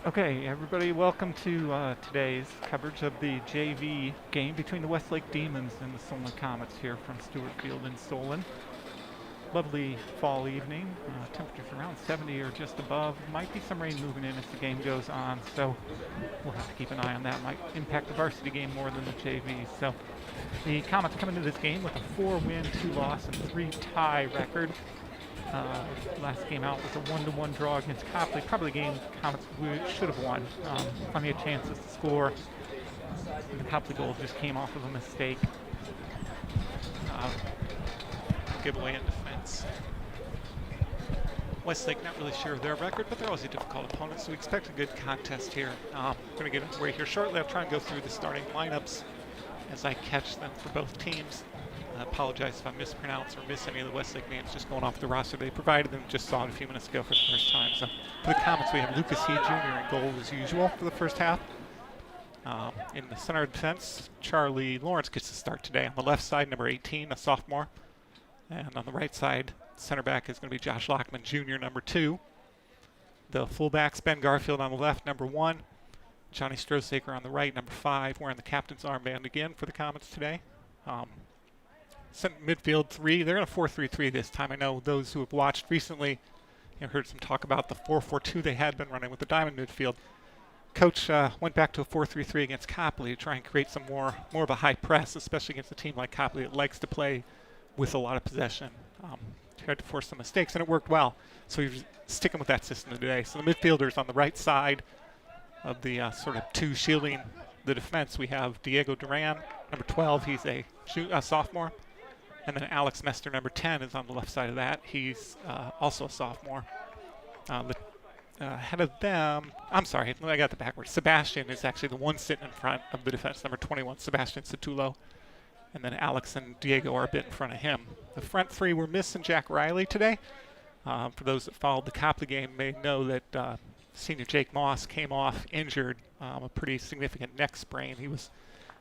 Okay, everybody, welcome to today's coverage of the JV game between the Westlake Demons and the Solon Comets here from Stewart Field in Solon. Lovely fall evening, temperatures around 70 or just above. Might be some rain moving in as the game goes on, so we'll have to keep an eye on that. Might impact the varsity game more than the JV. So the Comets come into this game with a 4-win, 2-loss, and 3-tie record. Last game out was a 1-1 draw against Copley. Probably the game Comets should have won. Plenty of chances to score. The Copley goal just came off of a mistake. Giveaway in defense. Westlake not really sure of their record, but they're always a difficult opponent, so we expect a good contest here. I'm going to get underway here shortly. I'll try and go through the starting lineups as I catch them for both teams. I apologize if I mispronounce or miss any of the Westlake names just going off the roster they provided and just saw it a few minutes ago for the first time. So for the Comets, we have Lucas He Jr. in goal as usual for the first half. In the center of defense, Charlie Lawrence gets the start today. On the left side, number 18, a sophomore. And on the right side, center back is going to be Josh Lockman Jr., number 2. The fullbacks, Ben Garfield on the left, number 1. Johnny Strosaker on the right, number 5, wearing the captain's armband again for the Comets today. Midfield 3, they're in a 4-3-3 this time. I know those who have watched recently heard some talk about the 4-4-2 they had been running with the diamond midfield. Coach went back to a 4-3-3 against Copley to try and create some more of a high press, especially against a team like Copley that likes to play with a lot of possession. Tried to force some mistakes, and it worked well. So he's sticking with that system today. So the midfielders on the right side of the sort of two shielding the defense, we have Diego Duran, number 12. He's a sophomore. And then Alex Mester, number 10, is on the left side of that. He's also a sophomore. Ahead of them, I'm sorry, I got the backwards. Sebastian is actually the one sitting in front of the defense, number 21, Sebastian Satulo. And then Alex and Diego are a bit in front of him. The front three were missing Jack Riley today. For those that followed the Copley game may know that senior Jake Moss came off injured, a pretty significant neck sprain. He was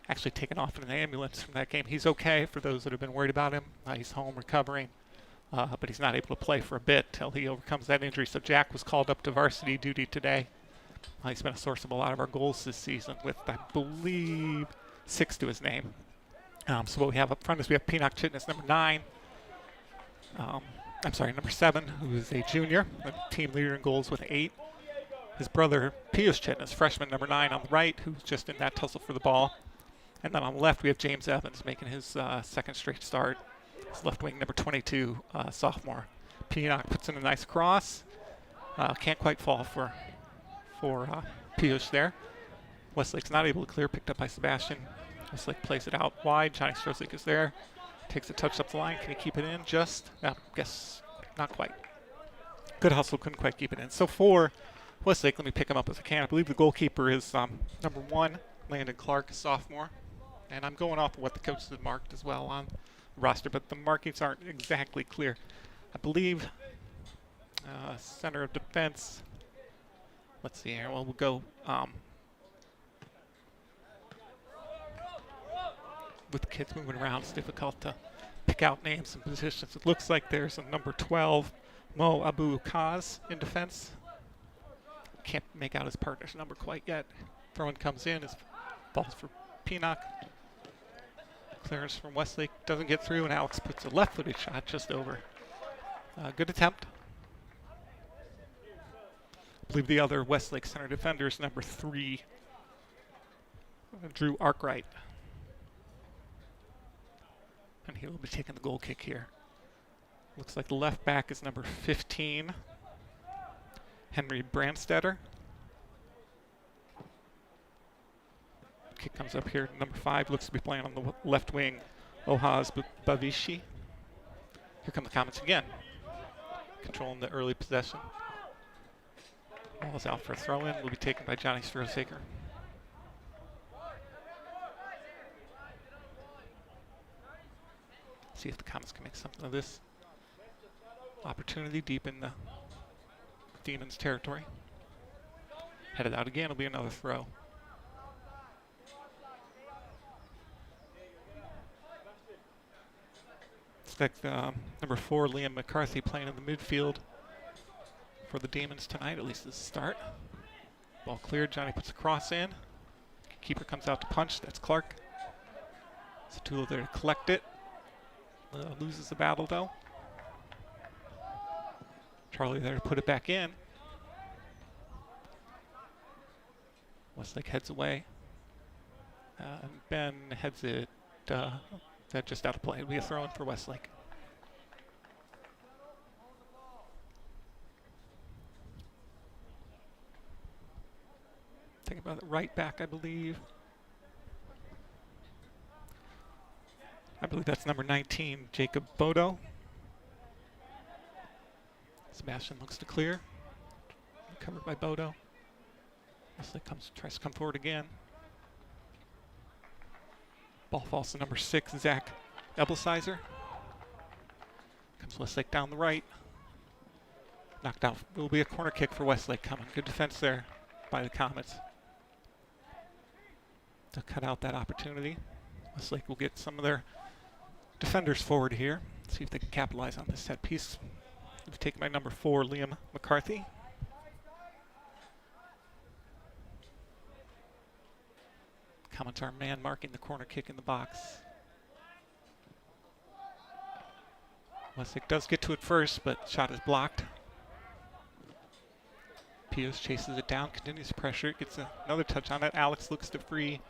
actually taken off in an ambulance from that game. He's okay for those that have been worried about him. He's home recovering, but he's not able to play for a bit till he overcomes that injury. So Jack was called up to varsity duty today. He's been a source of a lot of our goals this season with, I believe, 6 to his name. So what we have up front is we have Pinnock Chitness, number 9. Number 7, who is a junior, a team leader in goals with 8. His brother, Pius Chitness, freshman, number 9 on the right, who's just in that tussle for the ball. And then on the left, we have James Evans making his second straight start. His left wing, number 22, sophomore. Pinnock puts in a nice cross. Can't quite fall for Pius there. Westlake's not able to clear, picked up by Sebastian. Westlake plays it out wide. Johnny Strosik is there. Takes a touch up the line. Can he keep it in? Guess not quite. Good hustle, couldn't quite keep it in. So for Westlake, let me pick him up as I can. I believe the goalkeeper is number 1, Landon Clark, a sophomore. And I'm going off of what the coaches have marked as well on the roster, but the markings aren't exactly clear. I believe center of defense. Let's see here. Well, we'll go with kids moving around. It's difficult to pick out names and positions. It looks like there's a number 12, Mo Abu Kaz, in defense. Can't make out his partner's number quite yet. Throw-in comes in. His ball's for Pinnock. Clearance from Westlake doesn't get through, and Alex puts a left-footed shot just over. Good attempt. I believe the other Westlake center defender is number 3, Drew Arkwright. And he will be taking the goal kick here. Looks like the left back is number 15, Henry Brandstetter. Kick comes up here. Number 5 looks to be playing on the left wing, Ohaz Bavishi. Here come the Comets again. Controlling the early possession. Ball is out for a throw-in. Will be taken by Johnny Strosaker. See if the Comets can make something of this opportunity deep in the Demons' territory. Headed out again. It'll be another throw. Expect number 4, Liam McCarthy, playing in the midfield for the Demons tonight, at least as a start. Ball cleared. Johnny puts a cross in. Keeper comes out to punch. That's Clark. Satula there to collect it. Loses the battle though. Charlie there to put it back in. Westlake heads away. And Ben heads it that just out of play. It'll be a throw in for Westlake. Taking about the right back, I believe. I believe that's number 19, Jacob Bodo. Sebastian looks to clear. Covered by Bodo. Westlake tries to come forward again. Ball falls to number 6, Zach Ebelsizer. Comes Westlake down the right. Knocked out. It will be a corner kick for Westlake coming. Good defense there by the Comets to cut out that opportunity. Westlake will get some of their defenders forward here. See if they can capitalize on this set piece. We've taken by number 4, Liam McCarthy. Comets are man marking the corner kick in the box. Westlake does get to it first, but shot is blocked. Pios chases it down, continues to pressure, gets another touch on it. Alex looks to free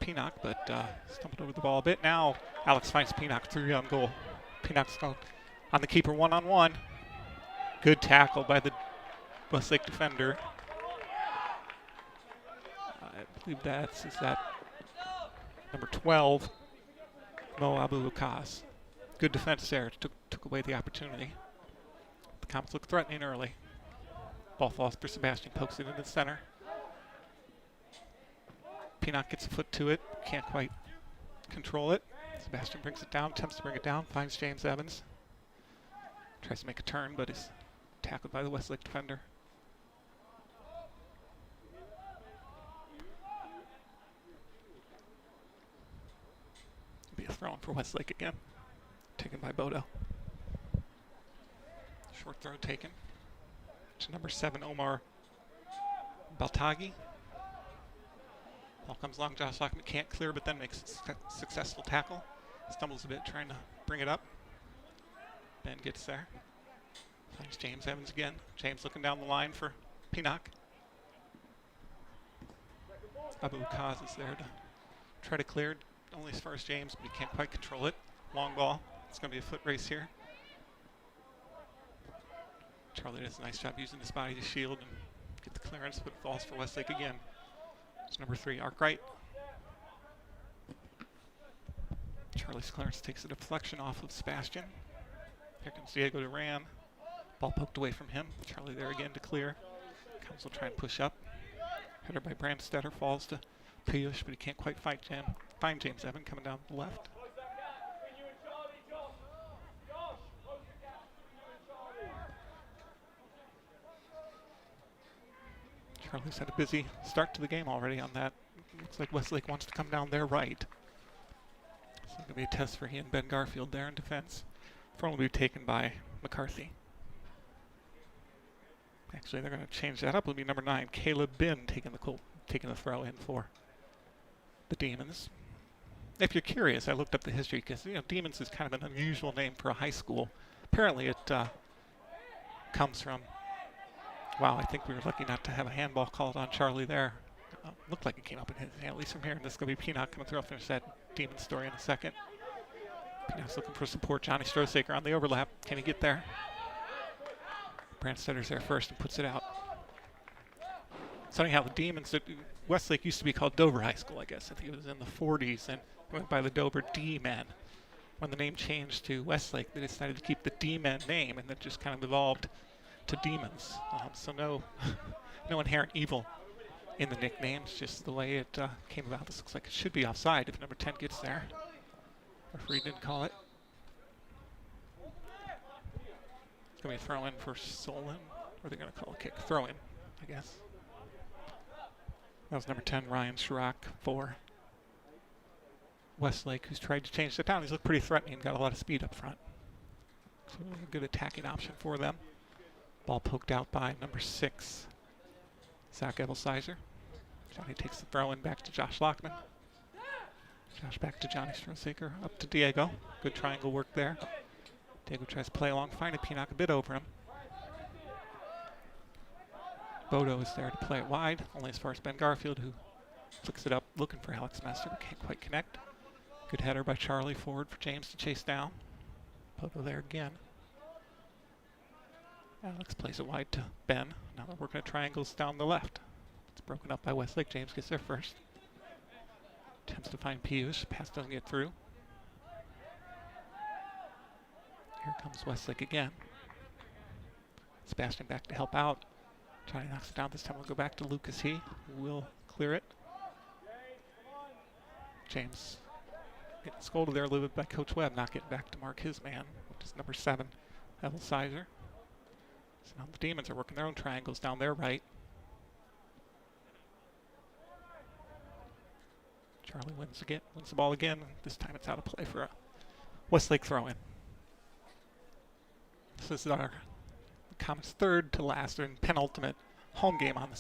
Pinock, but stumbled over the ball a bit. Now Alex finds Pinock 3 on goal. Pinock's on the keeper one-on-one. Good tackle by the Westlake defender. I believe is that number 12, Mo Abu Lukas. Good defense there. Took away the opportunity. The Comets look threatening early. Ball falls for Sebastian, pokes it into the center. Pinock gets a foot to it, can't quite control it. Sebastian brings it down, attempts to bring it down, finds James Evans. Tries to make a turn, but is tackled by the Westlake defender. It'll be a throw-in for Westlake again, taken by Bodo. Short throw taken to number 7, Omar Baltagi. Ball comes along, Josh Lockman can't clear, but then makes a successful tackle. Stumbles a bit trying to bring it up. Ben gets there. Finds James Evans again. James looking down the line for Pinock. Abu Kaz is there to try to clear. Only as far as James, but he can't quite control it. Long ball. It's going to be a foot race here. Charlie does a nice job using his body to shield and get the clearance, but it falls for Westlake again. It's number 3, Arkwright. Charlie's clearance takes a deflection off of Sebastian. Here comes Diego Duran. Ball poked away from him. Charlie there again to clear. Comes will try and push up. Header by Brandstetter falls to Piyush, but he can't quite find James Evan coming down the left. Charlie's had a busy start to the game already on that. Looks like Westlake wants to come down their right. So it's going to be a test for he and Ben Garfield there in defense. Throw will be taken by McCarthy. Actually, they're going to change that up. It'll be number 9, Caleb Bin, taking the throw in for the Demons. If you're curious, I looked up the history because Demons is kind of an unusual name for a high school. Apparently, it comes from. Wow, I think we were lucky not to have a handball called on Charlie there. Looked like it came up in his hand, at least from here. And this is going to be Pinock coming through. I'll finish that Demon story in a second. Pinock's looking for support. Johnny Strosaker on the overlap. Can he get there? Brandstedter's there first and puts it out. So anyhow, the Demons, Westlake used to be called Dover High School, I guess. I think it was in the 40s, and went by the Dover D-Men. When the name changed to Westlake, they decided to keep the D-Men name, and that just kind of evolved to Demons. So no inherent evil in the nicknames, just the way it came about. This looks like it should be offside if number 10 gets there. Referee didn't call it. It's going to be a throw in for Solon. Or are they going to call a kick? Throw in, I guess. That was number 10, Ryan Schrock for Westlake, who's tried to change that down. He's looked pretty threatening, got a lot of speed up front. So a good attacking option for them. Ball poked out by number 6, Zach Edelsizer. Johnny takes the throw in back to Josh Lockman. Josh back to Johnny Strosaker, up to Diego. Good triangle work there. Diego tries to play along, find a Pinock a bit over him. Bodo is there to play it wide, only as far as Ben Garfield, who flicks it up, looking for Alex Mester, but can't quite connect. Good header by Charlie, forward for James to chase down. Bodo there again. Alex plays it wide to Ben. Now they're working at triangles down the left. It's broken up by Westlake. James gets there first. Attempts to find Piyush. Pass doesn't get through. Here comes Westlake again. Sebastian back to help out. Johnny knocks it down. This time we'll go back to Lucas He, who will clear it. James getting scolded there a little bit by Coach Webb, not getting back to mark his man, which is number 7, Evel Sizer. So now the Demons are working their own triangles down their right. Charlie wins the ball again. This time it's out of play for a Westlake throw-in. This is our Comets' third to last and penultimate home game on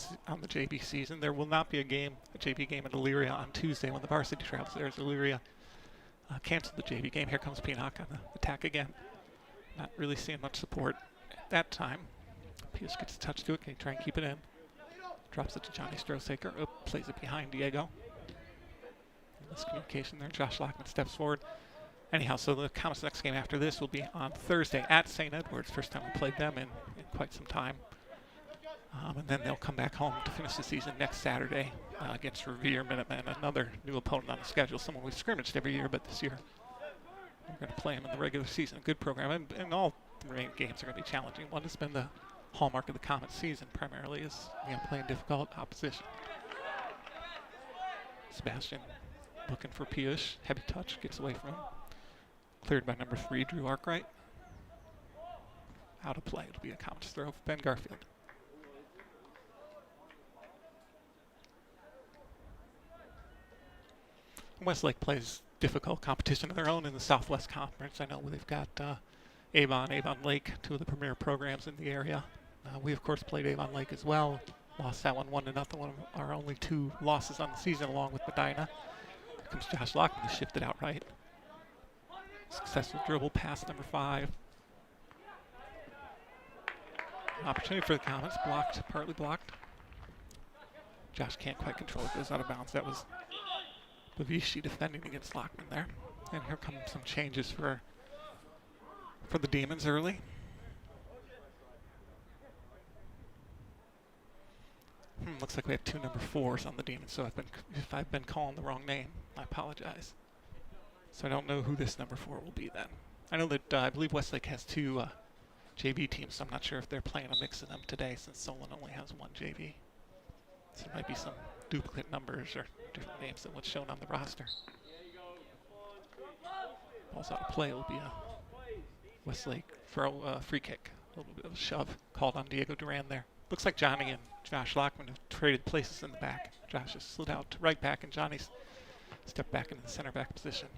the JV season. There will not be a JV game at Elyria on Tuesday when the Varsity travels there, as Elyria canceled the JV game. Here comes Pinock on the attack again. Not really seeing much support at that time. Pius gets a touch to it. Can he try and keep it in? Drops it to Johnny Strosaker. Plays it behind Diego. Miscommunication there. Josh Lockman steps forward. Anyhow, so the Comets' next game after this will be on Thursday at St. Edward's. First time we played them in quite some time. And then they'll come back home to finish the season next Saturday against Revere Minutemen, another new opponent on the schedule, someone we've scrimmaged every year, but this year we're going to play them in the regular season. A good program, and all the remaining games are going to be challenging. One has been the hallmark of the Comets season, primarily, is playing difficult opposition. Sebastian looking for Piyush. Heavy touch, gets away from him. Cleared by number 3, Drew Arkwright. Out of play. It'll be a Comets throw for Ben Garfield. Westlake plays difficult competition of their own in the Southwest Conference. I know they've got Avon Lake, 2 of the premier programs in the area. We, of course, played Avon Lake as well. Lost that one 1-0. One of our only 2 losses on the season, along with Medina. Here comes Josh Lockman to shift it out right. Successful dribble pass number 5. Opportunity for the Comets. Blocked, partly blocked. Josh can't quite control it. Goes out of bounds. That was Bavishi defending against Lockman there. And here come some changes for the Demons early. Looks like we have 2 number 4s on the Demons, so if I've been calling the wrong name, I apologize. So I don't know who this number 4 will be then. I know that I believe Westlake has 2 JV teams, so I'm not sure if they're playing a mix of them today, since Solon only has 1 JV. So there might be some duplicate numbers or different names than what's shown on the roster. Ball's out of play. It'll be a Westlake free kick. A little bit of a shove called on Diego Duran there. Looks like Johnny and Josh Lockman have traded places in the back. Josh has slid out to right back, and Johnny's stepped back into the center back position.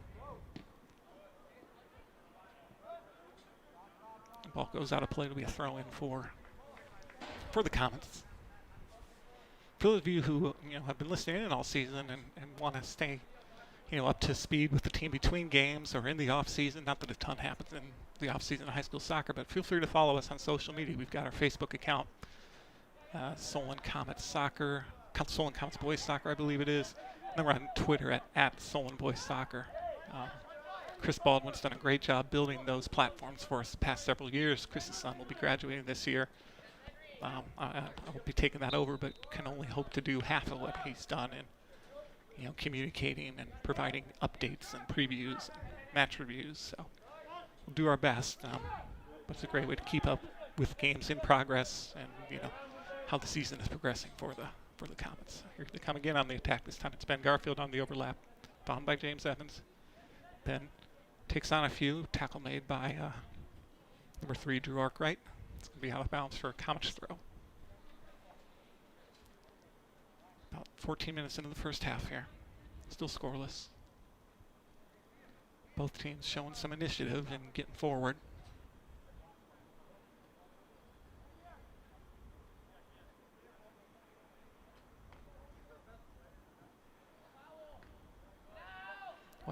The ball goes out of play. It'll be a throw in for the Comets. For those of you who have been listening in all season and want to stay up to speed with the team between games or in the off season, not that a ton happens in the off season of high school soccer, but feel free to follow us on social media. We've got our Facebook account, Solon Comets Soccer, Solon Comets Boys Soccer, I believe it is. And then we're on Twitter at Solon Boys Soccer. Chris Baldwin's done a great job building those platforms for us the past several years. Chris's son will be graduating this year. I will be taking that over, but can only hope to do half of what he's done in, communicating and providing updates and previews and match reviews. So we'll do our best. But it's a great way to keep up with games in progress and how the season is progressing for the Comets. Here they come again on the attack. This time it's Ben Garfield on the overlap, bound by James Evans. Ben takes on a few. Tackle made by number 3, Drew Arkwright. It's going to be out of bounds for a Comets throw. About 14 minutes into the first half here. Still scoreless. Both teams showing some initiative and getting forward.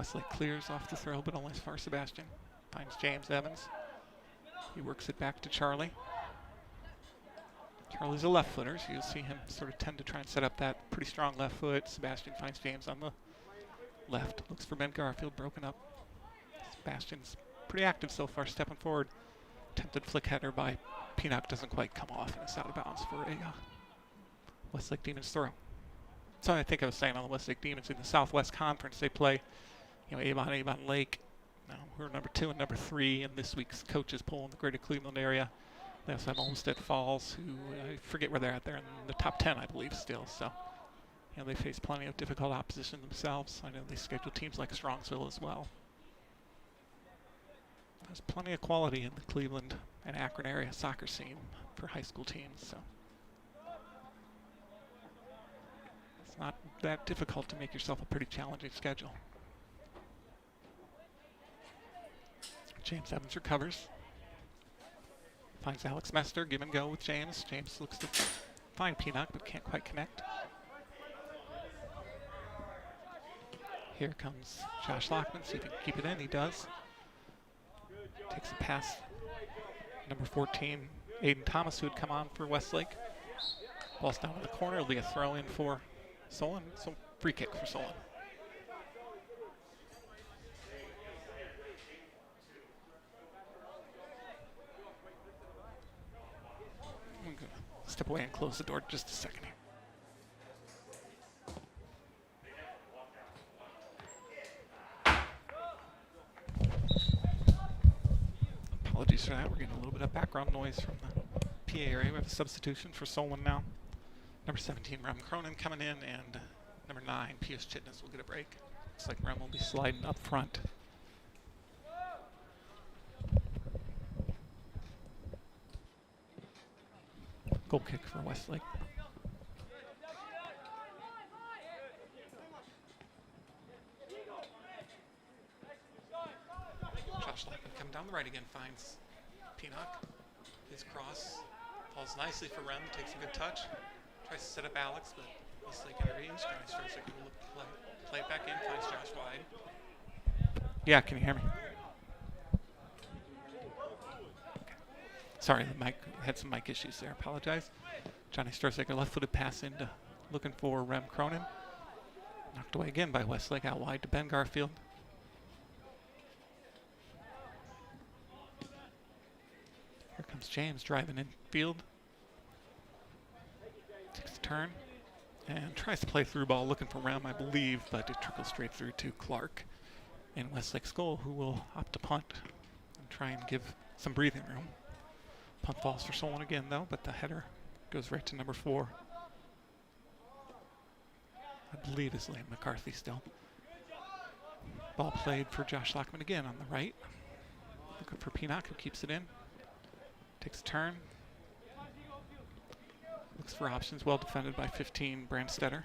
Westlake clears off the throw, but only as far as Sebastian. Finds James Evans. He works it back to Charlie. Charlie's a left footer, so you'll see him sort of tend to try and set up that pretty strong left foot. Sebastian finds James on the left. Looks for Ben Garfield, broken up. Sebastian's pretty active so far, stepping forward. Attempted flick header by Peanut doesn't quite come off, and it's out of bounds for a Westlake Demons throw. So I think I was saying on the Westlake Demons in the Southwest Conference, they play, Avon Lake. Now we're number 2 and number 3 in this week's coaches poll in the greater Cleveland area. They also have Olmsted Falls, who I forget where they're at. They're in the top 10, I believe, still. So, they face plenty of difficult opposition themselves. I know they schedule teams like Strongsville as well. There's plenty of quality in the Cleveland and Akron area soccer scene for high school teams. So it's not that difficult to make yourself a pretty challenging schedule. James Evans recovers. Finds Alex Mester, give and go with James. James looks to find Peanut, but can't quite connect. Here comes Josh Lockman, see if he can keep it in. He does. Takes a pass. Number 14, Aiden Thomas, who had come on for Westlake. Ball's down in the corner. It'll be a throw in for Solon. So free kick for Solon. Step away and close the door just a second here. Apologies for that. We're getting a little bit of background noise from the PA area. We have a substitution for Solon now. Number 17, Rem Cronin coming in, and number 9, Pius Chitness will get a break. Looks like Rem will be sliding up front. Goal kick for Westlake. Josh Lockman coming down the right again, finds Peanut. His cross falls nicely for Rem, takes a good touch. Tries to set up Alex, but Westlake intervenes. Johnny starts to play it back in, finds Josh wide. Yeah, can you hear me? Sorry, the mic had some mic issues there. Apologize. Johnny Stursaker left-footed pass into looking for Rem Cronin. Knocked away again by Westlake, out wide to Ben Garfield. Here comes James driving in field. Takes a turn and tries to play through ball, looking for Rem, I believe, but it trickles straight through to Clark in Westlake's goal, who will opt to punt and try and give some breathing room. Punt falls for Solon again, though, but the header goes right to number 4. I believe is Liam McCarthy still. Ball played for Josh Lockman again on the right. Looking for Peanut, who keeps it in. Takes a turn. Looks for options, well defended by 15, Brandstetter.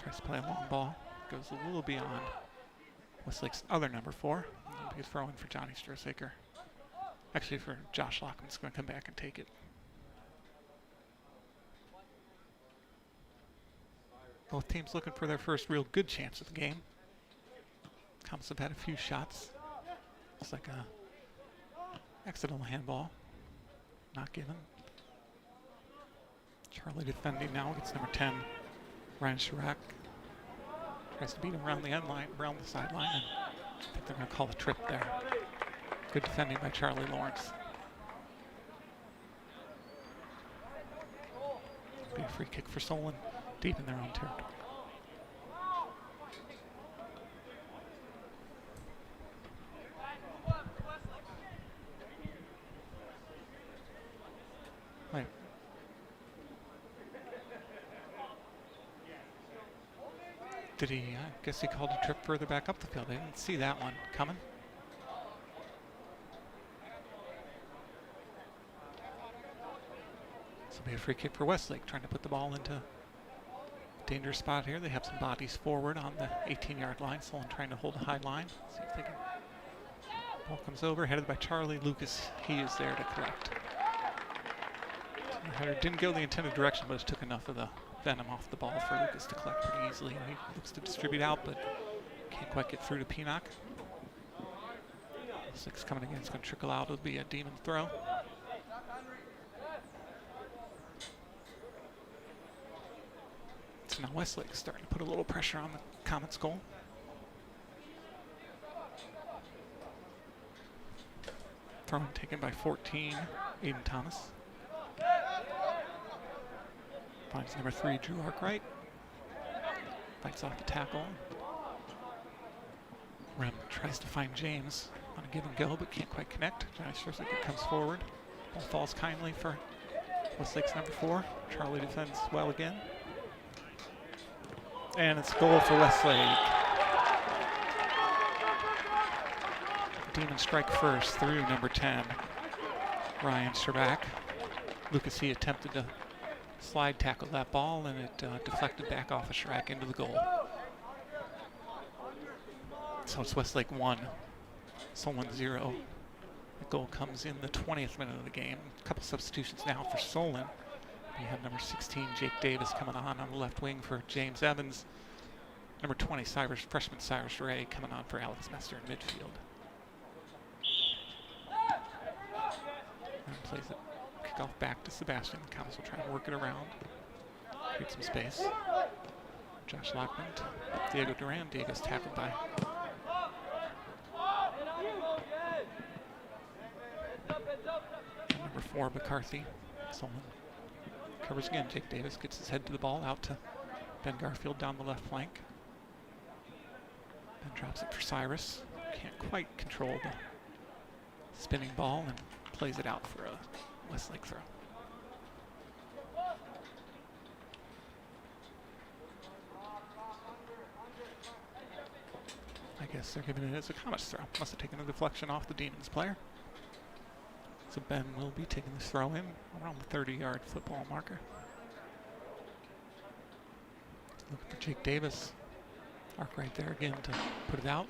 Tries to play a long ball. Goes a little beyond Westlake's other number 4. It'll be a throw in for Johnny Stursaker. Actually, for Josh Lockman's going to come back and take it. Both teams looking for their first real good chance of the game. Comets have had a few shots. Looks like a accidental handball. Not given. Charlie defending now against number 10, Ryan Chirac. Tries to beat him around the end line, around the sideline, and I think they're going to call a trip there. Good defending by Charlie Lawrence. Be a free kick for Solon, deep in their own territory. Right. Did he? I guess he called a trip further back up the field. I didn't see that one coming. This will be a free kick for Westlake, trying to put the ball into a dangerous spot here. They have some bodies forward on the 18-yard line. Solon trying to hold a high line. See if they can. Ball comes over, headed by Charlie Lucas. He is there to collect. The header didn't go the intended direction, but it took enough of the venom off the ball for Lucas to collect pretty easily. He looks to distribute out, but Can't quite get through to Pinock. 6 coming again. It's going to trickle out. It'll be a Demon throw. So now Westlake starting to put a little pressure on the Comets' goal. Throw taken by 14, Aiden Thomas. Finds number 3, Drew Arkwright. Fights off the tackle. Rem tries to find James on a give and go, but can't quite connect. Johnny Strisick comes forward. Ball falls kindly for Westlake's number 4. Charlie defends well again. And it's goal for Westlake. Demons strike first through number 10, Ryan Sherbak. Lucas He attempted to slide tackle that ball, and it deflected back off of Sherbak into the goal. So it's Westlake 1, Solon 0. The goal comes in the 20th minute of the game. A couple substitutions now for Solon. We have number 16, Jake Davis, coming on the left wing for James Evans. Number 20, freshman Cyrus Ray, coming on for Alex Mester in midfield. And plays it, kickoff back to Sebastian. The Comets will try and work it around, create some space. Josh Lockman, Diego Duran. Diego's tackled by number 4, McCarthy. Solon covers again. Jake Davis gets his head to the ball, out to Ben Garfield down the left flank. Ben drops it for Cyrus. Can't quite control the spinning ball and plays it out for a Westlake throw. I guess they're giving it as a Comets throw. Must have taken a deflection off the Demons player. So Ben will be taking this throw in around the 30-yard football marker. Looking for Jake Davis. Arc right there again to put it out.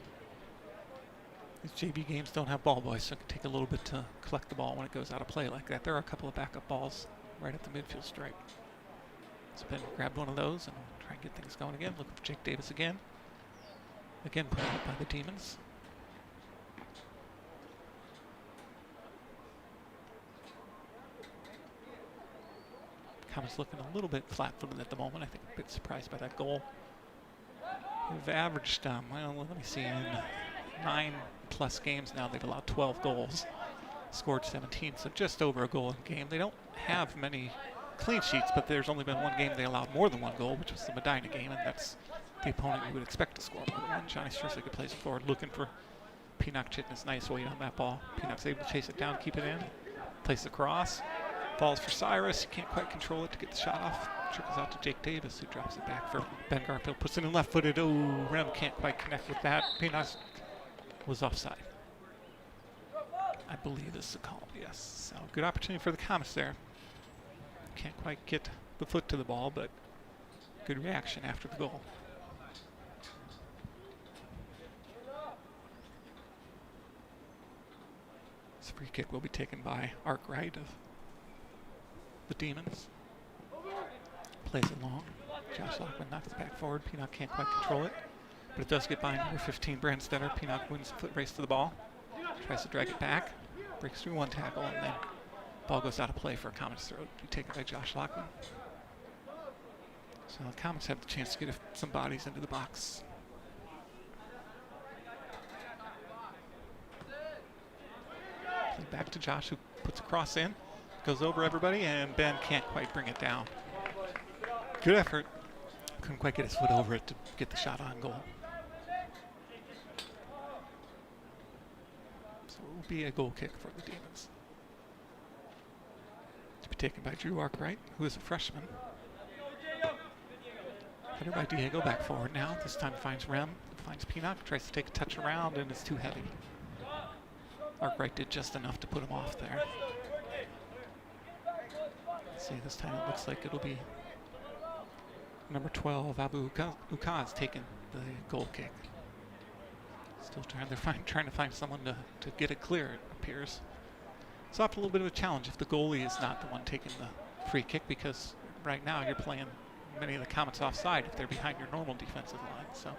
These JV games don't have ball boys, so it can take a little bit to collect the ball when it goes out of play like that. There are a couple of backup balls right at the midfield stripe. So Ben grabbed one of those and try and get things going again. Looking for Jake Davis again. Again put out by the Demons. Comets looking a little bit flat-footed at the moment. I think a bit surprised by that goal. They've averaged, well, let me see, in 9+ games now, they've allowed 12 goals, scored 17, so just over a goal a game. They don't have many clean sheets, but there's only been one game they allowed more than one goal, which was the Medina game, and that's the opponent you would expect to score more than one. Johnny Strisick plays it forward, looking for Pinock Chitness. Nice weight on that ball. Pinock's able to chase it down, keep it in, plays the cross. Falls for Cyrus. He can't quite control it to get the shot off. Trickles out to Jake Davis, who drops it back for Ben Garfield. Puts it in left-footed. Oh, Rem can't quite connect with that. Pinock was offside, I believe is the call. Yes. So good opportunity for the Comets there. Can't quite get the foot to the ball, but good reaction after the goal. This free kick will be taken by Arkwright of the Demons. Plays it long. Josh Lockman knocks it back forward. Pinock can't quite control it, but it does get by number 15, Brandstetter. Pinock wins the foot race to the ball. Tries to drag it back. Breaks through one tackle, and then ball goes out of play for a Comets throw. Be taken by Josh Lockman. So the Comets have the chance to get some bodies into the box. Play back to Josh, who puts a cross in. Goes over everybody, and Ben can't quite bring it down. Good effort. Couldn't quite get his foot over it to get the shot on goal. So it will be a goal kick for the Demons. To be taken by Drew Arkwright, who is a freshman. Headed by Diego, back forward now. This time finds Rem, finds Pinock, tries to take a touch around, and it's too heavy. Arkwright did just enough to put him off there. See, this time it looks like it'll be number 12, Abu Ukaz, taking the goal kick. Still trying to find someone to get it clear, it appears. It's often a little bit of a challenge if the goalie is not the one taking the free kick, because right now you're playing many of the Comets offside if they're behind your normal defensive line. So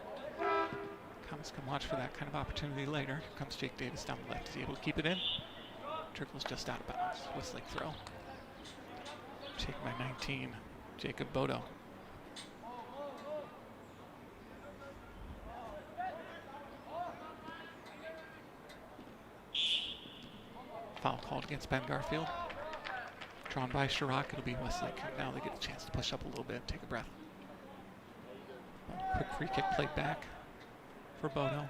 Comets can watch for that kind of opportunity later. Here comes Jake Davis down the left. Is he able to keep it in? Trickles just out of bounds. Westlake throw. Taken by 19, Jacob Bodo. Foul called against Ben Garfield. Drawn by Chirac, it'll be Westlake. And now they get a chance to push up a little bit, take a breath. Quick free kick played back for Bodo.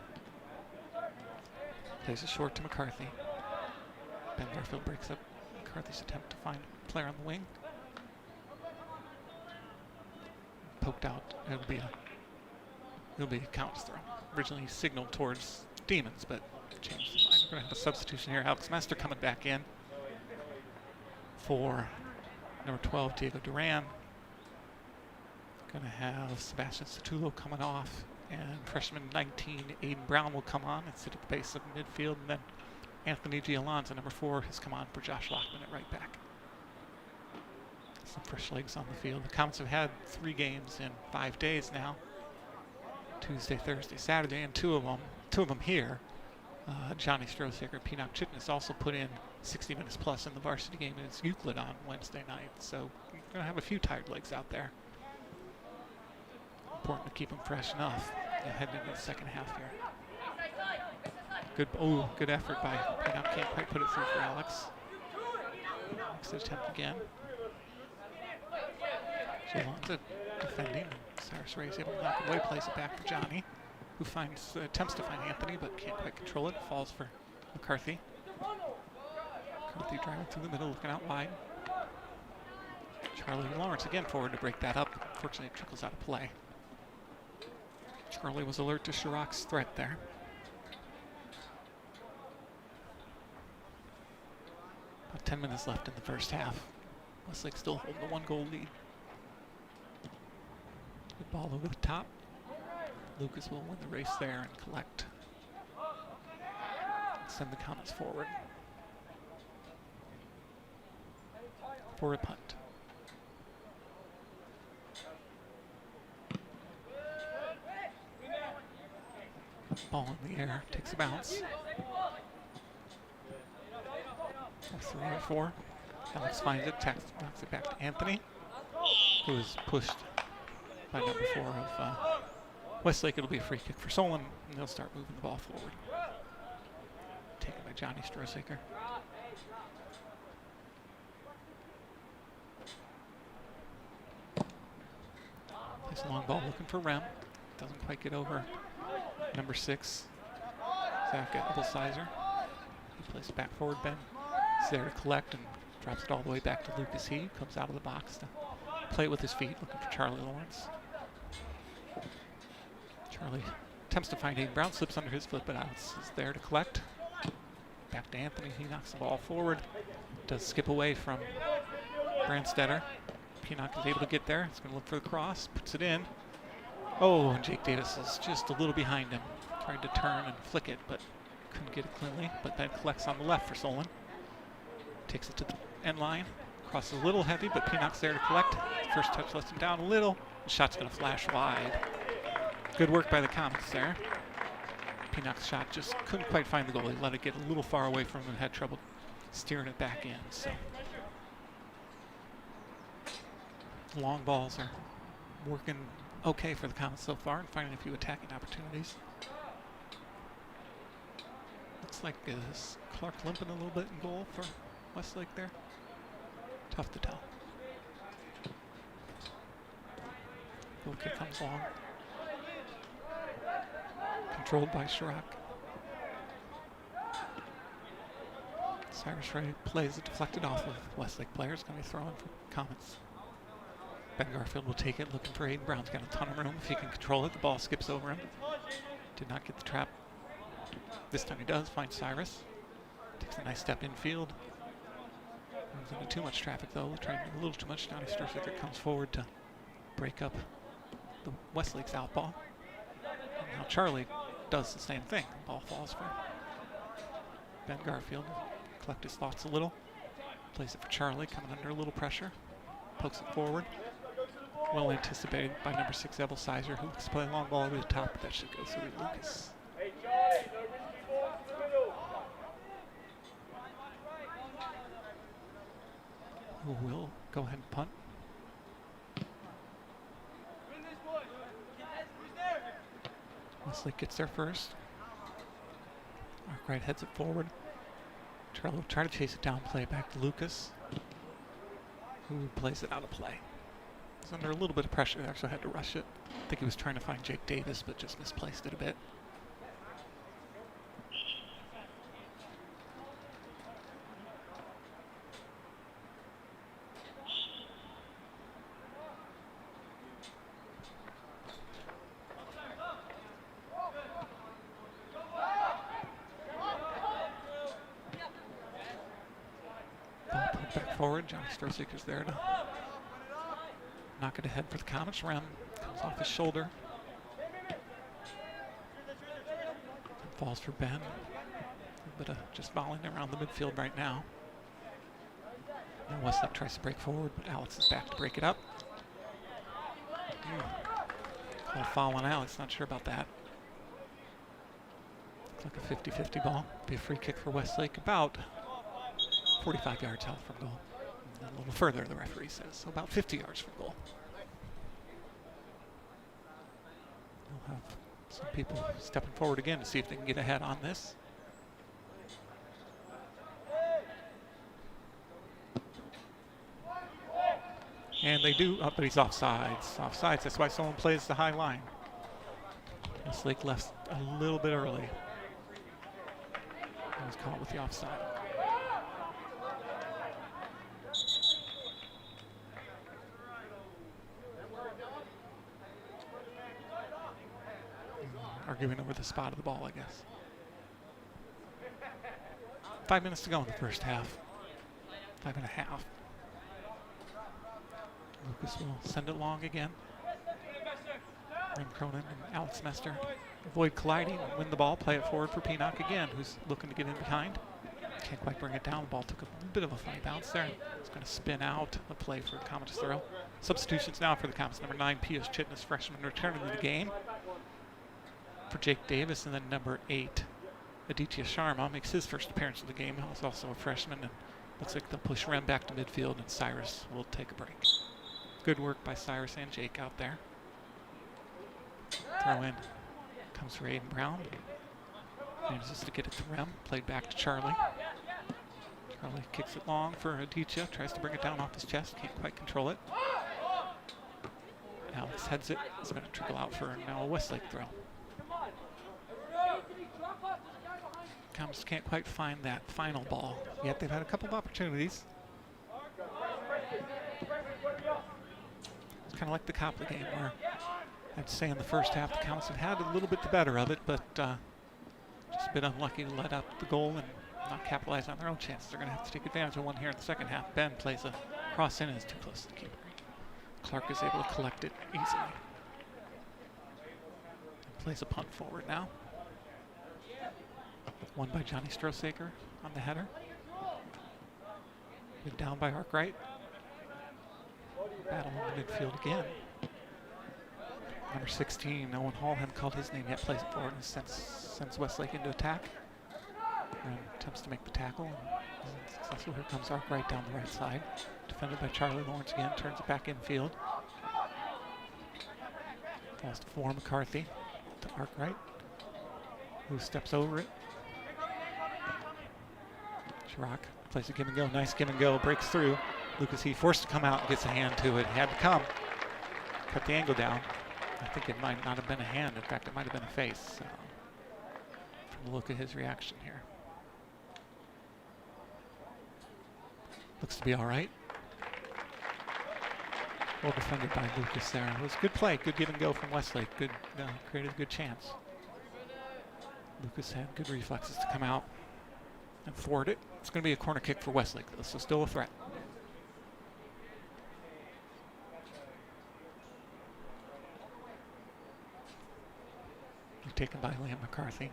Plays it short to McCarthy. Ben Garfield breaks up McCarthy's attempt to find a player on the wing. Poked out. It'll be a counter throw. Originally signaled towards Demons, but changed his mind. We're going to have a substitution here. Alex Mester coming back in for number 12, Diego Duran. Going to have Sebastian Satulo coming off, and freshman 19, Aiden Brown will come on and sit at the base of midfield, and then Anthony Gialonza, number 4, has come on for Josh Lockman at right back. Some fresh legs on the field. The Comets have had 3 games in 5 days now. Tuesday, Thursday, Saturday, and two of them here. Johnny Strosaker, Pinok Chitness also put in 60 minutes plus in the varsity game against Euclid on Wednesday night. So we're going to have a few tired legs out there. Important to keep them fresh enough heading into the second half here. Good effort by Pinok. Can't quite put it through for Alex. Next attempt again. Gialonza defending. Cyrus Ray is able to knock it away, plays it back for Johnny, who attempts to find Anthony, but can't quite control it. Falls for McCarthy. McCarthy driving through the middle, looking out wide. Charlie Lawrence again forward to break that up. Unfortunately, it trickles out of play. Charlie was alert to Chirac's threat there. About 10 minutes left in the first half. Westlake still holding the 1-goal lead. Good ball over the top. Lucas will win the race there and collect. And send the Comets forward for a punt. Ball in the air, takes a bounce. 3-4. Alex finds it, knocks it back to Anthony, who is pushed by number 4 of Westlake. It'll be a free kick for Solon, and they'll start moving the ball forward. Taken by Johnny Strosaker. Plays a long ball looking for Rem. Doesn't quite get over number 6, Zach Ebelsizer. He plays it back forward. Ben is there to collect and drops it all the way back to Lucas He. Comes out of the box to play it with his feet, looking for Charlie Lawrence. Charlie attempts to find Aiden Brown, slips under his foot, but Alex is there to collect. Back to Anthony. He knocks the ball forward. Does skip away from Brandstetter. Pinok is able to get there. He's going to look for the cross. Puts it in. Oh, and Jake Davis is just a little behind him. Tried to turn and flick it, but couldn't get it cleanly. But then collects on the left for Solon. Takes it to the end line. Crosses a little heavy, but Pinok's there to collect. First touch lets him down a little. The shot's going to flash wide. Good work by the Comets there. Pinok's shot just couldn't quite find the goal. He let it get a little far away from him and had trouble steering it back in. So long balls are working okay for the Comets so far and finding a few attacking opportunities. Looks like is Clark limping a little bit in goal for Westlake there. Tough to tell. Goal kick comes long. Controlled by Chirac. Cyrus Ray plays it deflected off of Westlake players. Going to be thrown for Comets. Ben Garfield will take it, looking for Aiden Brown's got a ton of room if he can control it. The ball skips over him. Did not get the trap. This time he does find Cyrus. Takes a nice step infield. Runs into too much traffic though. Trying a little too much. Johnny Stursaker comes forward to break up the Westlake's out ball. And now Charlie does the same thing. Ball falls for Ben Garfield. Collect his thoughts a little. Plays it for Charlie, coming under a little pressure. Pokes it forward. well anticipated by number 6, Evel Sizer, who looks to play a long ball over the top, but that should go through Lucas. Who will go ahead and punt. Westlake gets there first. Arkwright heads it forward. Trello try to chase it down, play it back to Lucas, who plays it out of play. He's under a little bit of pressure. He actually had to rush it. I think he was trying to find Jake Davis, but just misplaced it a bit. Ball put back forward. Johnny Stroseeker's there to knock it ahead for the Comets. Rem comes off his shoulder. Falls for Ben. A little bit of just volleying around the midfield right now. And Westlake tries to break forward, but Alex is back to break it up. Call foul on Alex, not sure about that. Looks like a 50-50 ball. Be a free kick for Westlake, about 45 yards out from goal. And a little further, the referee says, so about 50 yards from goal. We'll have some people stepping forward again to see if they can get ahead on this. And they do, but he's offsides. Offsides, that's why someone plays the high line. Westlake left a little bit early. He was caught with the offside. Arguing over the spot of the ball, I guess. 5 minutes to go in the first half. 5.5. Lucas will send it long again. Rem Cronin and Alex Mester avoid colliding and win the ball. Play it forward for Pinock again, who's looking to get in behind. Can't quite bring it down. The ball took a bit of a funny bounce there. It's going to spin out. A play for the Comets throw. Substitutions now for the Comets. Number 9, Pius Chitness, freshman, returning to the game for Jake Davis, and then number 8, Aditya Sharma, makes his first appearance of the game. He's also a freshman, and looks like they'll push Rem back to midfield, and Cyrus will take a break. Good work by Cyrus and Jake out there. Throw in comes for Aiden Brown. Manages to get it to Rem, played back to Charlie. Charlie kicks it long for Aditya, tries to bring it down off his chest, can't quite control it. Alex heads it, it's going to trickle out for now a Westlake throw. Comets can't quite find that final ball, yet they've had a couple of opportunities. It's kind of like the Copley game, where I'd say in the first half the Comets have had a little bit the better of it, but just a bit unlucky to let up the goal and not capitalize on their own chances. They're going to have to take advantage of one here in the second half. Ben plays a cross in and is too close to the keeper. Clark is able to collect it easily. And plays a punt forward now. Won by Johnny Stroseeker on the header. Been down by Arkwright. Battle in the midfield again. Number 16, Owen Hall, hadn't called his name yet, plays it forward and sends Westlake into attack. And attempts to make the tackle and is successful. Here comes Arkwright down the right side. Defended by Charlie Lawrence again, turns it back infield. Falls to Four McCarthy to Arkwright, who steps over it. Schrock plays a give and go, nice give and go, breaks through. Lucas He forced to come out and gets a hand to it. Had to come, cut the angle down. I think it might not have been a hand. In fact, it might have been a face. From the look at his reaction here. Looks to be all right. Well defended by Lucas there. It was good play, good give and go from Westlake. Good, created a good chance. Lucas had good reflexes to come out and thwart it. It's going to be a corner kick for Westlake, though, so still a threat. Taken by Liam McCarthy.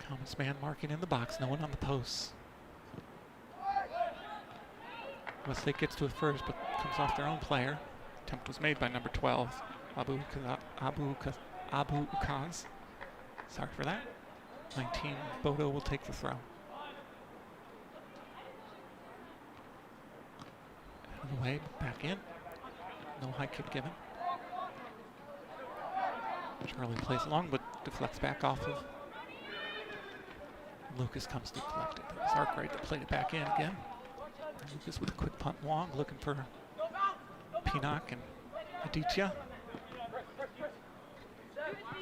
Comets man marking in the box, no one on the posts. Westlake gets to it first, but comes off their own player. Attempt was made by number 12, Abu Ukaz. Sorry for that. 19, Bodo will take the throw. Out of the way, back in. No high kick given. Charlie plays along, but deflects back off of. Lucas comes to collect it. It was Arkwright that played it back in again. Lucas with a quick punt long, looking for Pinnock and Aditya.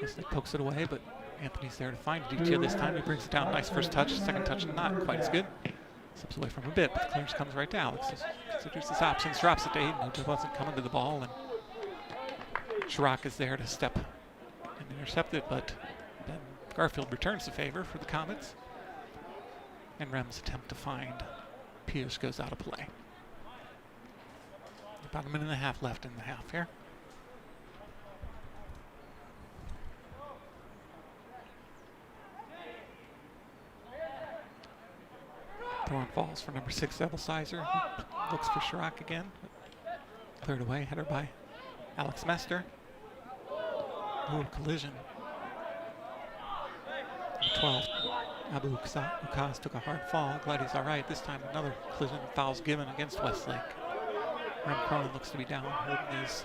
Westlake pokes it away, but Anthony's there to find Aditya this time. He brings it down. Nice first touch. Second touch, not quite as good. Slips away from a bit, but the clearance comes right down. Considers his options, drops it to Aiden, who wasn't coming to the ball, and Chirac is there to step and intercept it, but then Garfield returns the favor for the Comets. And Rem's attempt to find Pierce goes out of play. About a minute and a half left in the half here. Throw-in falls for number 6, Devil Sizer. Looks for Chirac again. Cleared away, header by Alex Mester. Ooh, collision. 12. Abu Ukaz took a hard fall. Glad he's all right. This time another collision, fouls given against Westlake. Rem Cronin looks to be down, holding his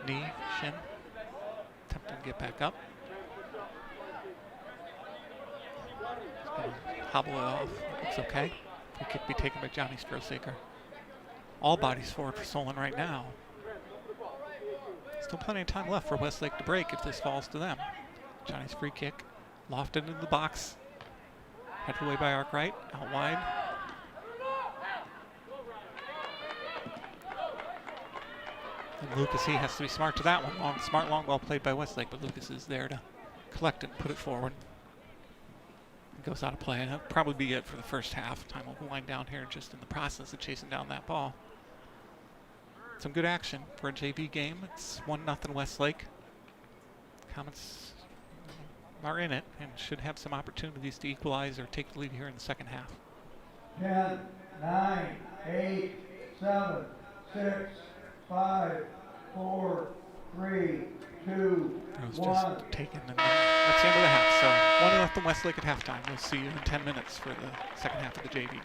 knee, shin. Attempting to get back up. He's going to hobble it off. Looks okay. Free kick be taken by Johnny Strosaker. All bodies forward for Solon right now. Still plenty of time left for Westlake to break if this falls to them. Johnny's free kick, lofted into the box. Headed away by Arkwright, out wide. And Lucas, he has to be smart to that one. Smart long ball played by Westlake, but Lucas is there to collect it and put it forward. It goes out of play, and that'll probably be it for the first half. Time will wind down here just in the process of chasing down that ball. Some good action for a JV game. It's 1-0 Westlake. Comets are in it and should have some opportunities to equalize or take the lead here in the second half. 10, 9, 8, 7, 6, 5, 4, 3, 2, It was 1. just taken, and that's the end of the half. So 1-0 Westlake at halftime. We'll see you in 10 minutes for the second half of the JV game.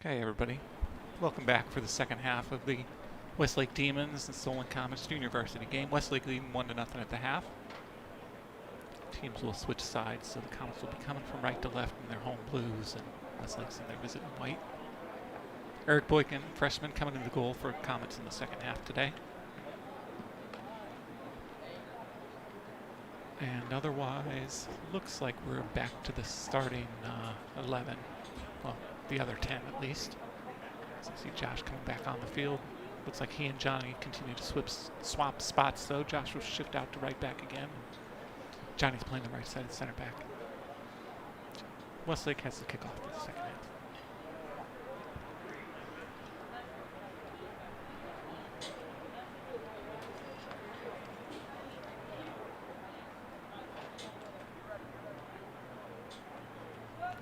Okay, everybody. Welcome back for the second half of the Westlake Demons and Solon Comets Junior Varsity game. Westlake leading 1-0 at the half. Teams will switch sides, so the Comets will be coming from right to left in their home blues, and Westlake's in their visiting white. Eric Boykin, freshman, coming into the goal for Comets in the second half today. And otherwise, looks like we're back to the starting 11. Well, the other 10 at least. So you see Josh coming back on the field. Looks like he and Johnny continue to swap spots though. Josh will shift out to right back again. Johnny's playing the right side of center back. Westlake has the kickoff for the second half.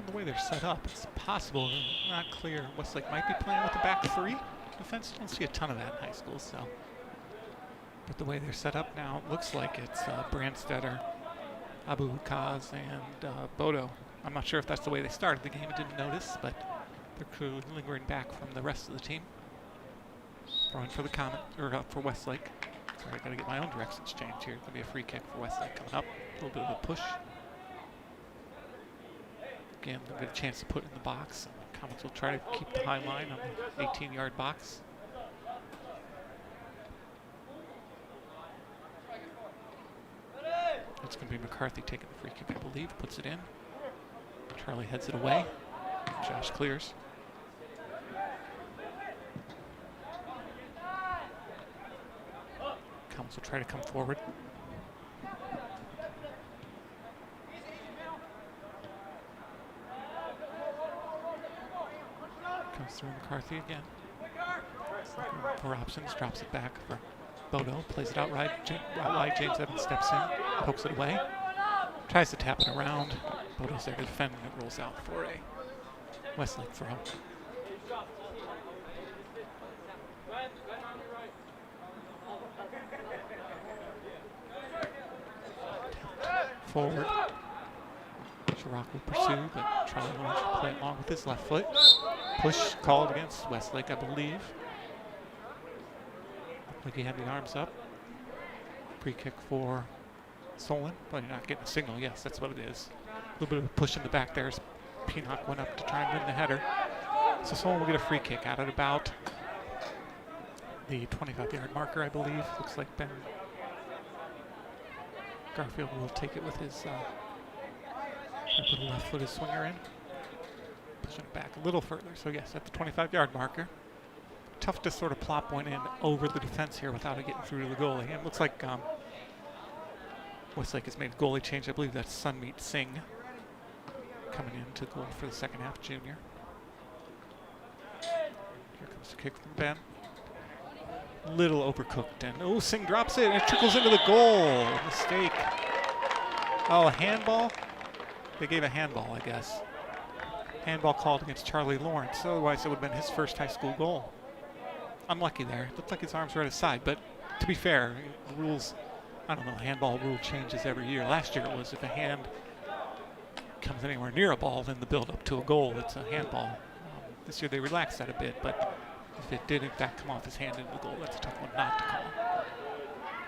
The way they're set up, it's possible, not clear. Westlake might be playing with the back three defense. Don't see a ton of that in high school, so. But the way they're set up now, it looks like it's Brandstetter, Abu Kaz, and Bodo. I'm not sure if that's the way they started the game. I didn't notice, but they're clearly lingering back from the rest of the team. Throwing for the Comet, or for Westlake. Sorry, I gotta get my own directions changed here. Gonna be a free kick for Westlake coming up. A little bit of a push. Again, they'll get a chance to put it in the box. Comets will try to keep the high line on the 18-yard box. It's going to be McCarthy taking the free kick, I believe. Puts it in. Charlie heads it away. Josh clears. Comets will try to come forward. Comes through McCarthy again. For options, drops it back for Bodo, plays it out right. James Evans steps in, pokes it away, tries to tap it around. Bodo's there to defend, and it rolls out for a Westlake throw. Forward. Chirac will pursue, but Charlie Lawrence will play it long with his left foot. Push called against Westlake, I believe. Looked like he had the arms up. Free kick for Solon, but you're not getting a signal. Yes, that's what it is. A little bit of a push in the back there as Peanock went up to try and win the header. So Solon will get a free kick out at about the 25-yard marker, I believe. Looks like Ben Garfield will take it with his put the left-footed swinger in. Pushing it back a little further. So yes, at the 25-yard marker. Tough to sort of plop one in over the defense here without it getting through to the goalie. And it looks like Westlake has made a goalie change. I believe that's Sunmeet Singh coming into goal for the second half, junior. Here comes the kick from Ben. Little overcooked, and oh, Singh drops it, and it trickles into the goal. Mistake. Oh, a handball? They gave a handball, I guess. Handball called against Charlie Lawrence. Otherwise, it would have been his first high school goal. Unlucky there. Looked like his arms were at his side, but to be fair, the rules, I don't know, handball rule changes every year. Last year it was if a hand comes anywhere near a ball in the build-up to a goal, it's a handball. This year they relaxed that a bit, but if it did in fact come off his hand into the goal, that's a tough one not to call.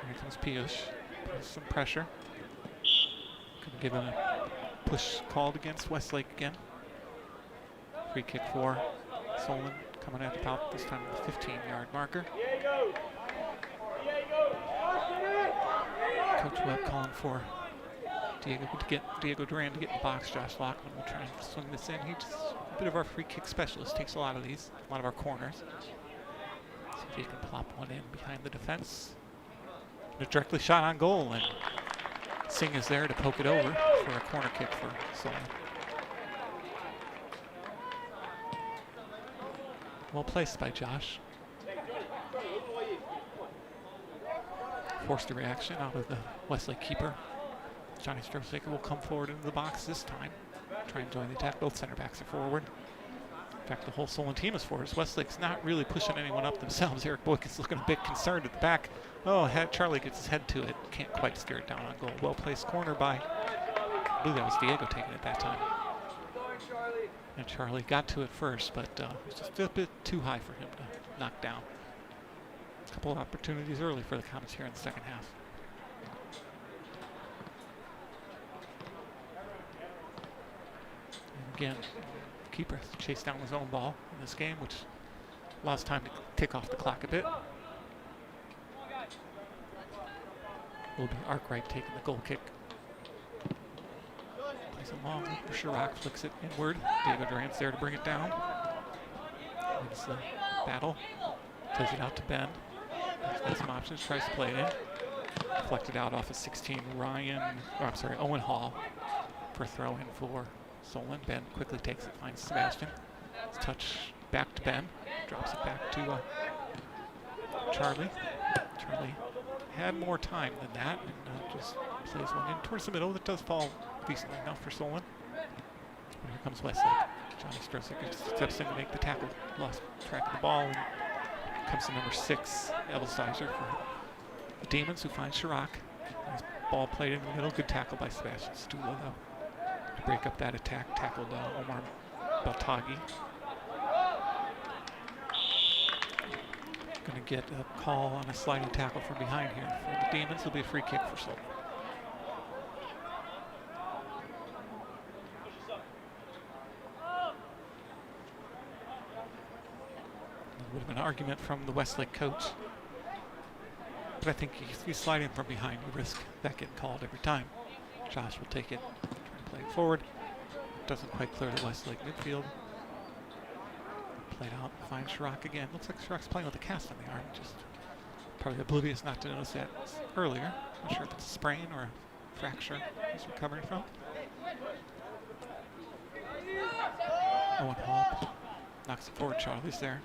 Here comes Piyush. Puts some pressure. Gonna give him a push called against Westlake again. Free kick for Solon, coming at about this time the 15-yard marker. Coach Webb calling for Diego Duran to get in the box. Josh Lockman will try and swing this in. He's just a bit of our free kick specialist. Takes a lot of these, a lot of our corners. See if he can plop one in behind the defense. And a directly shot on goal, and Singh is there to poke it over for a corner kick for Solon. Well placed by Josh. Forced a reaction out of the Westlake keeper. Johnny Strosaker will come forward into the box this time. Try and join the attack. Both center backs are forward. In fact, the whole Solon team is forward. Westlake's not really pushing anyone up themselves. Eric Boykin's looking a bit concerned at the back. Oh, Charlie gets his head to it. Can't quite steer it down on goal. Well placed corner by, I believe that was Diego taking it that time. And Charlie got to it first, but it was just a bit too high for him to knock down. A couple of opportunities early for the Comets here in the second half. And again, keeper chased down his own ball in this game, which allows time to tick off the clock a bit. Will be Arkwright taking the goal kick. Plays it long for Chirac, flicks it inward. David Durant's there to bring it down. Wins the battle. Plays it out to Ben. Has some options, tries to play it in. Deflected out off of 16, Owen Hall for a throw in for Solon. Ben quickly takes it, finds Sebastian. It's touch back to Ben. Drops it back to Charlie. Charlie had more time than that and just plays one in towards the middle. That does fall decently enough for Solon. And here comes Westlake. Johnny Strosick steps in to make the tackle. Lost track of the ball. And comes to number 6, Evelsizer for the Demons, who finds Chirac. Nice ball played in the middle. Good tackle by Sebastian Stula, though, to break up that attack. Tackled Omar Baltagi. Going to get a call on a sliding tackle from behind here for the Demons. It'll be a free kick for Solon. A bit of an argument from the Westlake coach, but I think if you slide in from behind, you risk that getting called every time. Josh will take it, try to play it forward. Doesn't quite clear the Westlake midfield. Played out, finds Chirac again. Looks like Chirac's playing with a cast on the arm, just probably oblivious not to notice that earlier. Not sure if it's a sprain or a fracture he's recovering from. Owen Hall knocks it forward. Charlie's there.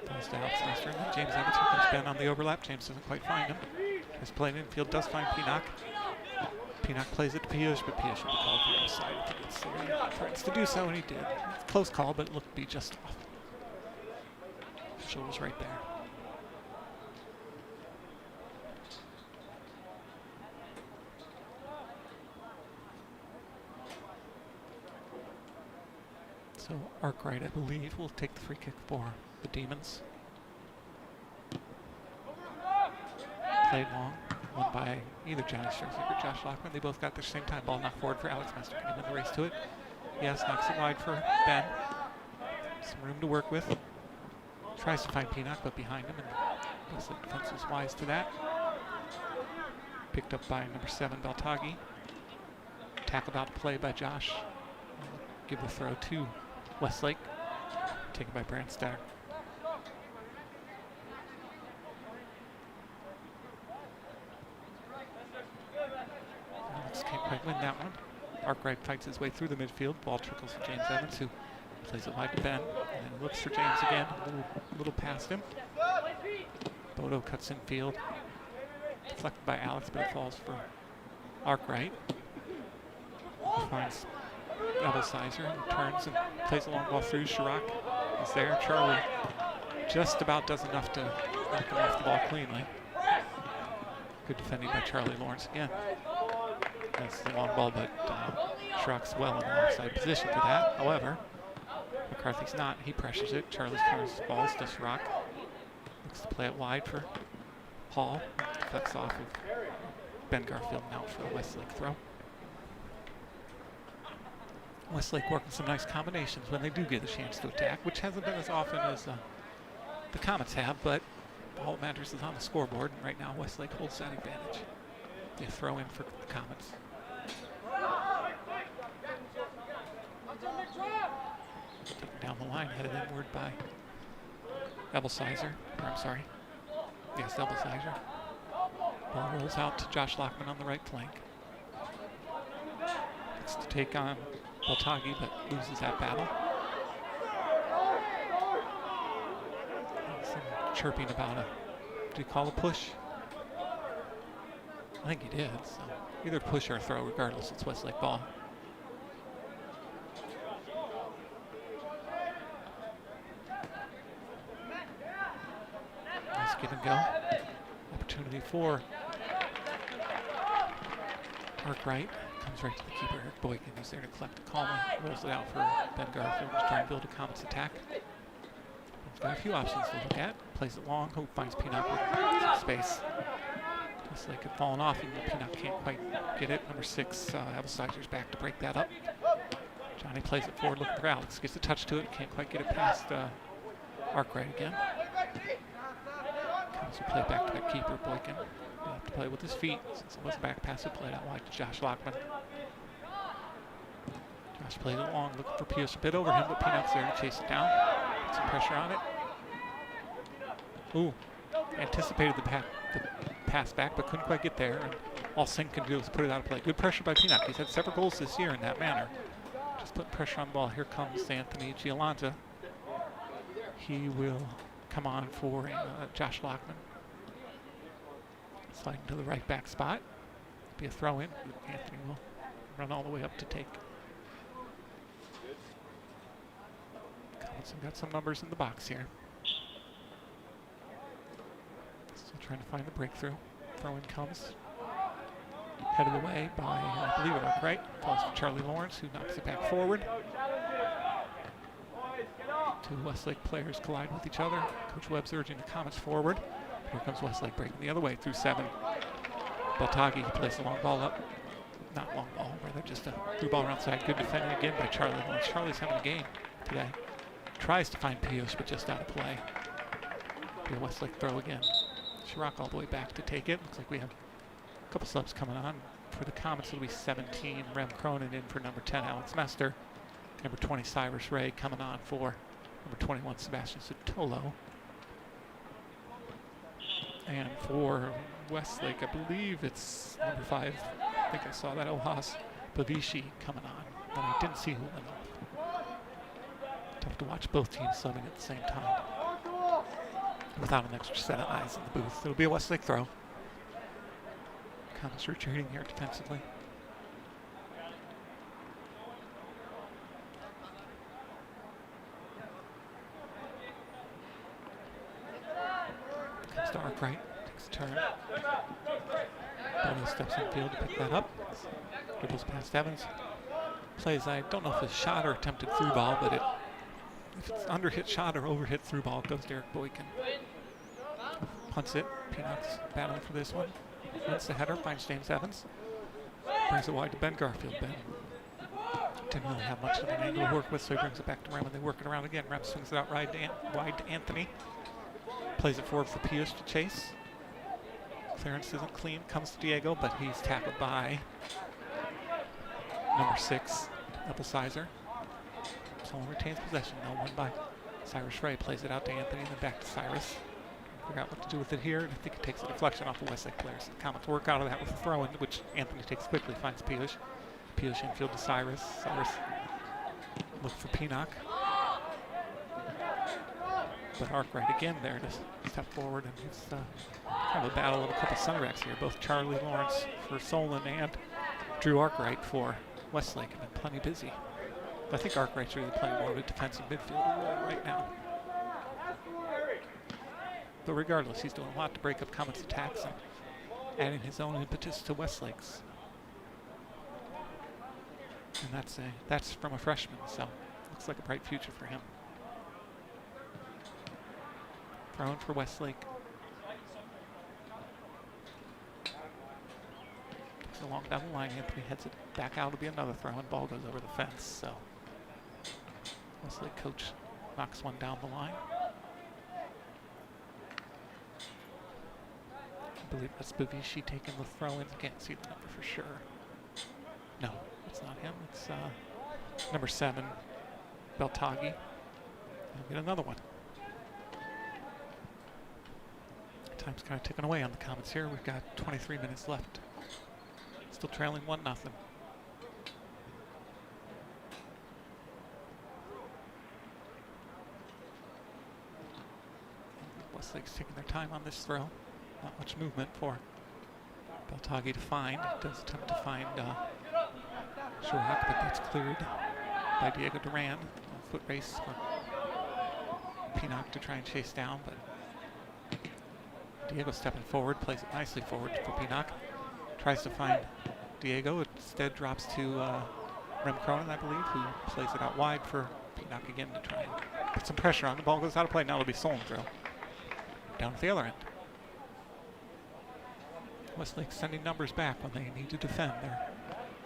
Goes to Alex Meister, and then James Evans. Here comes Ben on the overlap. James doesn't quite find him. His play infield does find Pinock. Pinock plays it to Piyush, but Piyush will be called for offside if he gets there. Tries to do so, and he did. Close call, but it looked to be just off. Official was right there. So Arkwright, I believe, will take the free kick for the Demons. Played long, won by either Johnny Strosick or Josh Lockman. They both got their same time. Ball knocked forward for Alex Mester. Can he win the race to it? Yes, knocks it wide for Ben. Some room to work with. Tries to find Pinock, but behind him, and Westlake defense was wise to that. Picked up by number 7, Baltagi. Tackled out to play by Josh. Give the throw to Westlake. Taken by Brandstack. Alex can't quite win that one. Arkwright fights his way through the midfield. Ball trickles to James Evans, who plays it wide to Ben, and then looks for James again. A little past him. Bodo cuts in field. Deflected by Alex, but it falls for Arkwright. He finds Evelsizer and turns and plays a long ball through. Chirac is there. Charlie just about does enough to knock him off the ball cleanly. Good defending by Charlie Lawrence again. That's the long ball, but Chirac's well in the offside position for that. However, McCarthy's not. He pressures it. Charlie's clears balls to Chirac. Looks to play it wide for Hall. Cuts off of Ben Garfield now for a Westlake throw. Westlake working some nice combinations when they do get a chance to attack, which hasn't been as often as the Comets have, but all that matters is on the scoreboard, and right now Westlake holds that advantage. They throw in for the Comets. Taken down the line, headed inward by Evelsizer. Yes, Evelsizer. Ball rolls out to Josh Lockman on the right flank. Looks to take on Baltagi, but loses that battle. Some chirping about do you call a push? I think he did, so either push or a throw, regardless, it's Westlake ball. Nice give and go. Opportunity for Arkwright. Comes right to the keeper, Eric Boykin, who's there to collect it calmly. Rolls it out for Ben Garfield, who's trying to build a Comets attack. He's got a few options to look at. Plays it long, Hope finds Peanut with some space. Westlake had fallen off, even though Peanut can't quite get it. Number 6, Abelsizer's back to break that up. Johnny plays it forward, looking for Alex. Gets a touch to it, can't quite get it past Arkwright again. Comes to play back to that keeper, Boykin. He'll have to play with his feet since it was a back pass. It played out wide to Josh Lockman. Josh played it long, looking for Pierce a bit over him, but Peanut's there to chase it down. Put some pressure on it. Ooh, anticipated the pass back, but couldn't quite get there. And all Sink can do is put it out of play. Good pressure by Peanut. He's had several goals this year in that manner. Just putting pressure on the ball. Here comes Anthony Giolanta. He will come on for Josh Lockman. Sliding to the right back spot. Be a throw in. Anthony will run all the way up to take. Collinson got some numbers in the box here. Still trying to find the breakthrough. Throw in comes. Headed away by, I believe it Arkwright. Falls to Charlie Lawrence, who knocks it back forward. Two Westlake players collide with each other. Coach Webb's urging the Comets forward. Here comes Westlake breaking the other way through 7. Beltagi plays the long ball up. Not long ball, rather just a through ball around side. Good defending again by Charlie Lawrence. Charlie's having a game today. Tries to find Pios, but just out of play. Be a Westlake throw again. Chirac all the way back to take it. Looks like we have a couple subs coming on. For the Comets, it'll be 17. Rem Cronin in for number 10, Alex Mester. Number 20, Cyrus Ray coming on for number 21, Sebastian Sotolo. And for Westlake, I believe it's number 5. I think I saw that, Ohas Bavishi coming on. But I didn't see who went off. Tough to watch both teams subbing at the same time without an extra set of eyes in the booth. It'll be a Westlake throw. Comets retreating here defensively. Comes to Arkwright, takes a turn. Bono steps in field to pick that up. Dribbles past Evans. Plays, I don't know if it's shot or attempted through ball, but if it's under hit shot or over hit through ball, it goes to Eric Boykin. Punts it. Peanuts battling for this one. Wins the header, finds James Evans. Brings it wide to Ben Garfield. Ben didn't really have much of an angle to work with, so he brings it back to Rem, and they work it around again. Rem swings it out wide to Anthony. Plays it forward for Pius to chase. Clearance isn't clean, comes to Diego, but he's tackled by number 6, Abelsizer. Solon retains possession, now won by Cyrus Ray. Plays it out to Anthony, and then back to Cyrus. Figure out what to do with it here, and I think it takes a deflection off the Westlake players. The Comets work out of that with a throw-in, which Anthony takes quickly, finds Pius. Pius infield to Cyrus. Cyrus look for Pinock. But Arkwright again there to step forward, and it's kind of a battle of a couple center backs here. Both Charlie Lawrence for Solon and Drew Arkwright for Westlake have been plenty busy. But I think Arkwright's really playing more of a defensive midfielder role right now. But regardless, he's doing a lot to break up Comets' attacks and adding his own impetus to Westlake's. And that's from a freshman, so looks like a bright future for him. Thrown for Westlake. Takes it along down the line. Anthony heads it back out. It'll be another throw, and ball goes over the fence. So Westlake coach knocks one down the line. I believe that's Bavishi taking the throw-in. Can't see the number for sure. No, it's not him. It's number 7, Beltagi. We'll get another one. Time's kind of ticking away on the Comets here. We've got 23 minutes left. Still trailing 1-0. Westlake's taking their time on this throw. Not much movement for Beltagi to find. Does attempt to find Chirac, but that's cleared by Diego Duran. A foot race for Pinock to try and chase down, but Diego stepping forward, plays it nicely forward for Pinock. Tries to find Diego. Instead drops to Rem Cronin, I believe, who plays it out wide for Pinock again to try and put some pressure on. The ball goes out of play. Now it'll be Solon throw. Down at the other end. Westlake sending numbers back when they need to defend. They're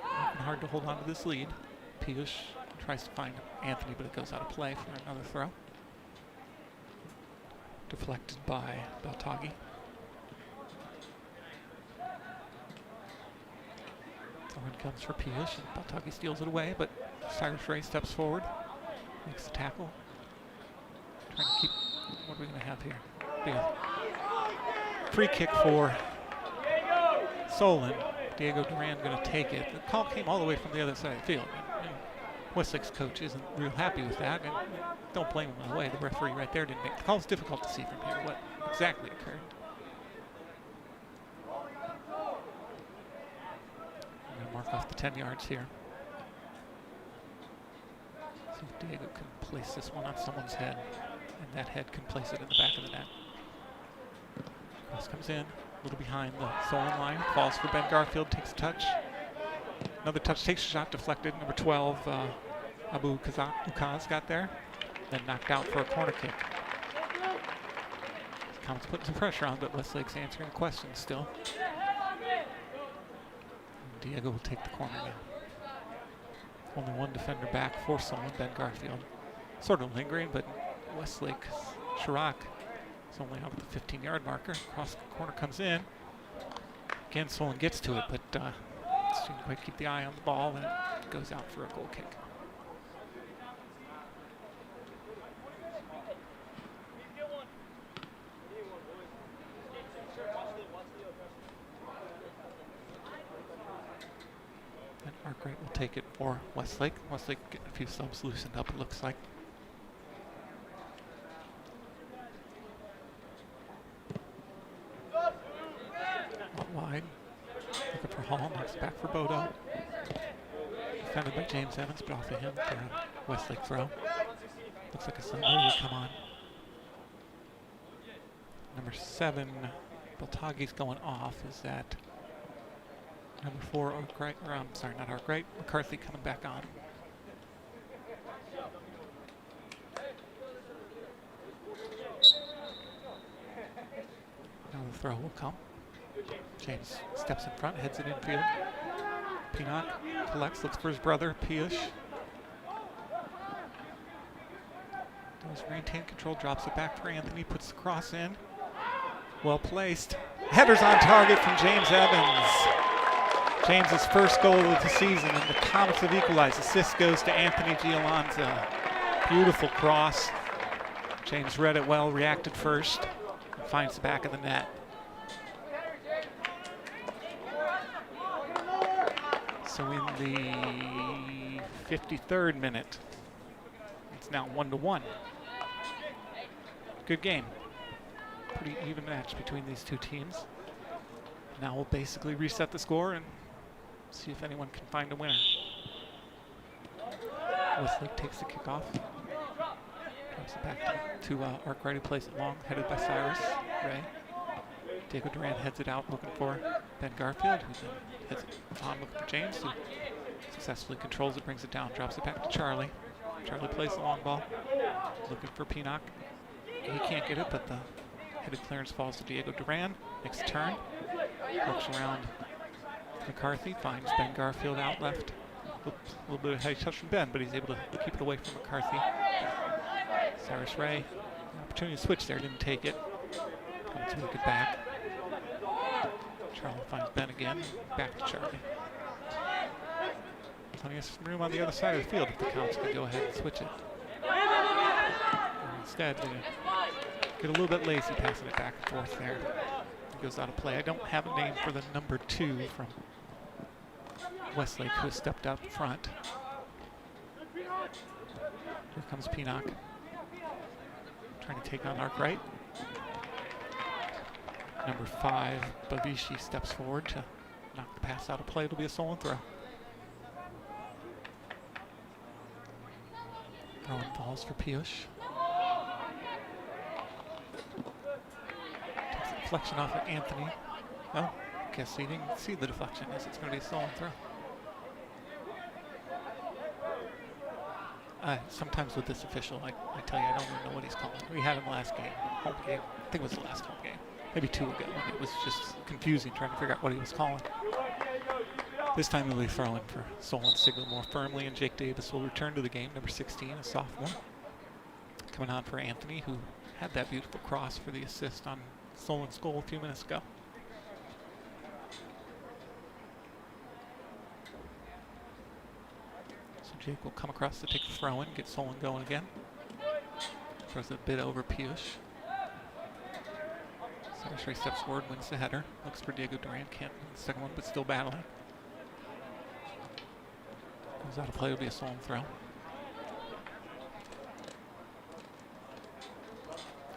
working hard to hold on to this lead. Piyush tries to find Anthony, but it goes out of play for another throw. Deflected by Baltagi. Throw in comes for Piyush, and Baltagi steals it away, but Cyrus Ray steps forward, makes the tackle. Trying to keep, what are we going to have here? Free kick for Solon. Diego Duran going to take it. The call came all the way from the other side of the field. And Westlake's coach isn't real happy with that, and don't blame him in a way. The referee right there didn't make the call. It's difficult to see from here what exactly occurred. I'm going to mark off the 10 yards here. See if Diego can place this one on someone's head, and that head can place it in the back of the net. Cross comes in, a little behind the Solon line, falls for Ben Garfield, takes a touch. Another touch, takes a shot, deflected. Number 12, Abu Ukaz got there, then knocked out for a corner kick. Comets putting some pressure on, but Westlake's answering the question still. And Diego will take the corner now. Only one defender back for Solon, Ben Garfield. Sort of lingering, but Westlake, Chirac, is only out at the 15-yard marker. Cross the corner comes in. Again, Solon gets to it, but didn't quite keep the eye on the ball, and it goes out for a goal kick. And Arkwright will take it for Westlake. Westlake getting a few subs loosened up, it looks like. Out wide. Looking for Hall, knocks back for Bodo. Defended by James Evans, but off of him for a Westlake throw. Looks like a Sunday will come on. Number 7, Baltagi's going off. Is that number 4, Arkwright? Or I'm sorry, not Arkwright. McCarthy coming back on. Now the throw will come. James steps in front, heads it infield. Pinock collects, looks for his brother, Piyush. Does maintain control, drops it back for Anthony, puts the cross in. Well placed. Headers on target from James Evans. James's first goal of the season, and the Comets have equalized. Assist goes to Anthony Gialanza. Beautiful cross. James read it well, reacted first, and finds the back of the net. So in the 53rd minute, it's now 1-1. Good game. Pretty even match between these two teams. Now we'll basically reset the score and see if anyone can find a winner. Westlake takes the kickoff. Drops it back to Arkwright, who plays it long, headed by Cyrus Ray. Diego Duran heads it out, looking for Ben Garfield, who then heads it on, looking for James, who successfully controls it, brings it down, drops it back to Charlie. Charlie plays the long ball, looking for Pinock. He can't get it, but the headed clearance falls to Diego Duran. Makes a turn, looks around McCarthy, finds Ben Garfield out left. A little bit of heavy touch from Ben, but he's able to keep it away from McCarthy. Cyrus Ray, an opportunity to switch there, didn't take it. Comes to make it back. Charlie finds Ben again, back to Charlie. Plenty of room on the other side of the field if the Comets can go ahead and switch it. And instead, they get a little bit lazy passing it back and forth there. It goes out of play. I don't have a name for the number 2 from Westlake, who has stepped out front. Here comes Pinock, trying to take on Arkwright. Number 5, Babishi, steps forward to knock the pass out of play. It'll be a Solon throw. Throw in falls for Piyush. Takes a deflection off of Anthony. Oh, broadcast so you didn't see the deflection is. It's going to be a Solon throw. Sometimes with this official, I tell you, I don't even know what he's calling. We had him last game, home game. I think it was the last home game. Maybe 2 ago. And it was just confusing trying to figure out what he was calling. This time he'll be throwing for Solon, signal more firmly, and Jake Davis will return to the game, number 16, a sophomore. Coming on for Anthony, who had that beautiful cross for the assist on Solon's goal a few minutes ago. So Jake will come across to take the throw in, get Solon going again. Throws it a bit over Piyush. Sarasri steps forward, wins the header. Looks for Diego Duran, can't win the second one, but still battling. Goes out of play, will be a Solon throw.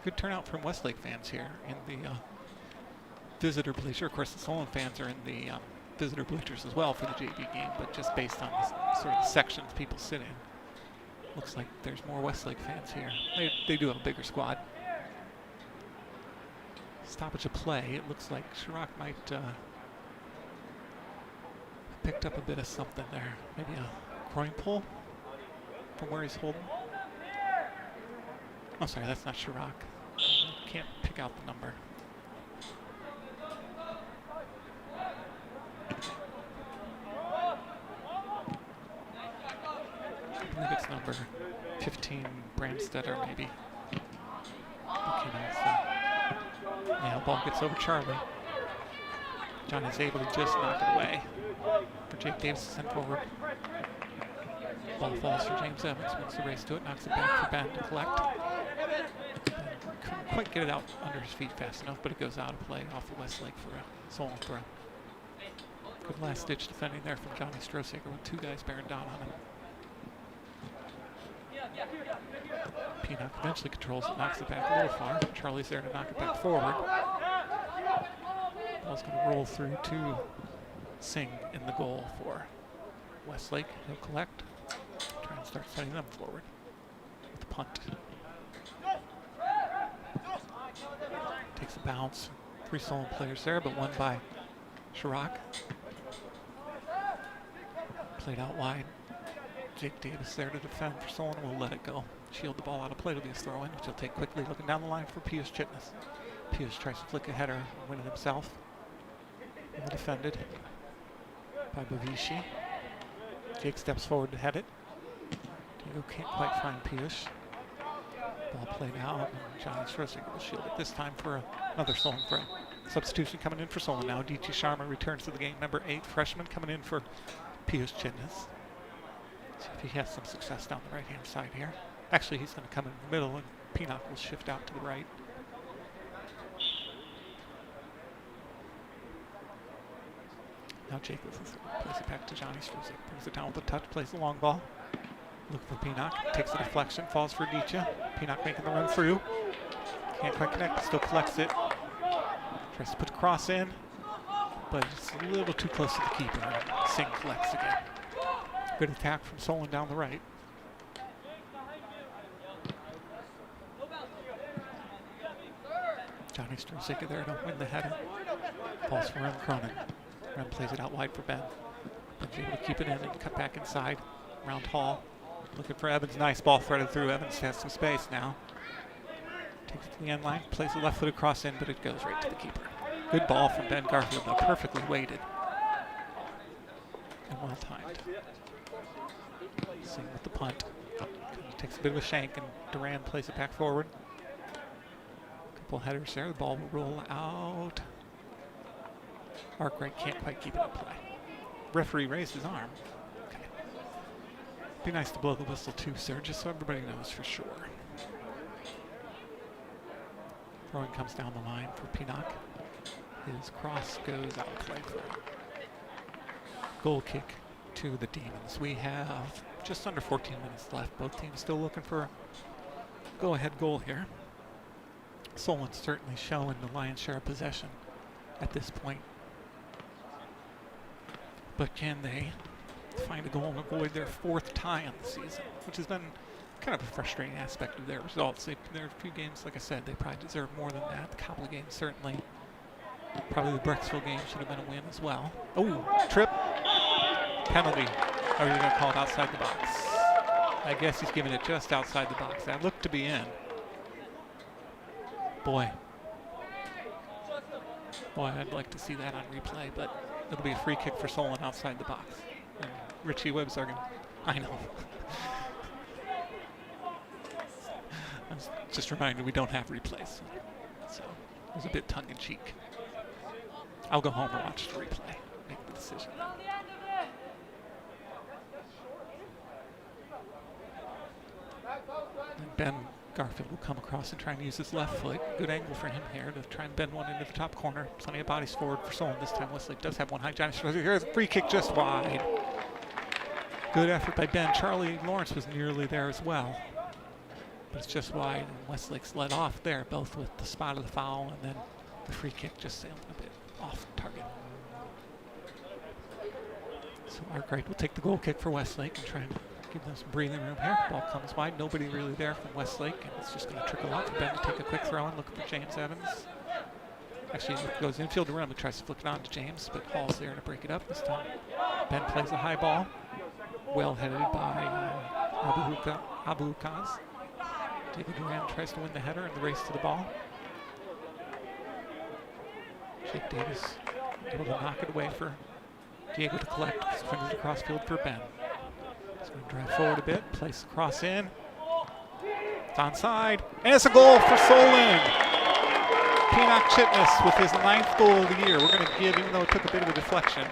Good turnout from Westlake fans here in the visitor bleacher. Of course, the Solon fans are in the visitor bleachers as well for the JV game, but just based on the sort of sections people sit in, looks like there's more Westlake fans here. They do have a bigger squad. Stoppage of play. It looks like Chirac might have picked up a bit of something there. Maybe a groin pull from where he's holding. Oh, sorry, that's not Chirac. Can't pick out the number. I believe it's number 15, Brandstetter, maybe. Okay, yeah, ball gets over Charlie. Johnny's able to just knock it away. For Jake Davis to send forward. Ball falls for James Evans, wins the race to it, knocks it back for Ben to collect. Couldn't quite get it out under his feet fast enough, but it goes out of play off the Westlake for a Solon throw. Good last-ditch defending there from Johnny Strosaker with 2 guys bearing down on him. Peanut eventually controls it, knocks it back a little far. Charlie's there to knock it back forward. Ball's going to roll through to Singh in the goal for Westlake. He'll collect, try and start setting them forward with the punt. Takes a bounce. 3 Solon players there, but one by Chirac. Played out wide. Jake Davis there to defend for Solon. Will let it go. Shield the ball out of play to be a throw in, which he'll take quickly. Looking down the line for Piyush Chitnis. Piyush tries to flick a header, win it himself. Well defended by Bavishi. Jake steps forward to head it. Diego can't quite find Piyush. Ball played out, and Johnny Strosaker will shield it this time for another Solon throw. Substitution coming in for Solon now. D.T. Sharma returns to the game. Number 8 freshman coming in for Piyush Chitnis. See if he has some success down the right-hand side here. Actually, he's going to come in the middle, and Pinnock will shift out to the right. Now Jake plays it back to Johnny Struzik. Brings it down with a touch, plays the long ball. Looking for Pinnock. Takes the deflection, falls for Dicha. Pinnock making the run through. Can't quite connect, still collects it. Tries to put the cross in, but it's a little too close to the keeper. Singh collects again. Good attack from Solon down the right. Johnny Struzik there to win the header. Falls for Rem Cronin. Rem plays it out wide for Ben. Ben's able to keep it in and cut back inside. Around Hall. Looking for Evans. Nice ball threaded through. Evans has some space now. Takes it to the end line. Plays a left-footed cross in, but it goes right to the keeper. Good ball from Ben Garfield, though. Perfectly weighted. And well timed. Singh with the punt. Takes a bit of a shank, and Duran plays it back forward. Couple headers there. The ball will roll out. Arkwright can't quite keep it in play. Referee raised his arm. Okay. Be nice to blow the whistle too, sir, just so everybody knows for sure. Throwing comes down the line for Pinnock. His cross goes out of play for him. Goal kick to the Demons. We have just under 14 minutes left. Both teams still looking for a go-ahead goal here. Solon certainly showing the lion's share of possession at this point. But can they find a goal and avoid their 4th tie on the season, which has been kind of a frustrating aspect of their results. There are a few games, like I said, they probably deserve more than that. The couple of games certainly Probably the Brecksville game should have been a win as well. Oh, trip, penalty. Or are you going to call it outside the box? I guess he's giving it just outside the box. That looked to be in. Boy, I'd like to see that on replay, but it'll be a free kick for Solon outside the box. And Richie Websargan, I know. I was just reminded we don't have replays, so it was a bit tongue-in-cheek. I'll go home and watch the replay, make the decision. And Ben Garfield will come across and try and use his left foot. Good angle for him here to try and bend one into the top corner. Plenty of bodies forward for Solon this time. Westlake does have one high. Johnny Schroeder. Here's a free kick just wide. Good effort by Ben. Charlie Lawrence was nearly there as well. But it's just wide, and Westlake's let off there, both with the spot of the foul and then the free kick just sailing a bit off target. So Arkwright will take the goal kick for Westlake and try and give them some breathing room here. Ball comes wide. Nobody really there from Westlake, and it's just going to trickle out for Ben to take a quick throw and look for James Evans. Actually, he goes infield to run, but tries to flick it on to James, but Hall's there to break it up this time. Ben plays a high ball, well headed by Abu Ukaz. David Duran tries to win the header and the race to the ball. Jake Davis able to knock it away for Diego to collect. Swings it across field for Ben. He's going to drive forward a bit, place the cross in. It's onside, and it's a goal for Solon. Pinnock Chitness with his 9th goal of the year. We're going to give, even though it took a bit of a deflection,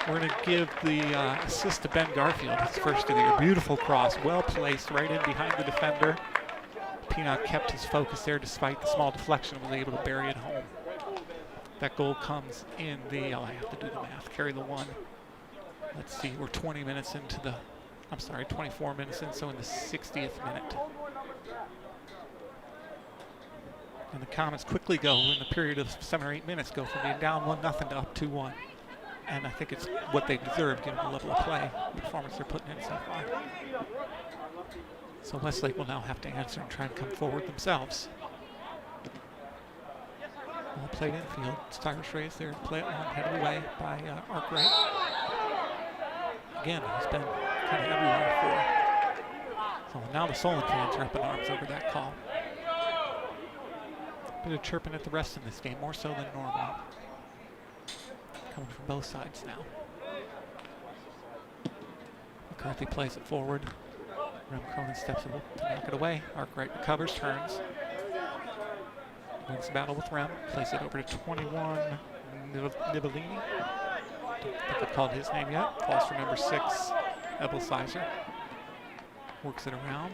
we're going to give the assist to Ben Garfield, his first of the year. Beautiful cross, well placed, right in behind the defender. Pinnock kept his focus there despite the small deflection and was able to bury it home. That goal comes in the, I have to do the math, carry the one. Let's see, we're 20 minutes into the, 24 minutes in, so in the 60th minute. And the Comets quickly go, in a period of 7 or 8 minutes, go from being down 1-0 to up 2-1. And I think it's what they deserve, given the level of play, performance they're putting in so far. So Westlake will now have to answer and try and come forward themselves. Well played infield. Cyrus Ray's there to play it long, headed away by Arkwright. Again, he's been kind of everywhere for. So now the Solon fans are up in arms over that call. Bit of chirping at the rest in this game, more so than normal. Coming from both sides now. McCarthy plays it forward. Rem Cronin steps up to knock it away. Arkwright recovers, turns. Wins the battle with Rem. Plays it over to 21, Nibellini. Don't think I've called his name yet. Falls for number 6, Ebelsizer. Works it around.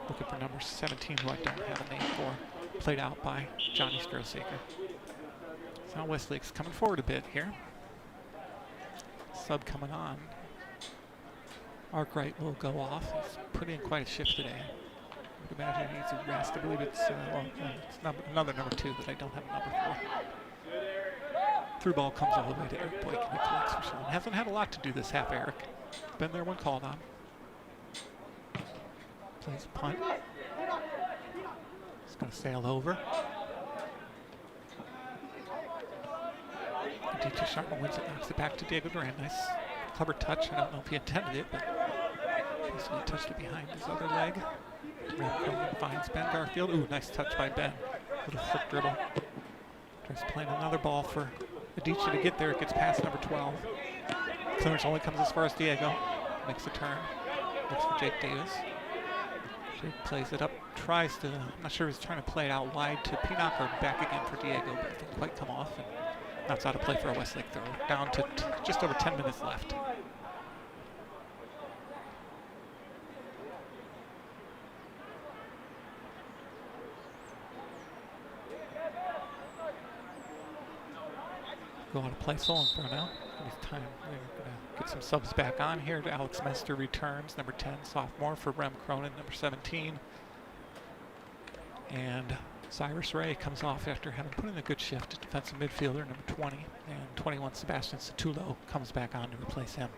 Looking for number 17, who I don't have a name for. Played out by Johnny Strosaker. So now Westlake's coming forward a bit here. Sub coming on. Arkwright will go off. He's put in quite a shift today. I would imagine he needs a rest. I believe it's, another number 2 that I don't have a number for. Through ball comes all the way to Eric Blake, and he collects for Solon. Hasn't had a lot to do this half, Eric. Been there when called on. Plays a punt. It's going to sail over. DJ Sharma wins it, knocks it back to David Duran. Nice, clever touch. I don't know if he intended it, but basically touched it behind his other leg. Ram finds Ben Garfield. Ooh, nice touch by Ben. Little flick dribble. Tries to play another ball for Adichie to get there. It gets past number 12. Clearance only comes as far as Diego. Makes a turn. Looks for Jake Davis. Jake plays it up. Tries to, I'm not sure if he's trying to play it out wide to Pinnock or back again for Diego, but it didn't quite come off. And that's out of play for a Westlake throw. Down to just over 10 minutes left. Go on to play Solon for now. It's time. We're going to get some subs back on here. Alex Mester returns, number 10, sophomore for Rem Cronin, number 17. And Cyrus Ray comes off after having put in a good shift. Defensive midfielder, number 20. And 21, Sebastian Satullo, comes back on to replace him.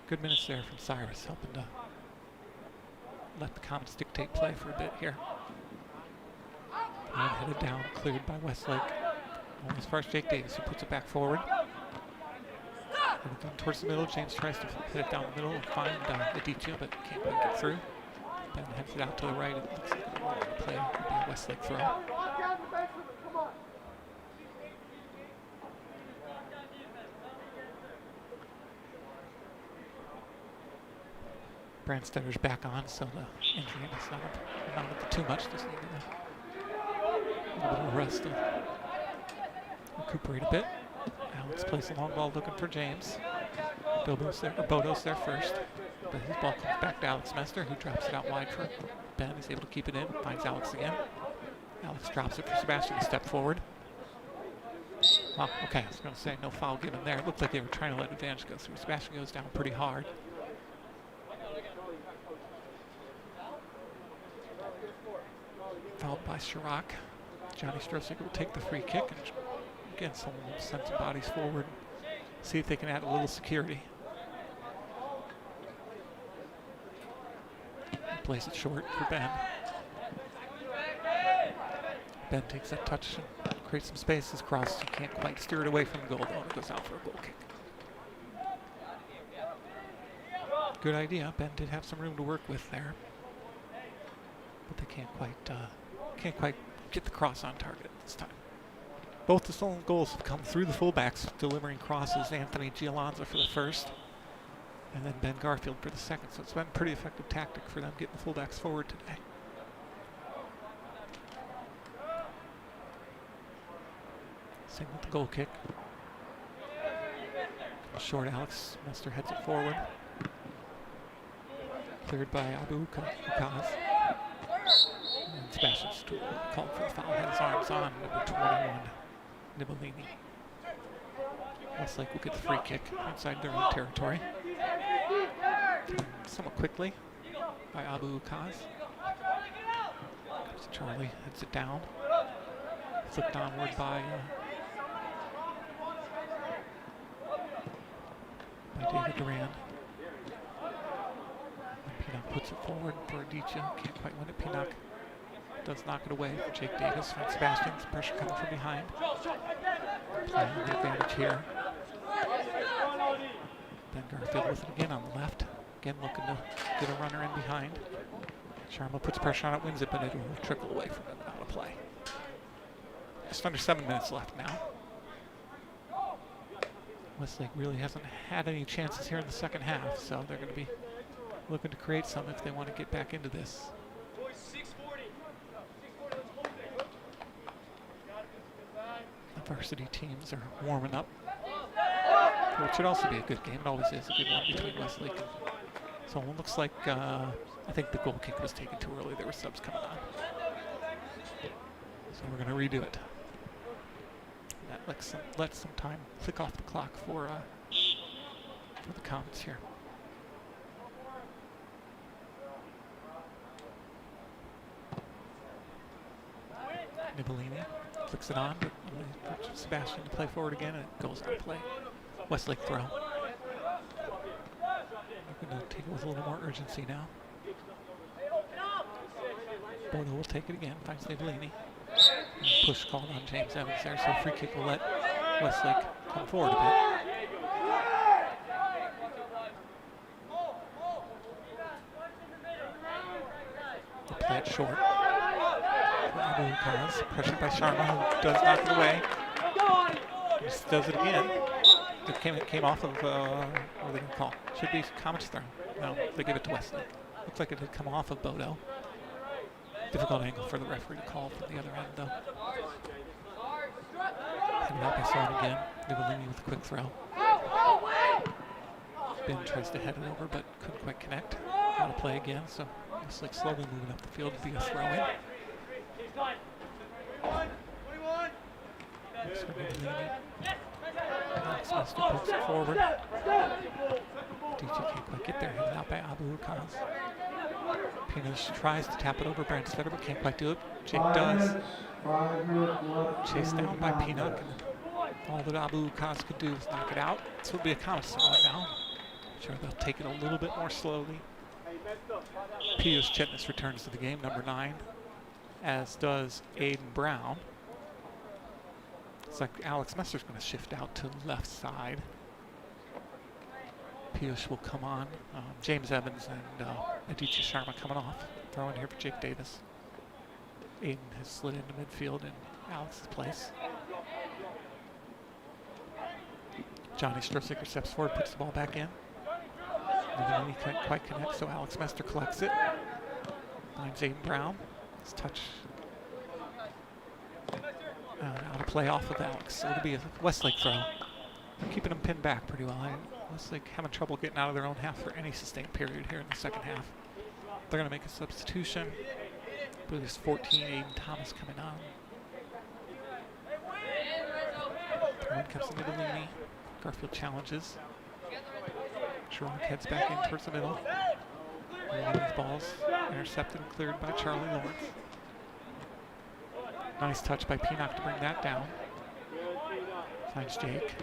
Good minutes there from Cyrus, helping to let the Comets dictate play for a bit here. And headed down, cleared by Westlake. Only as far as Jake Davis, who puts it back forward. Headed down towards the middle. James tries to hit it down the middle and find Aditya, but can't quite get through. Ben heads it out to the right. It looks like a play would be a Westlake throw. Brandstetter's back on, so the injury is not too much. Just needed a little bit of rest to recuperate a bit. Alex plays the long ball looking for James. Bodo's there first. But his ball comes back to Alex Mester, who drops it out wide for Ben. He's able to keep it in, finds Alex again. Alex drops it for Sebastian to step forward. Well, okay, I was going to say no foul given there. It looked like they were trying to let advantage go through. Sebastian goes down pretty hard. Fouled by Chirac. Johnny Strosick will take the free kick, and again, someone will send some bodies forward and see if they can add a little security. Plays it short for Ben. Ben takes that touch and creates some spaces, crosses. He can't quite steer it away from the goal, though. It goes out for a goal kick. Good idea. Ben did have some room to work with there, but they can't quite get the cross on target this time. Both the Solon goals have come through the fullbacks, delivering crosses. Anthony Gialanza for the first, and then Ben Garfield for the second. So it's been a pretty effective tactic for them getting the fullbacks forward today. Same with the goal kick. Short Alex Mester heads it forward. Cleared by Abu Ukaz. And Sebastian Stool called for the foul. Had his arms on number 21, Nibolini. Westlake will get the free kick inside their own territory. Somewhat quickly by Abu Ukaz. Charlie heads it down. Flipped onward by David Duran. Pinnock puts it forward for Aditya. Can't quite win it. Pinnock does knock it away for Jake Davis. And Sebastian's pressure coming from behind. Playing the advantage here. Ben Garfield with it again on the left. Again looking to get a runner in behind. Sharma puts pressure on it, wins it, but it will trickle away from him out of play. Just under 7 minutes left now. Westlake really hasn't had any chances here in the second half, so they're going to be looking to create some if they want to get back into this. The varsity teams are warming up. It should also be a good game. It always is a good one between Westlake and Solon. Looks like I think the goal kick was taken too early. There were subs coming on. So we're going to redo it. That lets some time click off the clock for the Comets here. Nibolini flicks it on, but Sebastian to play forward again, and it goes on play. Westlake throw. We're going to take it with a little more urgency now. Bodo will take it again, finds Nibolini. Push called on James Evans there, so free kick will let Westlake come forward a bit. They'll play it short. Abu Kaz, pressured by Sharma, who does knock it away. Just does it again. It came off of, what are they going to call? Should be Comets throw. No, they give it to Westlake. Looks like it had come off of Bodo. Difficult angle for the referee to call from the other end, though. Headed out by Solon again. Nibolini with a quick throw. Ben tries to head it over, but couldn't quite connect. Got to play again, so looks like slowly moving up the field to be a throw-in. Looks for Nibolini. Alex Mester pokes it forward. DJ can't quite get there. Headed out by Abu Ukaz. Pinos tries to tap it over Brandstetter, but can't quite do it. Jake does. Chased down by Pinnock, and all that Abu Ukaz could do was knock it out. This will be a Comets throw right now. Sure, they'll take it a little bit more slowly. Pius Chetness returns to the game, number 9. as does Aiden Brown. Looks like Alex Messer's going to shift out to the left side. Piyush will come on. James Evans and Aditya Sharma coming off. Throwing here for Jake Davis. Aiden has slid into midfield in Alex's place. Johnny Strosiker steps forward, puts the ball back in. And he can't quite connect, so Alex Messer collects it. Finds Aiden Brown. His touch out of play off of Alex. So it'll be a Westlake throw. Keeping them pinned back pretty well. Westlake having trouble getting out of their own half for any sustained period here in the second half. They're going to make a substitution. I believe there's 14, Aiden Thomas coming on. One comes into Bellini. Garfield challenges. Sherlock heads back in towards the middle. One of these balls intercepted and cleared by Charlie Lawrence. Nice touch by Pinock to bring that down. Finds Jake.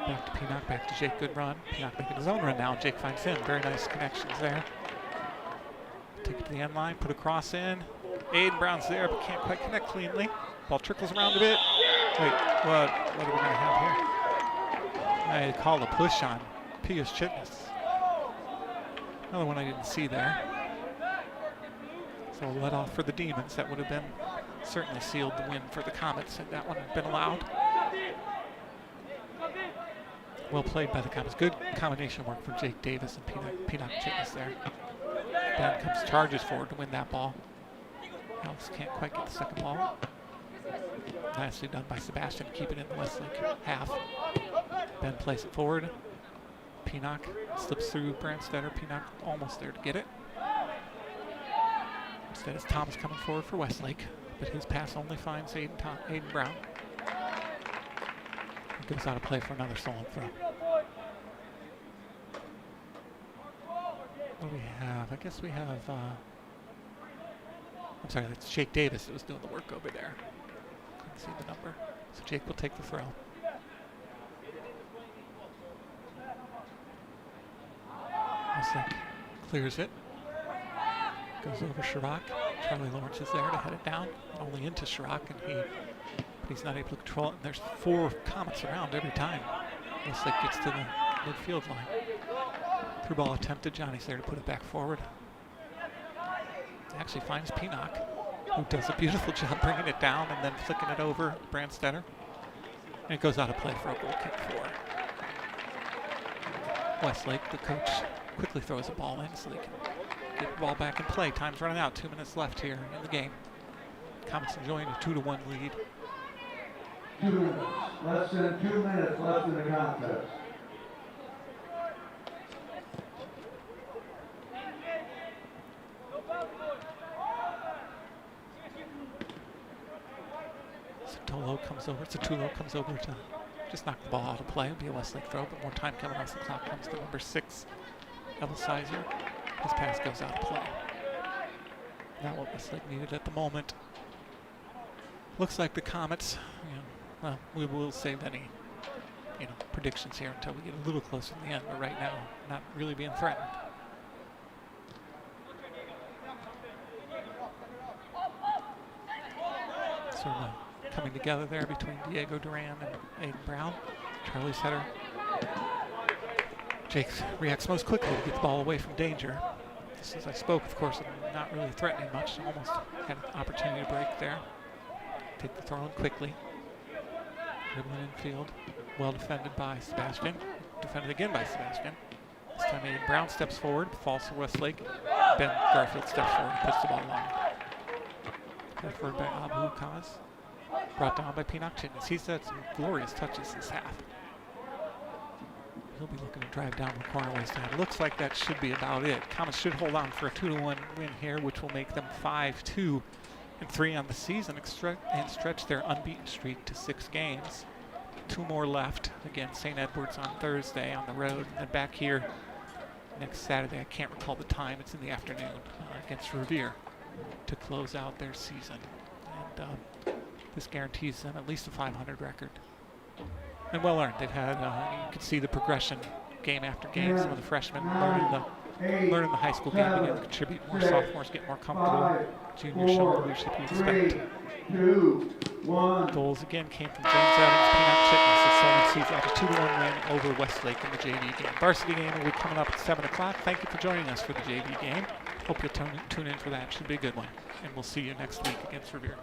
Back to Pinock, back to Jake, good run. Pinock making his own run now. Jake finds him. Very nice connections there. Take it to the end line, put a cross in. Aiden Brown's there, but can't quite connect cleanly. Ball trickles around a bit. Wait, what are we going to have here? I called a push on Piyush Chitnis. Another one I didn't see there. So let off for the Demons. That would have been certainly sealed the win for the Comets had that one been allowed. Well played by the Comets. Good combination work from Jake Davis and Pinock Chitnis there. Ben comes charges forward to win that ball. Alex can't quite get the second ball. Nicely done by Sebastian to keep it in the Westlake half. Ben plays it forward. Pinock slips through Brandstetter. Pinock almost there to get it. Instead it's Thomas coming forward for Westlake, but his pass only finds Aiden Brown. It goes out of play for another Solon throw. What do we have? I guess we have, I'm sorry, that's Jake Davis that was doing the work over there. Couldn't see the number. So Jake will take the throw. Westlake clears it. Goes over Chirac. Charlie Lawrence is there to head it down. Only into Chirac, but he's not able to control it. And there's 4 Comets around every time Westlake gets to the midfield line. Through ball attempted. Johnny's there to put it back forward. Actually finds Pinock, who does a beautiful job bringing it down and then flicking it over Brandstetter. And it goes out of play for a goal kick for Westlake. The coach quickly throws a ball in so they can get the ball back in play. Time's running out. 2 minutes left here in the game. Comets enjoying a 2-1 lead. 2 minutes. Less than 2 minutes left in the contest. Satullo comes over to just knock the ball out of play. It'll be a Westlake throw, but more time coming off the clock comes to number 6, Evel Sizer. His pass goes out of play. Not what Westlake needed at the moment. Looks like the Comets, well, we will save any, predictions here until we get a little closer to the end, but right now, not really being threatened. Sort of coming together there between Diego Duran and Aiden Brown. Charlie's header. Jake reacts most quickly to get the ball away from danger. Just as I spoke, of course, I'm not really threatening much. Almost had an opportunity to break there. Take the throw in quickly. Dribbling infield. Well defended by Sebastian. Defended again by Sebastian. This time Aiden Brown steps forward, falls to Westlake. Ben Garfield steps forward and puts the ball long. Headed forward by Abu Kaz. Brought down by Pinock Chitnis. He's had some glorious touches this half. He'll be looking to drive down the corner waste time. Looks like that should be about it. Comets should hold on for a 2-1 win here, which will make them 5-2-3 on the season and stretch their unbeaten streak to 6 games. 2 more left against St. Edward's on Thursday on the road, and then back here next Saturday. I can't recall the time. It's in the afternoon against Revere to close out their season. And this guarantees them at least a 500 record. And well earned. They've had, you can see the progression game after game. Some of the freshmen learning learning the high school game, begin to contribute more. Sophomores get more comfortable. Juniors showing the leadership you expect. Goals again came from James Evans, Peanut Chitness, as Solon sees out a 2-1 win over Westlake in the JV game. Varsity game will be coming up at 7 o'clock. Thank you for joining us for the JV game. Hope you'll tune in for that. Should be a good one. And we'll see you next week against Revere.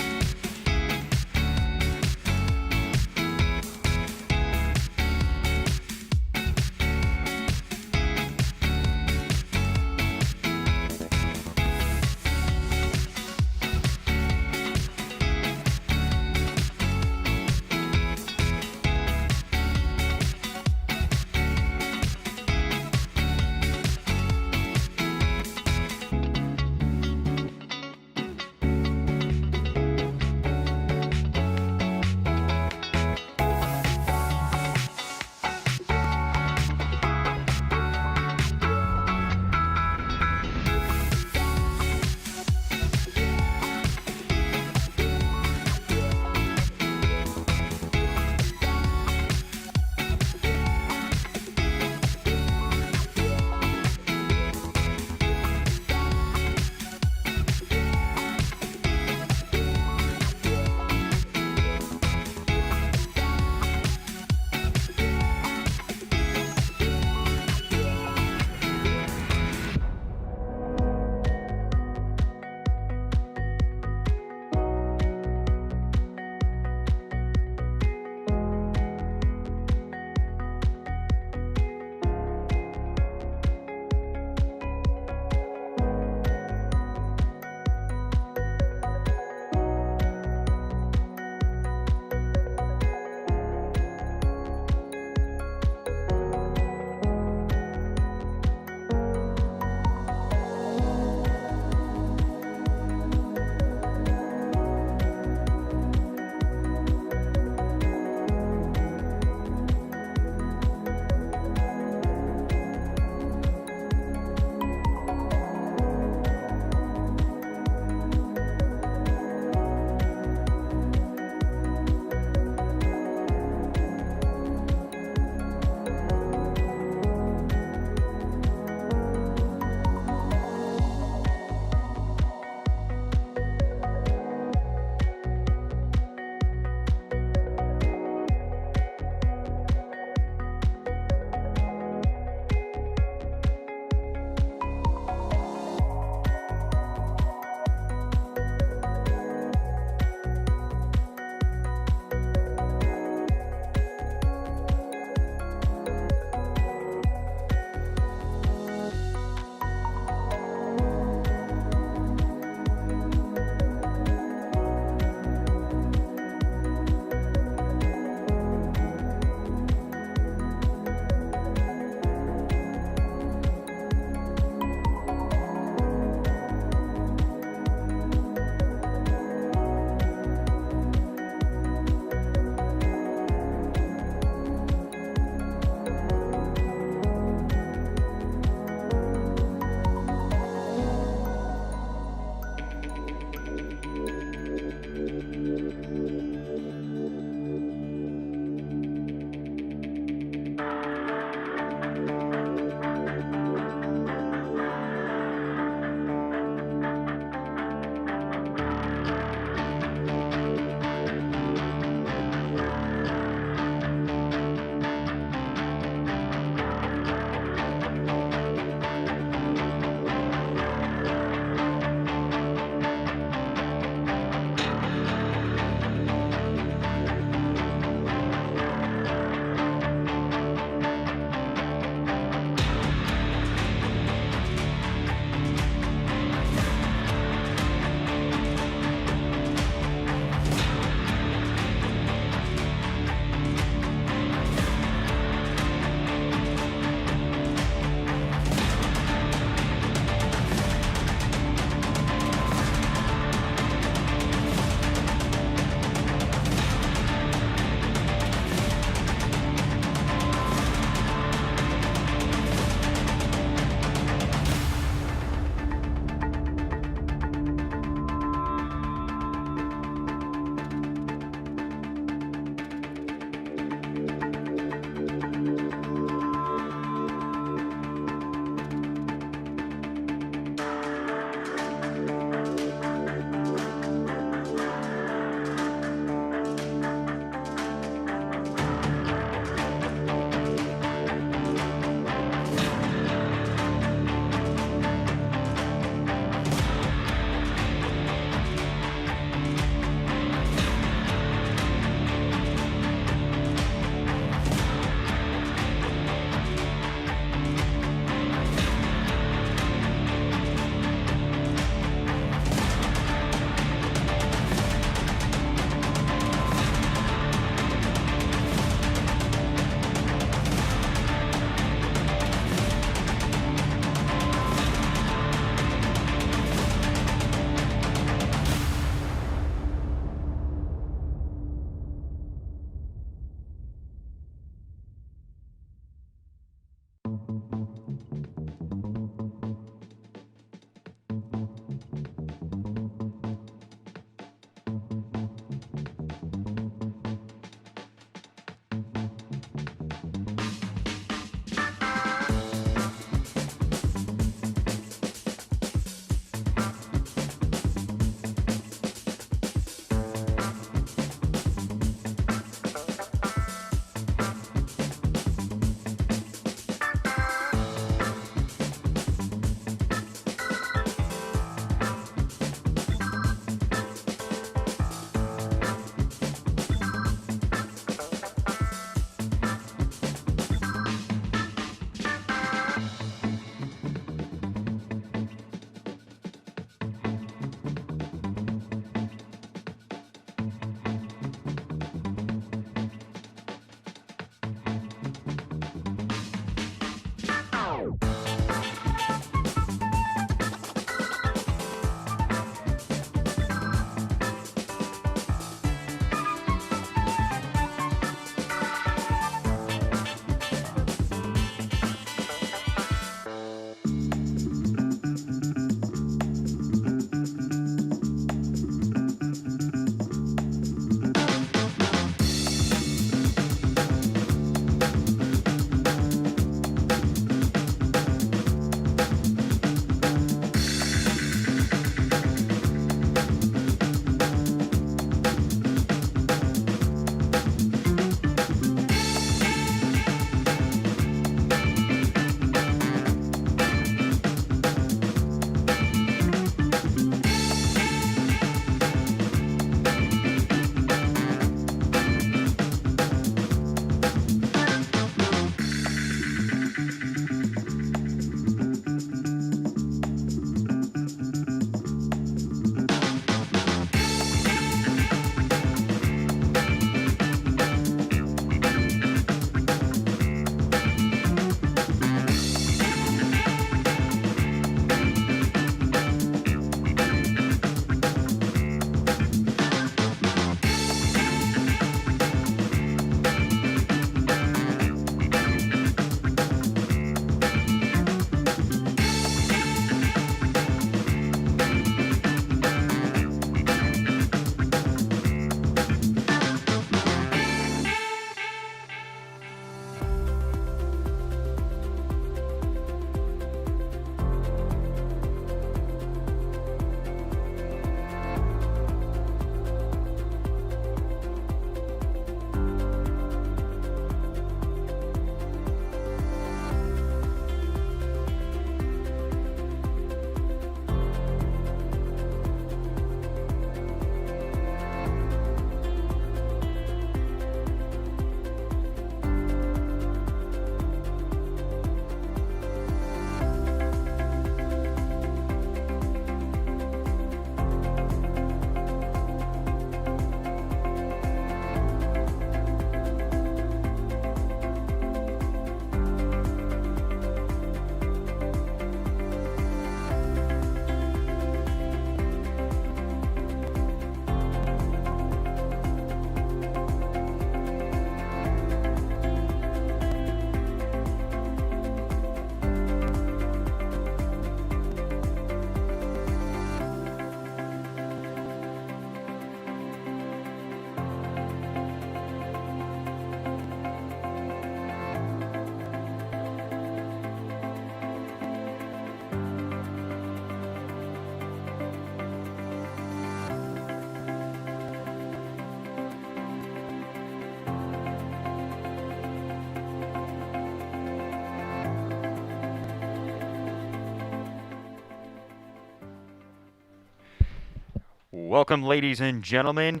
Welcome, ladies and gentlemen.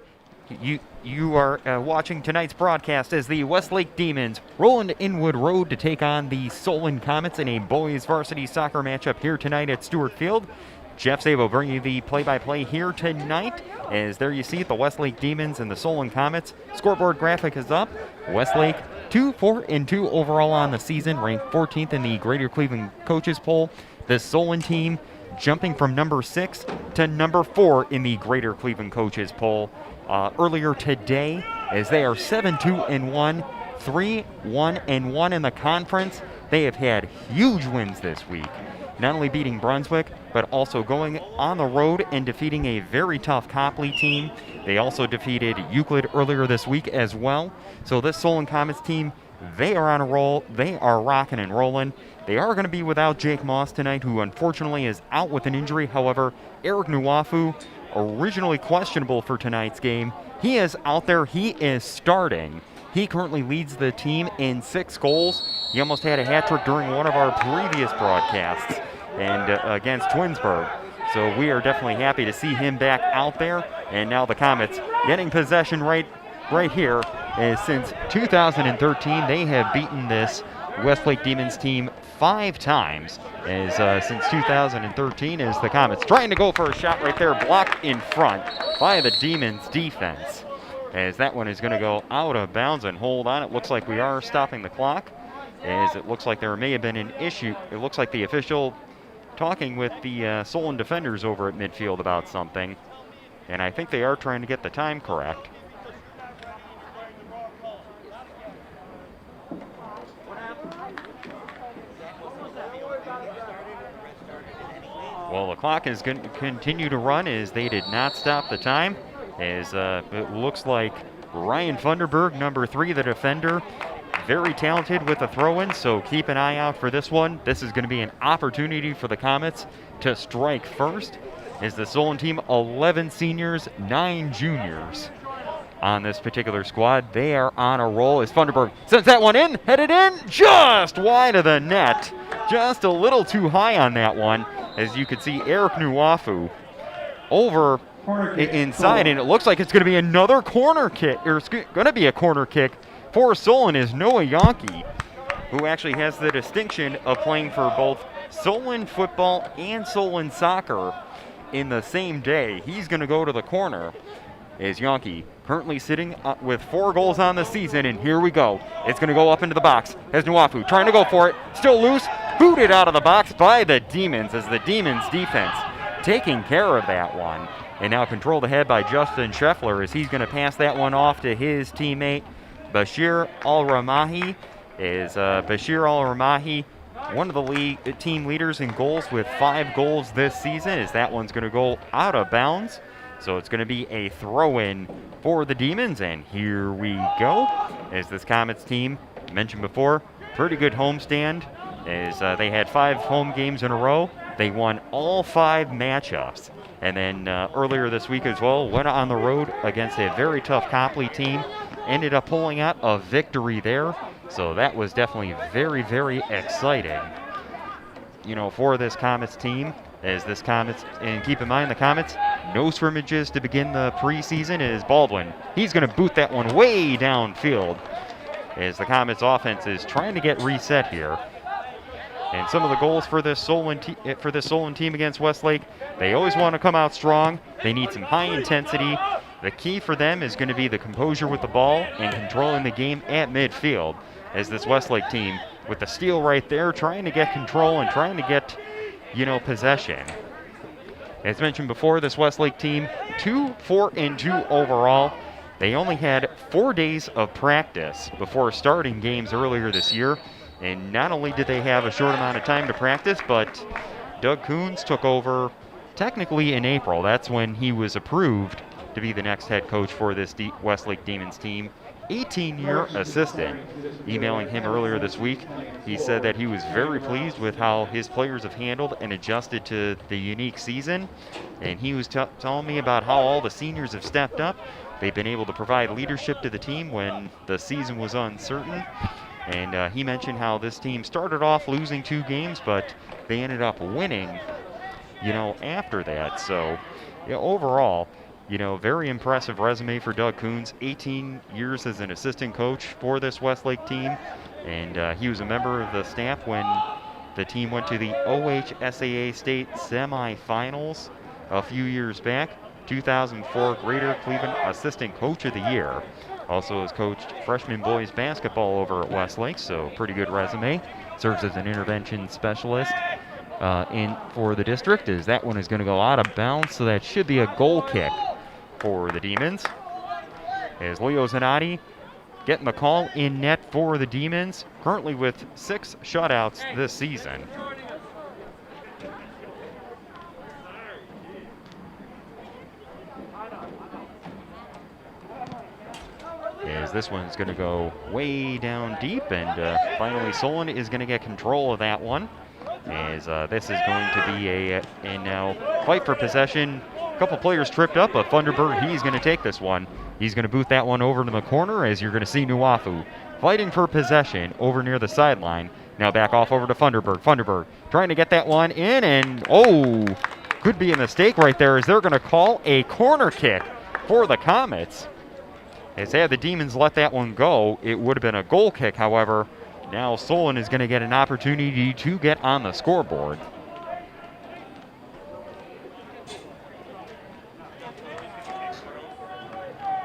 You are watching tonight's broadcast as the Westlake Demons roll into Inwood Road to take on the Solon Comets in a boys varsity soccer matchup here tonight at Stewart Field. Jeff Sabo bringing you the play-by-play here tonight. As there you see it, the Westlake Demons and the Solon Comets. Scoreboard graphic is up. Westlake 2-4-2 overall on the season, ranked 14th in the Greater Cleveland Coaches Poll. The Solon team jumping from number 6 to number 4 in the Greater Cleveland Coaches Poll earlier today, as they are 7-2-1, 3-1-1 in the conference. They have had huge wins this week, not only beating Brunswick, but also going on the road and defeating a very tough Copley team. They also defeated Euclid earlier this week as well. So this Solon Comets team, they are on a roll. They are rocking and rolling. They are going to be without Jake Moss tonight, who unfortunately is out with an injury. However, Eric Nwafu, originally questionable for tonight's game, he is out there. He is starting. He currently leads the team in 6 goals. He almost had a hat trick during one of our previous broadcasts and against Twinsburg. So we are definitely happy to see him back out there. And now the Comets getting possession right here. Since 2013, they have beaten this Westlake Demons team 5 times. Since 2013, as the Comets trying to go for a shot right there, blocked in front by the Demons defense. As that one is going to go out of bounds and hold on. It looks like we are stopping the clock, as it looks like there may have been an issue. It looks like the official talking with the Solon defenders over at midfield about something, and I think they are trying to get the time correct. Well, the clock is going to continue to run as they did not stop the time. As it looks like Ryan Funderburg, number 3, the defender, very talented with the throw-in, so keep an eye out for this one. This is going to be an opportunity for the Comets to strike first. As the Solon team, 11 seniors, 9 juniors on this particular squad. They are on a roll as Funderburg sends that one in, headed in, just wide of the net. Just a little too high on that one. As you can see, Eric Nwafu over inside, and it looks like it's going to be another corner kick, or it's going to be a corner kick for Solon, is Noah Yonke, who actually has the distinction of playing for both Solon football and Solon soccer in the same day. He's going to go to the corner, as Yonke currently sitting with 4 goals on the season, and here we go. It's going to go up into the box as Nwafu trying to go for it, still loose, booted out of the box by the Demons, as the Demons defense taking care of that one. And now controlled ahead by Justin Scheffler, as he's going to pass that one off to his teammate Bashir Al-Ramahi. Bashir Al-Ramahi, one of the team leaders in goals with 5 goals this season, as that one's going to go out of bounds. So it's going to be a throw-in for the Demons, and here we go. As this Comets team, mentioned before, pretty good homestand, as they had 5 home games in a row. They won all 5 matchups. And then earlier this week as well, went on the road against a very tough Copley team. Ended up pulling out a victory there. So that was definitely very, very exciting, for this Comets team. As this Comets, and keep in mind the Comets, no scrimmages to begin the preseason, is Baldwin. He's going to boot that one way downfield, as the Comets offense is trying to get reset here. And some of the goals for this Solon team against Westlake, they always want to come out strong. They need some high intensity. The key for them is going to be the composure with the ball and controlling the game at midfield, as this Westlake team, with the steal right there, trying to get control and trying to get, possession. As mentioned before, this Westlake team, 4-2 overall. They only had 4 days of practice before starting games earlier this year. And not only did they have a short amount of time to practice, but Doug Coons took over technically in April. That's when he was approved to be the next head coach for this Westlake Demons team. 18-year assistant. Emailing him earlier this week, he said that he was very pleased with how his players have handled and adjusted to the unique season. And he was telling me about how all the seniors have stepped up. They've been able to provide leadership to the team when the season was uncertain. And he mentioned how this team started off losing 2 games, but they ended up winning, after that. So, overall, very impressive resume for Doug Coons. 18 years as an assistant coach for this Westlake team. And he was a member of the staff when the team went to the OHSAA state semifinals a few years back. 2004 Greater Cleveland Assistant Coach of the Year. Also has coached freshman boys basketball over at Westlake, so pretty good resume. Serves as an intervention specialist for the district, as that one is going to go out of bounds, so that should be a goal kick for the Demons. As Leo Zanotti getting the call in net for the Demons, currently with 6 shutouts this season. As this one's going to go way down deep, and finally Solon is going to get control of that one. As this is going to be a now fight for possession. A couple players tripped up, but Thunderbird, he's going to take this one. He's going to boot that one over to the corner, as you're going to see Nuafu fighting for possession over near the sideline. Now back off over to Thunderbird. Thunderbird trying to get that one in, and could be a mistake right there, as they're going to call a corner kick for the Comets. As had the Demons let that one go, it would have been a goal kick. However, now Solon is going to get an opportunity to get on the scoreboard.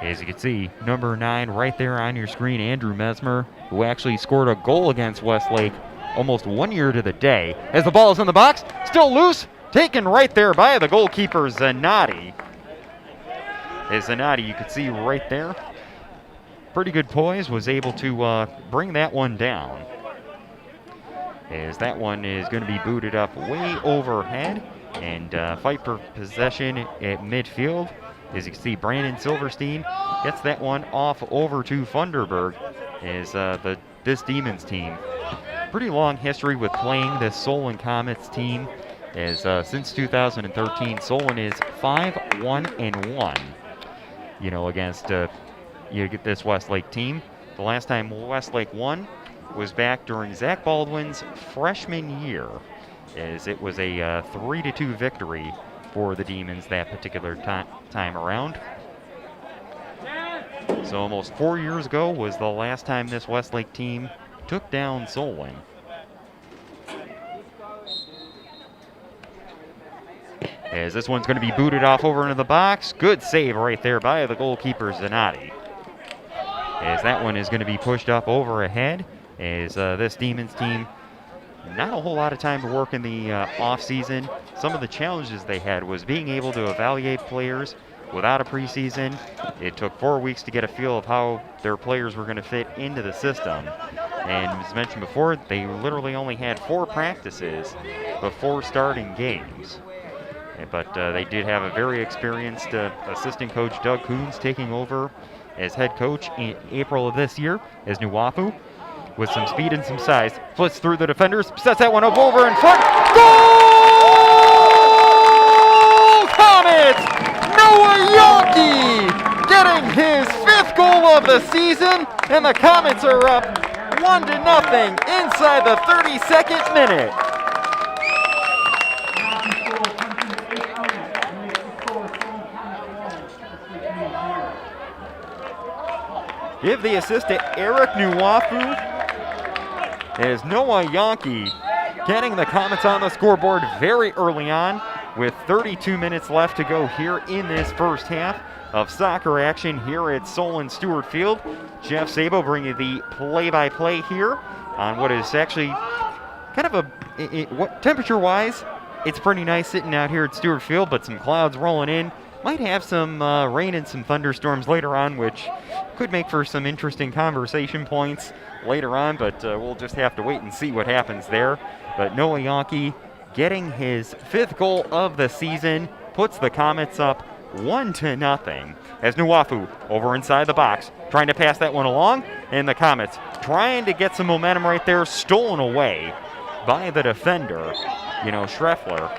As you can see, number 9 right there on your screen, Andrew Mesmer, who actually scored a goal against Westlake almost 1 year to the day. As the ball is in the box, still loose, taken right there by the goalkeeper, Zanotti. As Zanotti, you can see right there, pretty good poise, was able to bring that one down. As that one is going to be booted up way overhead, and fight for possession at midfield. As you can see, Brandon Silverstein gets that one off over to Thunderbird. As this Demons team, pretty long history with playing this Solon Comets team. As since 2013, Solon is 5-1-1. You know, against you get this Westlake team. The last time Westlake won was back during Zach Baldwin's freshman year, as it was a 3-2 victory for the Demons that particular time around. So almost 4 years ago was the last time this Westlake team took down Solon. As this one's going to be booted off over into the box. Good save right there by the goalkeeper, Zanotti. As that one is going to be pushed up over ahead, as this Demons team, not a whole lot of time to work in the off-season. Some of the challenges they had was being able to evaluate players without a preseason. It took 4 weeks to get a feel of how their players were going to fit into the system. And as mentioned before, they literally only had 4 practices before starting games. But they did have a very experienced assistant coach, Doug Coons, taking over as head coach in April of this year, as Nuafu, with some speed and some size, flits through the defenders, sets that one up over in front. Goal! Comets! Noah Yonke getting his 5th goal of the season, and the Comets are up 1-0 inside the 32nd minute. Give the assist to Eric Nuafu, as Noah Yonke getting the Comets on the scoreboard very early on, with 32 minutes left to go here in this first half of soccer action here at Solon Stewart Field. Jeff Sabo bringing the play-by-play here on what is actually kind of what temperature-wise, it's pretty nice sitting out here at Stewart Field, but some clouds rolling in. Might have some rain and some thunderstorms later on, which could make for some interesting conversation points later on, but we'll just have to wait and see what happens there. But Noah Yonke getting his 5th goal of the season, puts the Comets up 1-0, as Nuafu over inside the box, trying to pass that one along, and the Comets trying to get some momentum right there, stolen away by the defender, Schreffler.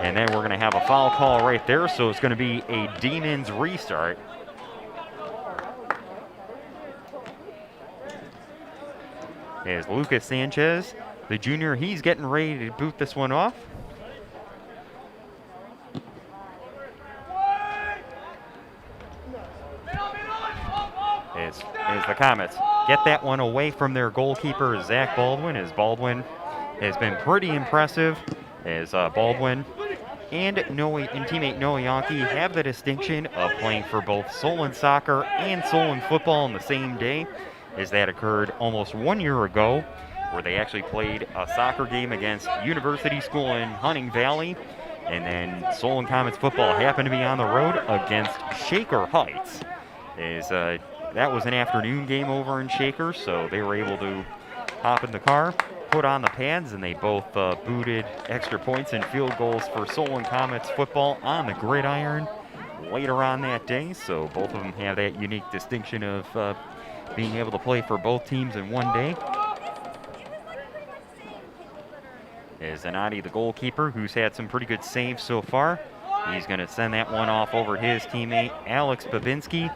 And then we're going to have a foul call right there, so it's going to be a Demons restart. As Lucas Sanchez, the junior, he's getting ready to boot this one off. As the Comets get that one away from their goalkeeper, Zach Baldwin, as Baldwin has been pretty impressive, as Baldwin and teammate Noah Yonke have the distinction of playing for both Solon soccer and Solon football on the same day, as that occurred almost 1 year ago, where they actually played a soccer game against University School in Hunting Valley, and then Solon Comets football happened to be on the road against Shaker Heights. As that was an afternoon game over in Shaker, so they were able to hop in the car, put on the pads, and they both booted extra points and field goals for Solon Comets football on the gridiron later on that day. So both of them have that unique distinction of being able to play for both teams in one day. Is Zanati, the goalkeeper, who's had some pretty good saves so far. He's going to send that one off over his teammate, Alex Babinski.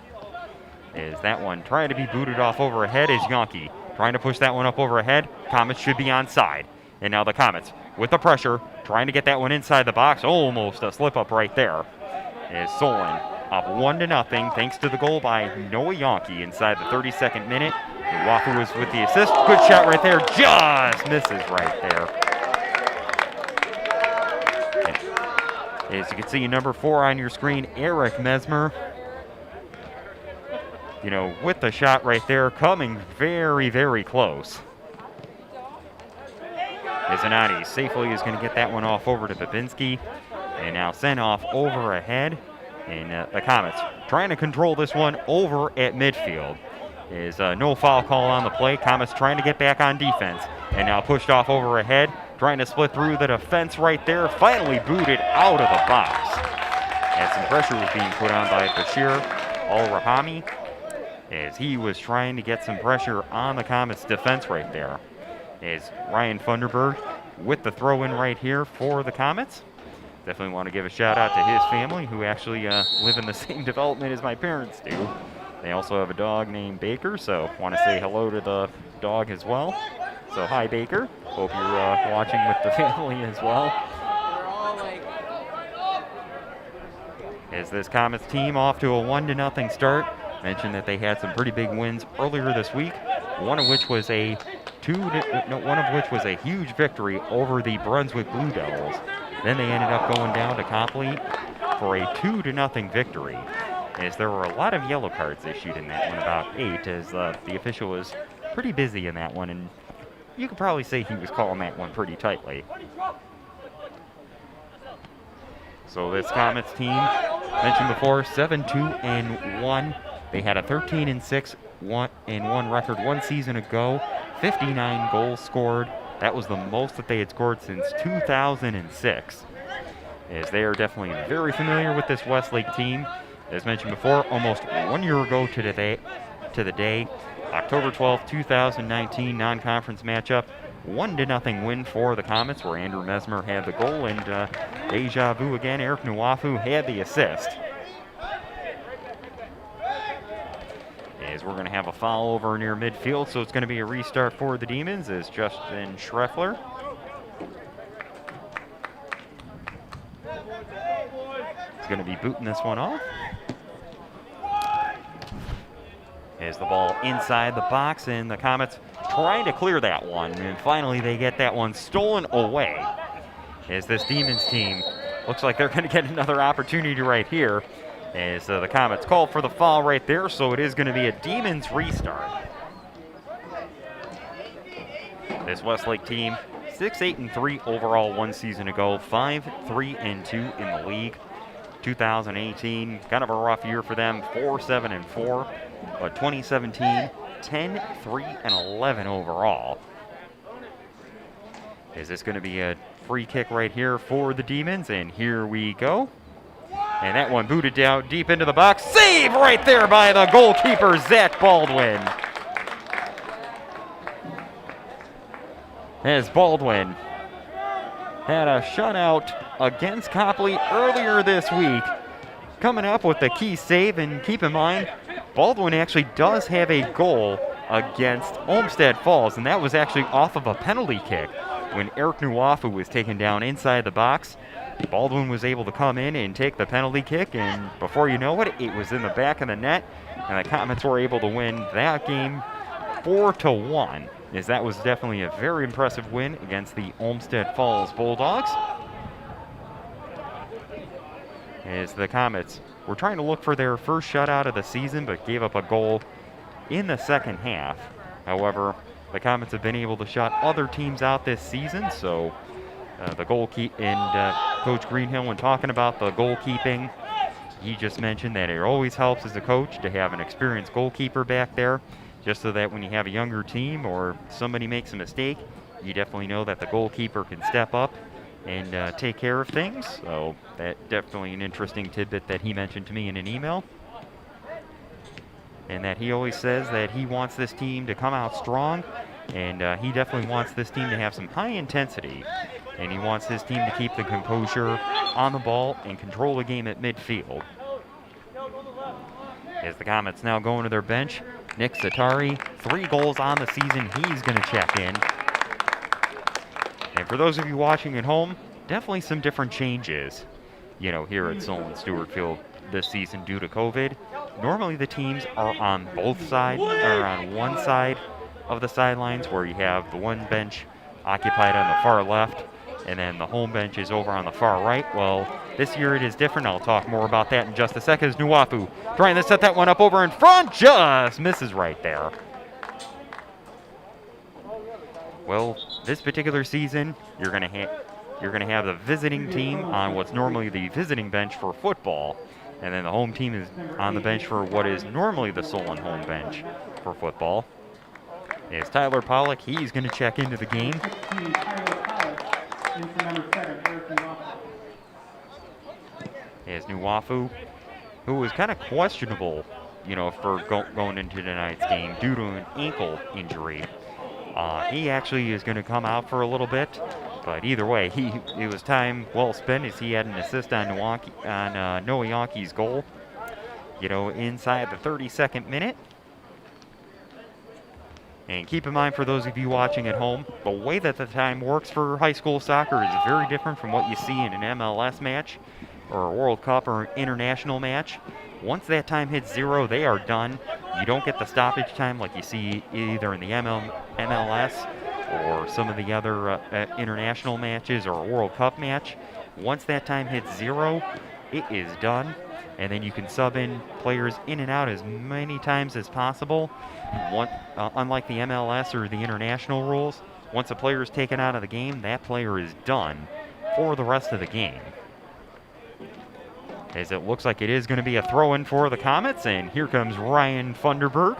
Is that one trying to be booted off overhead is Yonke. Trying to push that one up overhead. Comets should be onside. And now the Comets, with the pressure, trying to get that one inside the box. Almost a slip up right there. Is Solon up 1-0 thanks to the goal by Noah Yonke inside the 32nd minute. Wafu was with the assist. Good shot right there. Just misses right there. As you can see, number 4 on your screen, Eric Mesmer. You know, with the shot right there, coming very, very close. Zanati safely is going to get that one off over to Babinski. And now sent off over ahead. And the Comets trying to control this one over at midfield. Is no foul call on the play. Comets trying to get back on defense. And now pushed off over ahead. Trying to split through the defense right there. Finally booted out of the box. And some pressure was being put on by Bashir Al-Rahami, as he was trying to get some pressure on the Comets defense right there. As Ryan Funderburg with the throw in right here for the Comets. Definitely want to give a shout out to his family, who actually live in the same development as my parents do. They also have a dog named Baker, so want to say hello to the dog as well. So hi Baker, hope you're watching with the family as well. As this Comets team off to a 1-0 start. Mentioned that they had some pretty big wins earlier this week, one of which was a huge victory over the Brunswick Blue Devils. Then they ended up going down to Copley for a 2-0 victory. As there were a lot of yellow cards issued in that one, about 8, as the official was pretty busy in that one, and you could probably say he was calling that one pretty tightly. So this Comets team, mentioned before, 7-2-1. They had a 13-6-1 record one season ago. 59 goals scored. That was the most that they had scored since 2006. As they are definitely very familiar with this Westlake team. As mentioned before, almost 1 year ago to the day, October 12th, 2019, non-conference matchup. 1-0 win for the Comets, where Andrew Mesmer had the goal, and deja vu again, Eric Nwafu had the assist. As we're going to have a foul over near midfield, so it's going to be a restart for the Demons, as Justin Schreffler is going to be booting this one off. As the ball inside the box, and the Comets trying to clear that one, and finally they get that one stolen away. As this Demons team looks like they're going to get another opportunity right here. As the Comets called for the foul right there, so it is going to be a Demons restart. This Westlake team, 6-8-3 overall one season ago, 5-3-2 in the league. 2018, kind of a rough year for them, 4-7-4, but 2017, 10-3-11 overall. Is this going to be a free kick right here for the Demons? And here we go. And that one booted down deep into the box. Save right there by the goalkeeper, Zach Baldwin. As Baldwin had a shutout against Copley earlier this week, coming up with the key save. And keep in mind, Baldwin actually does have a goal against Olmsted Falls, and that was actually off of a penalty kick when Eric Nwafu was taken down inside the box. Baldwin was able to come in and take the penalty kick, and before you know it, it was in the back of the net, and the Comets were able to win that game 4-1, as that was definitely a very impressive win against the Olmsted Falls Bulldogs. As the Comets were trying to look for their first shutout of the season, but gave up a goal in the second half. However, the Comets have been able to shut other teams out this season, so the goalkeeper and Coach Greenhill, when talking about the goalkeeping, he just mentioned that it always helps as a coach to have an experienced goalkeeper back there, just so that when you have a younger team or somebody makes a mistake, you definitely know that the goalkeeper can step up and take care of things. So that definitely an interesting tidbit that he mentioned to me in an email. And that he always says that he wants this team to come out strong, and he definitely wants this team to have some high intensity, and he wants his team to keep the composure on the ball and control the game at midfield. As the Comets now going to their bench, Nick Satari, 3 goals on the season, he's going to check in. And for those of you watching at home, definitely some different changes, here at Solon Stewart Field this season due to COVID. Normally the teams are on both sides, or on one side of the sidelines, where you have the one bench occupied on the far left, and then the home bench is over on the far right. Well, this year it is different. I'll talk more about that in just a second. As Nuwafu trying to set that one up over in front, just misses right there. Well, this particular season, you're going to have the visiting team on what's normally the visiting bench for football, and then the home team is on the bench for what is normally the Solon home bench for football. It's Tyler Pollock. He's going to check into the game. As Nuwafu, who was kind of questionable, for going into tonight's game due to an ankle injury. He actually is going to come out for a little bit, but either way, it was time well spent, as he had an assist on Noah Yonke's goal, inside the 32nd minute. And keep in mind, for those of you watching at home, the way that the time works for high school soccer is very different from what you see in an MLS match or a World Cup or an international match. Once that time hits 0, they are done. You don't get the stoppage time like you see either in the MLS or some of the other international matches or a World Cup match. Once that time hits 0, it is done. And then you can sub in players in and out as many times as possible. Unlike the MLS or the international rules, once a player is taken out of the game, that player is done for the rest of the game. As it looks like it is going to be a throw-in for the Comets, and here comes Ryan Funderburg.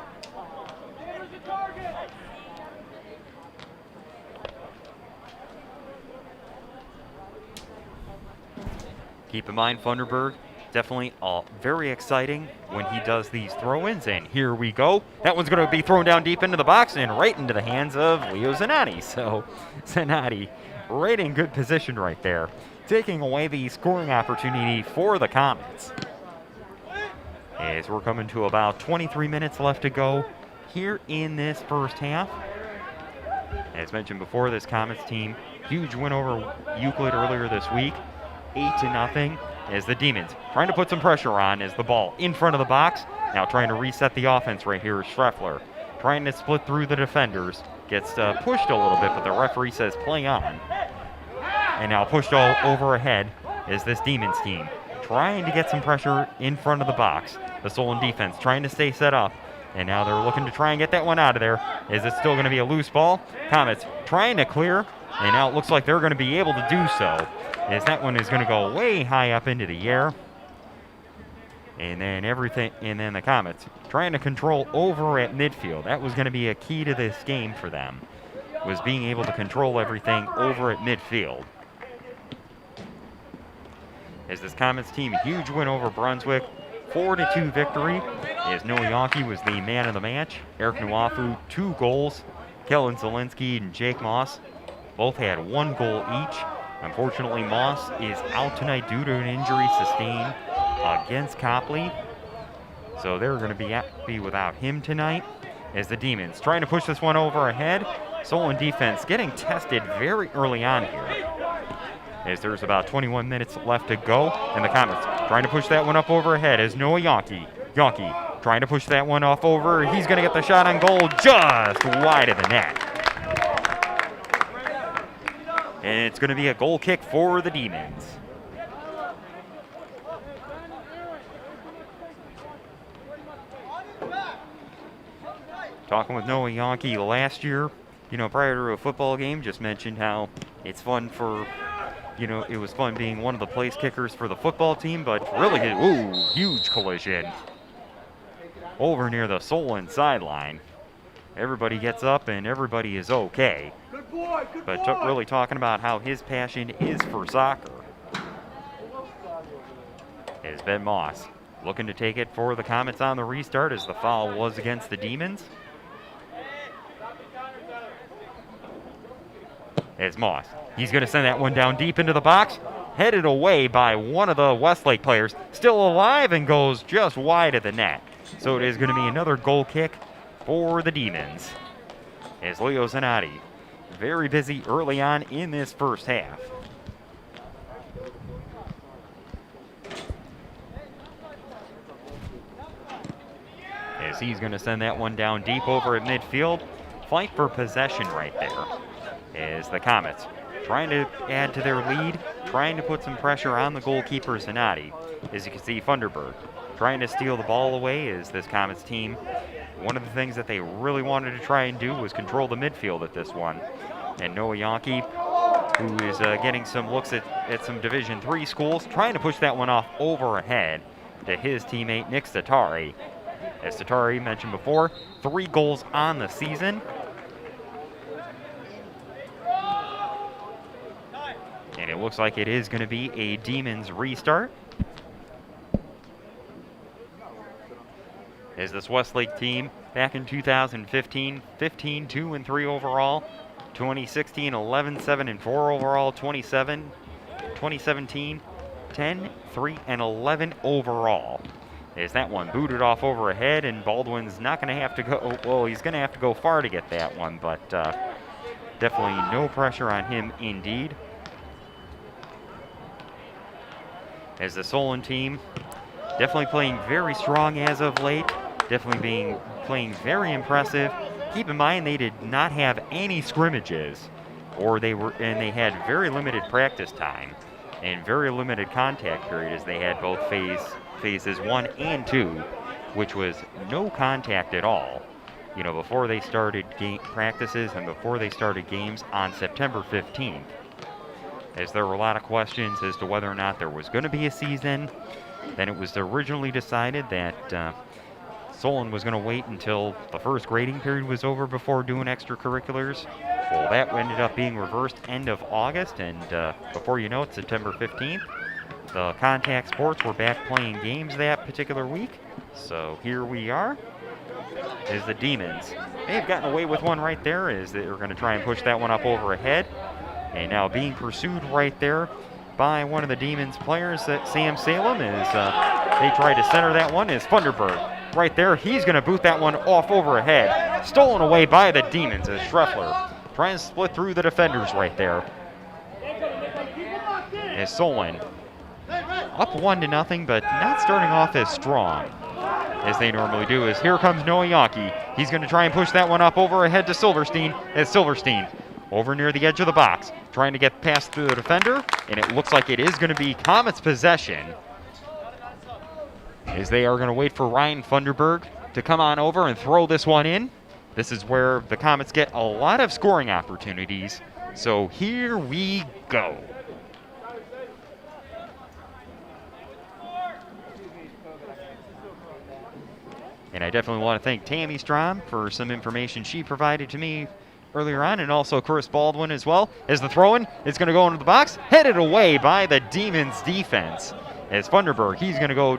Keep in mind, Funderburg, definitely very exciting when he does these throw-ins, and here we go. That one's going to be thrown down deep into the box and right into the hands of Leo Zanotti. So Zanotti right in good position right there, taking away the scoring opportunity for the Comets. As we're coming to about 23 minutes left to go here in this first half. As mentioned before, this Comets team, huge win over Euclid earlier this week, 8-0, as the Demons trying to put some pressure on as the ball in front of the box. Now trying to reset the offense right here is Schreffler, trying to split through the defenders. Gets pushed a little bit, but the referee says play on. And now pushed all over ahead is this Demons team, trying to get some pressure in front of the box. The Solon defense trying to stay set up, and now they're looking to try and get that one out of there. Is it still going to be a loose ball? Comets trying to clear, and now it looks like they're going to be able to do so, as that one is going to go way high up into the air. And then the Comets trying to control over at midfield. That was going to be a key to this game for them, was being able to control everything over at midfield. As this Comets team, a huge win over Brunswick, 4-2 victory, as Noah Yonke was the man of the match. Eric Nuwafu, 2 goals. Kellen Zielinski and Jake Moss both had 1 goal each. Unfortunately, Moss is out tonight due to an injury sustained against Copley. So they're going to be without him tonight, as the Demons trying to push this one over ahead. Solon defense getting tested very early on here, as there's about 21 minutes left to go, and the Comets trying to push that one up over ahead as Noah Yonke trying to push that one off over. He's going to get the shot on goal just wide of the net. And it's going to be a goal kick for the Demons. Talking with Noah Yonke last year, prior to a football game, just mentioned how it's fun for you know, it was fun being one of the place kickers for the football team, but really, ooh, huge collision over near the Solon sideline. Everybody gets up and everybody is okay. Good boy, good But boy. really talking about how his passion is for soccer is Ben Moss looking to take it for the Comets on the restart as the foul was against the Demons. It's Moss. He's going to send that one down deep into the box, headed away by one of the Westlake players, still alive and goes just wide of the net. So it is going to be another goal kick for the Demons. As Leo Zanotti very busy early on in this first half. As he's going to send that one down deep over at midfield. Fight for possession right there. As the Comets trying to add to their lead, trying to put some pressure on the goalkeeper Zanotti. As you can see, Funderburg trying to steal the ball away as this Comets team. One of the things that they really wanted to try and do was control the midfield at this one. And Noah Yonke, who is getting some looks at some Division III schools, trying to push that one off over ahead to his teammate Nick Statari. As Statari mentioned before, 3 goals on the season. And it looks like it is going to be a Demons restart. As this Westlake team back in 2015, 15, 2-3 overall. 2016, 11, 7-4 overall. 2017, 10, 3, and 11 overall. As that one booted off over ahead, and Baldwin's not going to have to go, well, he's going to have to go far to get that one, but definitely no pressure on him indeed. As the Solon team definitely playing very strong as of late, definitely playing very impressive. Keep in mind they did not have any scrimmages, and they had very limited practice time and very limited contact period as they had both phases 1 and 2, which was no contact at all. You know, before they started practices and before they started games on September 15th. As there were a lot of questions as to whether or not there was going to be a season. Then it was originally decided that Solon was going to wait until the first grading period was over before doing extracurriculars. Well, that ended up being reversed end of August, and before you know it, September 15th, the contact sports were back playing games that particular week. So here we are. As the Demons, they've gotten away with one right there as they're going to try and push that one up over ahead. And now being pursued right there by one of the Demons players, Sam Salem, as they try to center that one, is Funderburg. Right there, he's going to boot that one off over ahead. Stolen away by the Demons as Schreffler trying to split through the defenders right there. As Solon up 1-0, but not starting off as strong as they normally do. As here comes Noah Yonke. He's going to try and push that one up over ahead to Silverstein, as Silverstein over near the edge of the box, trying to get past through the defender, and it looks like it is going to be Comets possession, as they are going to wait for Ryan Funderburg to come on over and throw this one in. This is where the Comets get a lot of scoring opportunities, so here we go. And I definitely want to thank Tammy Strom for some information she provided to me earlier on, and also Chris Baldwin as well. As the throw-in is going to go into the box, headed away by the Demons defense. As Funderburg, he's going to go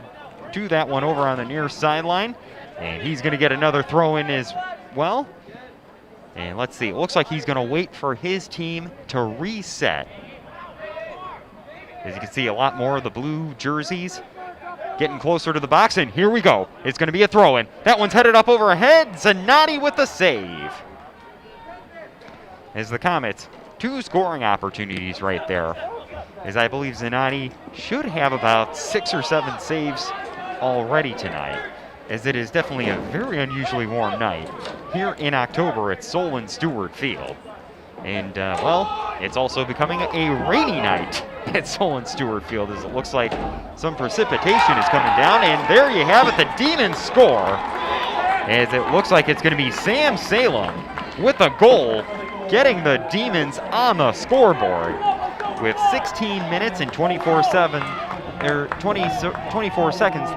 do that one over on the near sideline, and he's going to get another throw-in as well. And let's see, it looks like he's going to wait for his team to reset. As you can see, a lot more of the blue jerseys getting closer to the box, and here we go. It's going to be a throw-in. That one's headed up over ahead. Zanotti with the save. As the Comets, 2 scoring opportunities right there. As I believe Zanotti should have about 6 or 7 saves already tonight, as it is definitely a very unusually warm night here in October at Solon Stewart Field. And, well, it's also becoming a rainy night at Solon Stewart Field, as it looks like some precipitation is coming down. And there you have it, the Demons score, as it looks like it's going to be Sam Salem with a goal, getting the Demons on the scoreboard. with 16 minutes and 24 seconds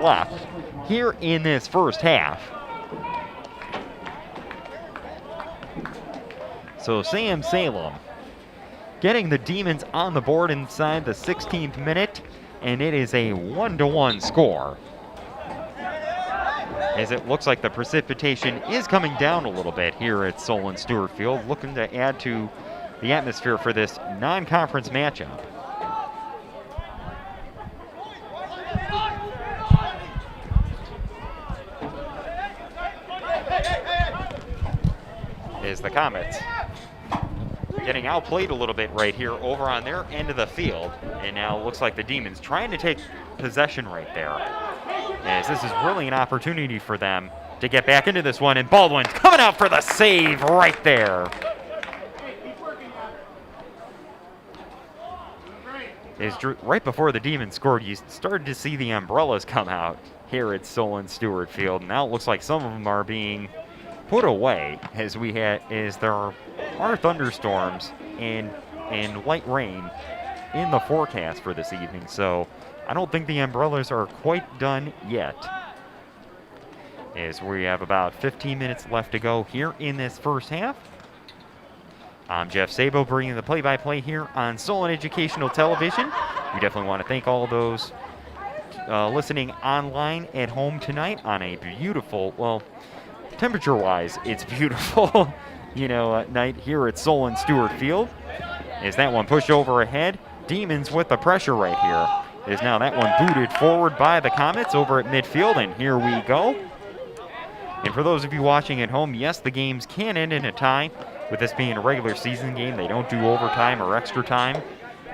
left here in this first half. So Sam Salem getting the Demons on the board inside the 16th minute, and it is a 1-1 score. As it looks like the precipitation is coming down a little bit here at Solon Stewart Field, looking to add to the atmosphere for this non-conference matchup. Is the Comets getting outplayed a little bit right here over on their end of the field, and now it looks like the Demons trying to take possession right there, as this is really an opportunity for them to get back into this one, and Baldwin's coming out for the save right there. Right before the Demons scored, you started to see the umbrellas come out here at Solon Stewart Field. Now it looks like some of them are being put away as there are thunderstorms and light rain in the forecast for this evening. So I don't think the umbrellas are quite done yet, as we have about 15 minutes left to go here in this first half. I'm Jeff Sabo, bringing the play-by-play here on Solon Educational Television. We definitely want to thank all those listening online at home tonight on a beautiful, well, temperature-wise, it's beautiful, night here at Solon Stewart Field. Is that one pushed over ahead? Demons with the pressure right here. Is now that one booted forward by the Comets over at midfield, and here we go. And for those of you watching at home, yes, the games can end in a tie. With this being a regular season game, they don't do overtime or extra time,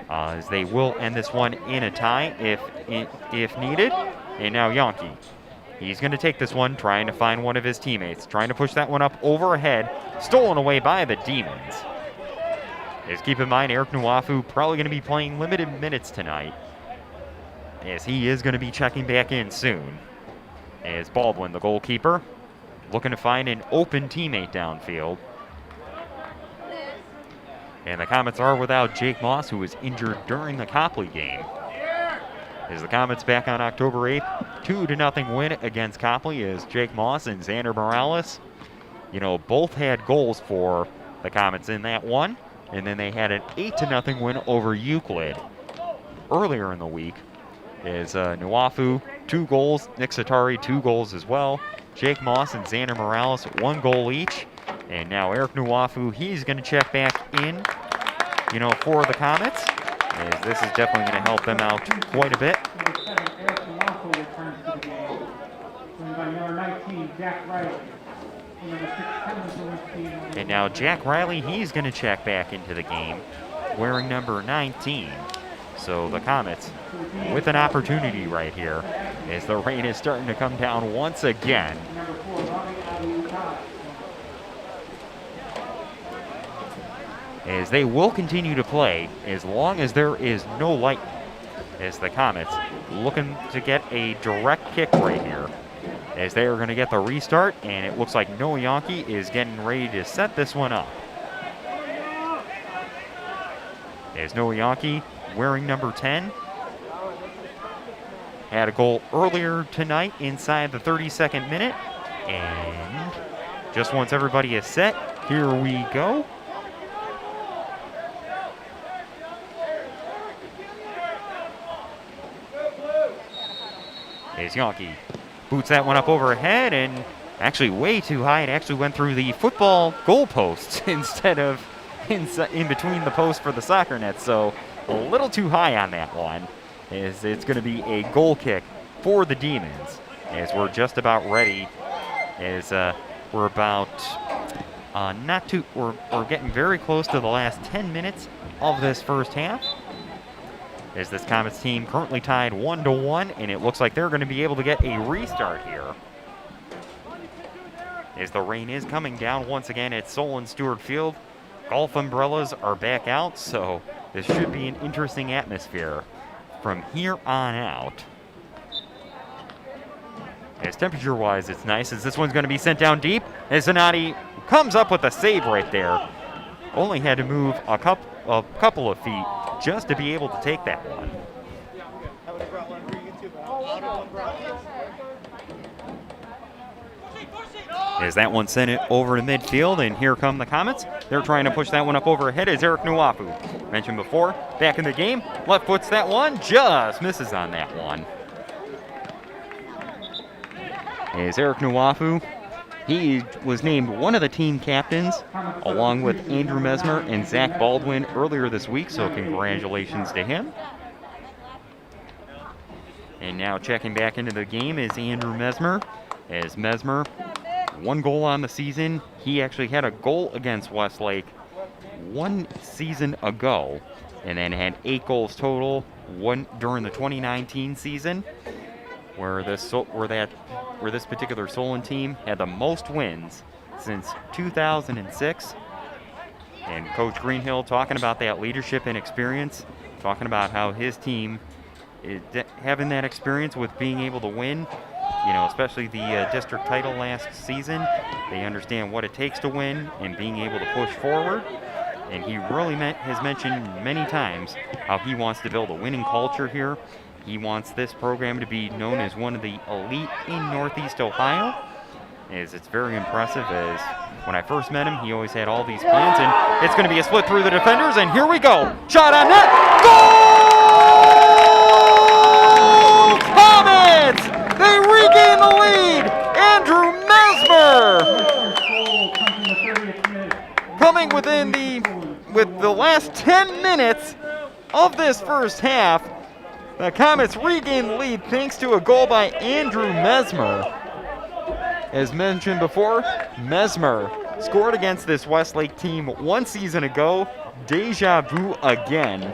as they will end this one in a tie if needed. And now Yonke. He's going to take this one, trying to find one of his teammates, trying to push that one up overhead, stolen away by the Demons. As keep in mind, Eric Nwafu probably going to be playing limited minutes tonight, as he is going to be checking back in soon. As Baldwin, the goalkeeper, looking to find an open teammate downfield. And the Comets are without Jake Moss, who was injured during the Copley game. As the Comets back on October 8th, 2-0 win against Copley, as Jake Moss and Xander Morales, both had goals for the Comets in that one. And then they had an 8-0 win over Euclid earlier in the week. As Nwafu, 2 goals, Nick Satari, 2 goals as well. Jake Moss and Xander Morales, 1 goal each. And now Eric Nwafu, he's going to check back in, for the Comets, as this is definitely going to help them out quite a bit. And now Jack Riley, he's going to check back into the game, wearing number 19. So the Comets with an opportunity right here, as the rain is starting to come down once again. As they will continue to play as long as there is no light, as the Comets looking to get a direct kick right here, as they are going to get the restart, and it looks like Noah Yonke is getting ready to set this one up. As Noah Yonke, wearing number 10, had a goal earlier tonight inside the 32nd minute, and just once everybody is set, here we go. As Yonke boots that one up overhead, and actually way too high. It actually went through the football goalposts instead of in between the posts for the soccer net. So a little too high on that one. As it's going to be a goal kick for the Demons, as we're just about ready. As we're about we're getting very close to the last 10 minutes of this first half. As this Comets team currently tied 1-1, and it looks like they're going to be able to get a restart here. As the rain is coming down once again at Solon Stewart Field, golf umbrellas are back out, so this should be an interesting atmosphere from here on out. As temperature-wise, it's nice, as this one's going to be sent down deep, as Zanatti comes up with a save right there. Only had to move a couple of feet just to be able to take that one. As that one sent it over to midfield, and here come the Comets. They're trying to push that one up overhead as Eric Nuafu. Mentioned before, back in the game, left foots that one, just misses on that one. As Eric Nuafu, he was named one of the team captains, along with Andrew Mesmer and Zach Baldwin earlier this week, so congratulations to him. And now checking back into the game is Andrew Mesmer, as Mesmer, 1 goal on the season. He actually had a goal against Westlake 1 season ago, and then had 8 goals total, 1 during the 2019 season, where this particular Solon team had the most wins since 2006. And Coach Greenhill talking about that leadership and experience, talking about how his team is having that experience with being able to win, especially the district title last season. They understand what it takes to win and being able to push forward. And he really has mentioned many times how he wants to build a winning culture here. He wants this program to be known as one of the elite in Northeast Ohio. As it's very impressive, as when I first met him, he always had all these plans, and it's going to be a split through the defenders, and here we go. Shot on net. Goal! Comets! They regain the lead. Andrew Mesmer coming with the last 10 minutes of this first half. The Comets regain the lead thanks to a goal by Andrew Mesmer. As mentioned before, Mesmer scored against this Westlake team 1 season ago. Deja vu again.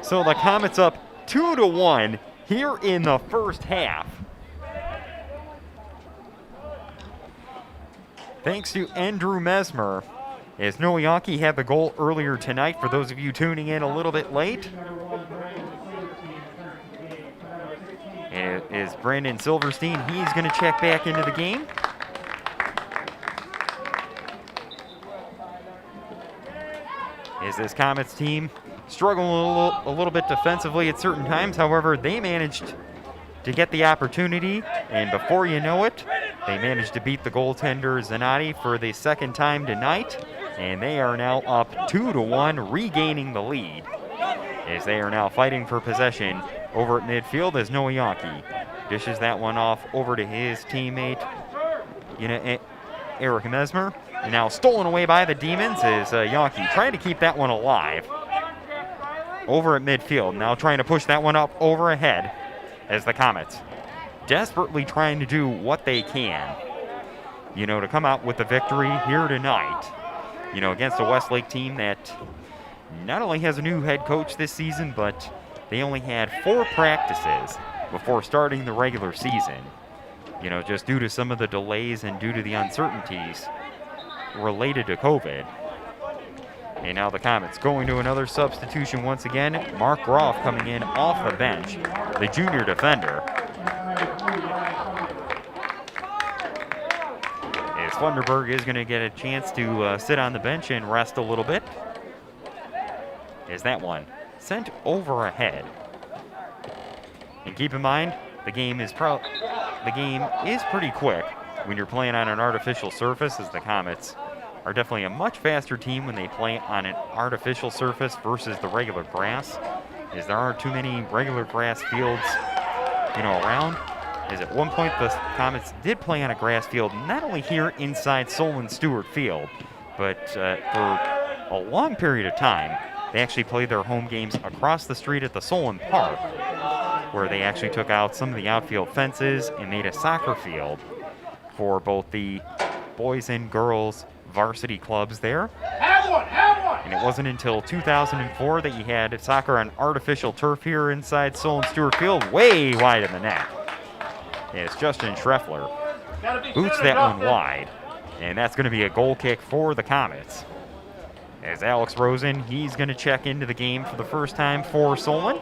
So the Comets up 2-1 here in the first half. Thanks to Andrew Mesmer, as Noe Yankee had the goal earlier tonight, for those of you tuning in a little bit late. And it is Brandon Silverstein. He's going to check back into the game. As this Comets team struggling a little bit defensively at certain times, however, they managed to get the opportunity, and before you know it, they managed to beat the goaltender Zanotti for the second time tonight, and they are now up 2-1, regaining the lead, as they are now fighting for possession over at midfield, as Noe Yankee dishes that one off over to his teammate, Eric Mesmer, and now stolen away by the Demons, as Yankee trying to keep that one alive over at midfield, now trying to push that one up over ahead, as the Comets desperately trying to do what they can, to come out with the victory here tonight, against a Westlake team that not only has a new head coach this season, but they only had 4 practices before starting the regular season, just due to some of the delays and due to the uncertainties related to COVID. And now the Comets going to another substitution once again. Mark Groff coming in off the bench, the junior defender. As Funderburg is going to get a chance to sit on the bench and rest a little bit. Is that one sent over ahead. And keep in mind, the game is pretty quick when you're playing on an artificial surface, as the Comets are definitely a much faster team when they play on an artificial surface versus the regular grass, as there aren't too many regular grass fields, around. As at one point the Comets did play on a grass field, not only here inside Solon Stewart Field, but for a long period of time, they actually played their home games across the street at the Solon Park, where they actually took out some of the outfield fences and made a soccer field for both the boys and girls varsity clubs there. And it wasn't until 2004 that you had soccer on artificial turf here inside Solon Stewart Field, way wide of the net. As Justin Schreffler boots that one wide, and that's going to be a goal kick for the Comets. As Alex Rosen, he's going to check into the game for the first time for Solon.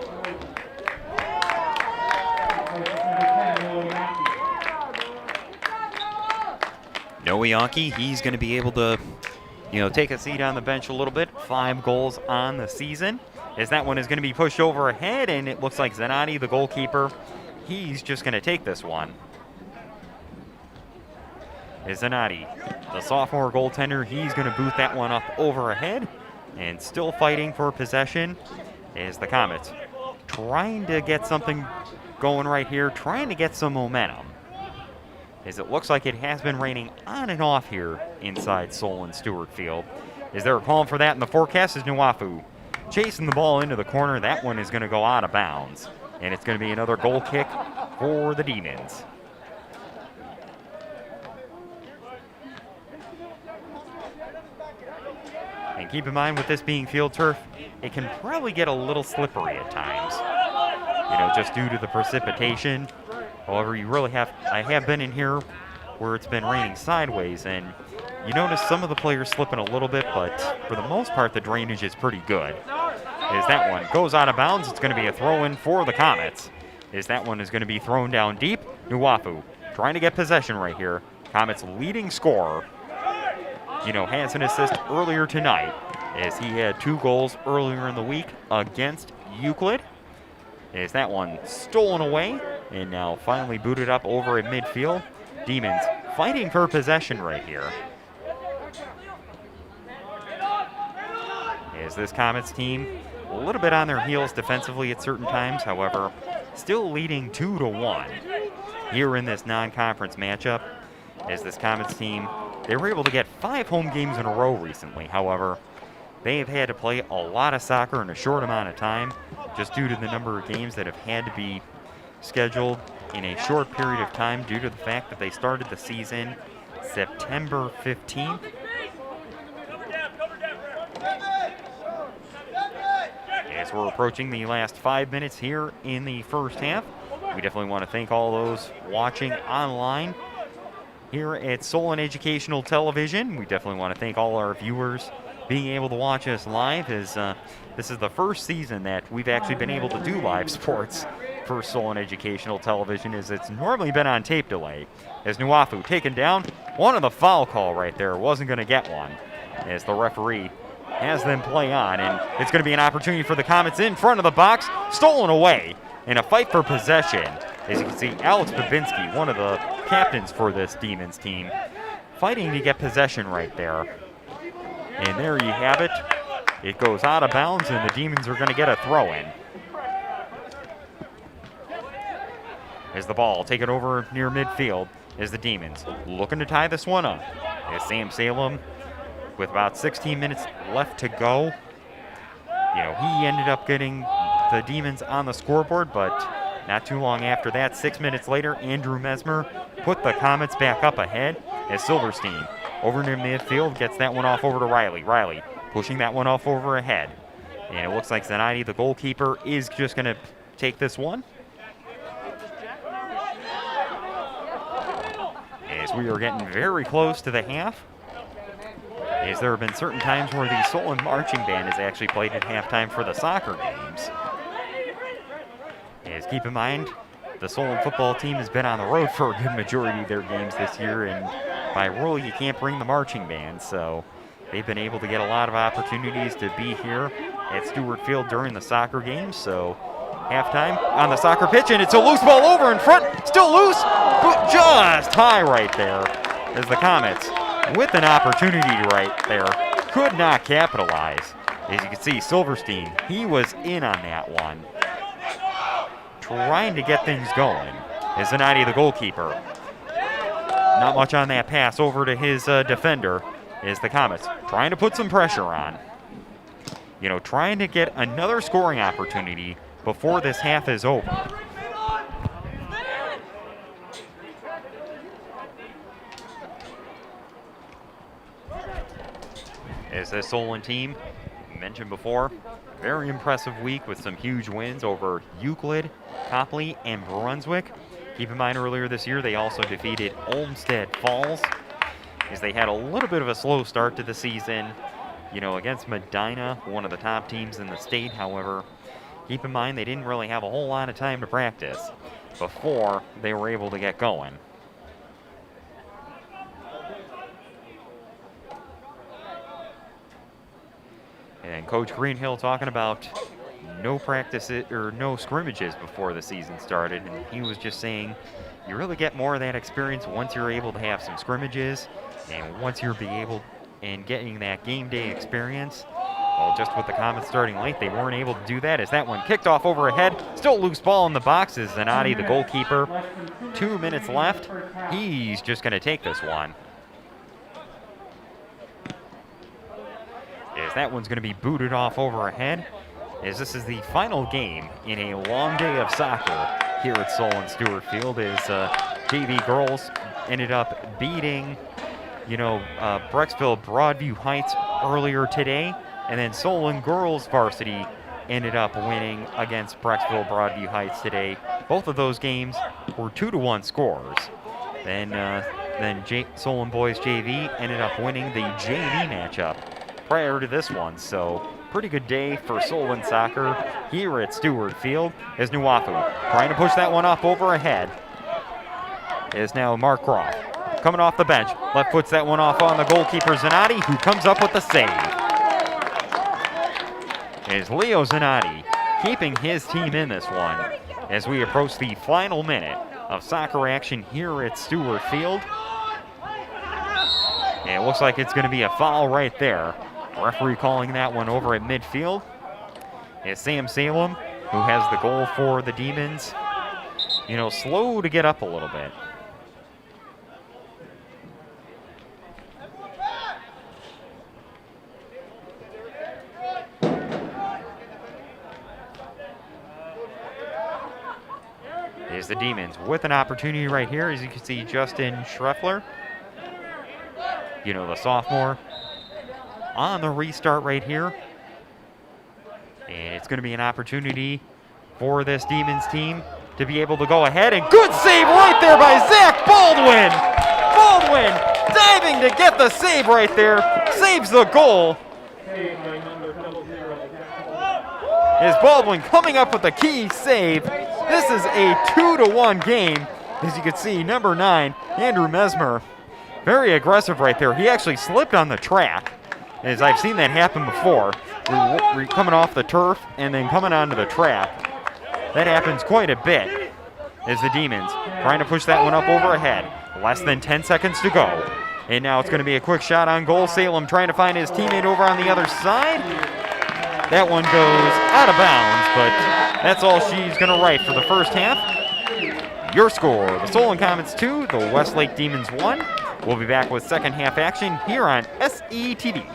Noe Yankee, he's going to be able to take a seat on the bench a little bit. 5 goals on the season. As that one is going to be pushed over ahead, and it looks like Zanotti, the goalkeeper, he's just going to take this one. Is Zanotti, the sophomore goaltender, he's going to boot that one up over ahead, and still fighting for possession is the Comets. Trying to get something going right here, trying to get some momentum. As it looks like it has been raining on and off here inside Solon Stewart Field. Is there a call for that in the forecast? Is Nuafu chasing the ball into the corner. That one is going to go out of bounds. And it's going to be another goal kick for the Demons. And keep in mind, with this being field turf, it can probably get a little slippery at times. Just due to the precipitation. However, I have been in here where it's been raining sideways, and you notice some of the players slipping a little bit, but for the most part, the drainage is pretty good. As that one goes out of bounds, it's going to be a throw-in for the Comets. As that one is going to be thrown down deep. Nuafu trying to get possession right here. Comets' leading scorer, has an assist earlier tonight, as he had 2 goals earlier in the week against Euclid. As that one stolen away, and now finally booted up over at midfield. Demons fighting for possession right here. As this Comets team, a little bit on their heels defensively at certain times, however, still leading 2-1 here in this non-conference matchup. As this Comets team, they were able to get 5 home games in a row recently. However, they have had to play a lot of soccer in a short amount of time, just due to the number of games that have had to be scheduled in a short period of time due to the fact that they started the season September 15th. As we're approaching the last 5 minutes here in the first half, we definitely want to thank all those watching online here at Solon Educational Television. We definitely want to thank all our viewers being able to watch us live, as this is the first season that we've actually been able to do live sports for Solon Educational Television, as it's normally been on tape delay. As Nuafu taken down, one of the foul call right there, wasn't going to get one, as the referee has them play on, and it's going to be an opportunity for the Comets in front of the box, stolen away in a fight for possession. As you can see, Alex Babinski, one of the captains for this Demons team, fighting to get possession right there. And there you have it. It goes out of bounds, and the Demons are going to get a throw-in. As the ball taken over near midfield is the Demons looking to tie this one up. As Sam Salem, with about 16 minutes left to go, he ended up getting the Demons on the scoreboard, but not too long after that, 6 minutes later, Andrew Mesmer put the Comets back up ahead as Silverstein over near midfield gets that one off over to Riley. Riley pushing that one off over ahead. And it looks like Zanotti, the goalkeeper, is just going to take this one. As we are getting very close to the half, as there have been certain times where the Solon Marching Band has actually played at halftime for the soccer games. As keep in mind, the Solon football team has been on the road for a good majority of their games this year, and by rule you can't bring the marching band, so they've been able to get a lot of opportunities to be here at Stewart Field during the soccer games. So halftime on the soccer pitch, and it's a loose ball over in front, still loose, but just high right there, as the Comets, with an opportunity right there, could not capitalize. As you can see, Silverstein, he was in on that one, trying to get things going. Is Zanotti, the goalkeeper. Not much on that pass over to his defender. Is the Comets trying to put some pressure on. Trying to get another scoring opportunity before this half is over. As this Solon team, mentioned before, very impressive week with some huge wins over Euclid, Copley, and Brunswick. Keep in mind, earlier this year, they also defeated Olmsted Falls, as they had a little bit of a slow start to the season, against Medina, one of the top teams in the state. However, keep in mind, they didn't really have a whole lot of time to practice before they were able to get going. And Coach Greenhill talking about no practices or no scrimmages before the season started, and he was just saying you really get more of that experience once you're able to have some scrimmages, and once you're getting that game day experience. Well, just with the Comets starting late, they weren't able to do that as that one kicked off overhead. Still loose ball in the box as Zanatti, the goalkeeper. 2 minutes left. He's just going to take this one. As that one's going to be booted off overhead, as this is the final game in a long day of soccer here at Solon Stewart Field, as JV girls ended up beating, Brecksville Broadview Heights earlier today, and then Solon girls varsity ended up winning against Brecksville Broadview Heights today. Both of those games were 2-1 scores. Then Solon boys JV ended up winning the JV matchup prior to this one, so pretty good day for Solon soccer here at Stewart Field as Nuafu trying to push that one up over ahead is now Mark Croft. Coming off the bench, left foots that one off on the goalkeeper Zanatti, who comes up with the save. Is Leo Zanatti keeping his team in this one as we approach the final minute of soccer action here at Stewart Field. And it looks like it's going to be a foul right there. Referee calling that one over at midfield. Is Sam Salem, who has the goal for the Demons, slow to get up a little bit. Is the Demons with an opportunity right here, as you can see Justin Schreffler, the sophomore, on the restart right here. And it's going to be an opportunity for this Demons team to be able to go ahead, and good save right there by Zach Baldwin. Baldwin diving to get the save right there, saves the goal. Is Baldwin coming up with a key save. This is a 2-1 game. As you can see, number 9, Andrew Mesmer, very aggressive right there. He actually slipped on the track, as I've seen that happen before. We're coming off the turf and then coming onto the track. That happens quite a bit as the Demons trying to push that one up overhead. Less than 10 seconds to go. And now it's going to be a quick shot on goal. Salem trying to find his teammate over on the other side. That one goes out of bounds, but that's all she's going to write for the first half. Your score, the Solon Comets 2, the Westlake Demons 1. We'll be back with second half action here on SETV.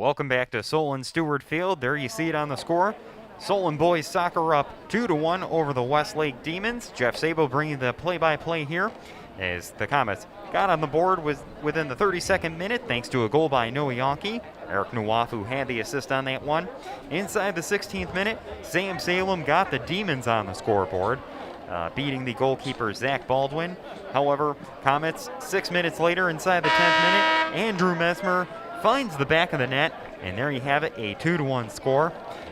Welcome back to Solon Stewart Field. There you see it on the score. Solon boys soccer up 2-1 over the Westlake Demons. Jeff Sabo bringing the play-by-play here as the Comets got on the board within the 32nd minute thanks to a goal by Noe Yonke. Eric Nwafu had the assist on that one. Inside the 16th minute, Sam Salem got the Demons on the scoreboard, beating the goalkeeper Zach Baldwin. However, Comets 6 minutes later inside the 10th minute, Andrew Mesmer finds the back of the net, and there you have it, a 2-1 score.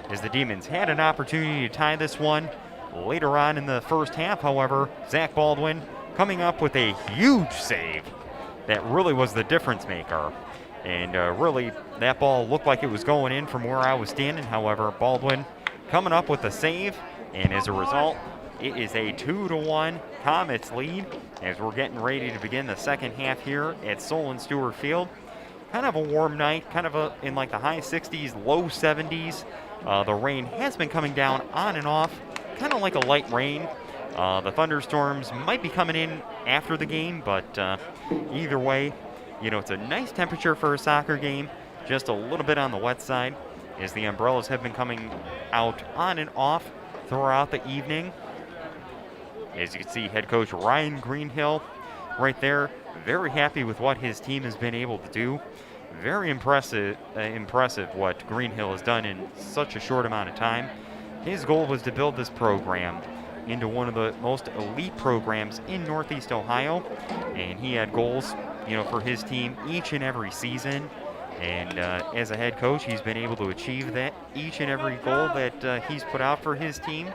As the Demons had an opportunity to tie this one later on in the first half. However, Zach Baldwin coming up with a huge save that really was the difference maker. And really, that ball looked like it was going in from where I was standing. However, Baldwin coming up with a save, and as a result, it is a 2-1 Comets lead as we're getting ready to begin the second half here at Solon Stewart Field. Kind of a warm night, kind of in like the high 60s, low 70s. The rain has been coming down on and off, kind of like a light rain. The thunderstorms might be coming in after the game, but either way, you know, it's a nice temperature for a soccer game, just a little bit on the wet side, as the umbrellas have been coming out on and off throughout the evening. As you can see, head coach Ryan Greenhill right there, very happy with what his team has been able to do. Very impressive what Greenhill has done in such a short amount of time. His goal was to build this program into one of the most elite programs in Northeast Ohio, and he had goals, you know, for his team each and every season. And as a head coach, he's been able to achieve that each and every goal that he's put out for his team.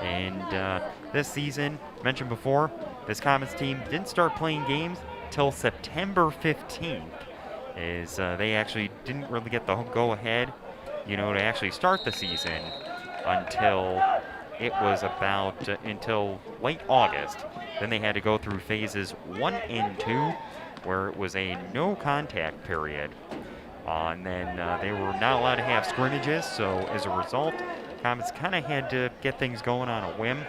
And this season, mentioned before, this Comets team didn't start playing games till September 15th. Is they actually didn't really get the go-ahead, you know, to actually start the season until it was about until late August. Then they had to go through phases 1 and 2, where it was a no-contact period. And then they were not allowed to have scrimmages, so as a result, Comets kind of had to get things going on a whim.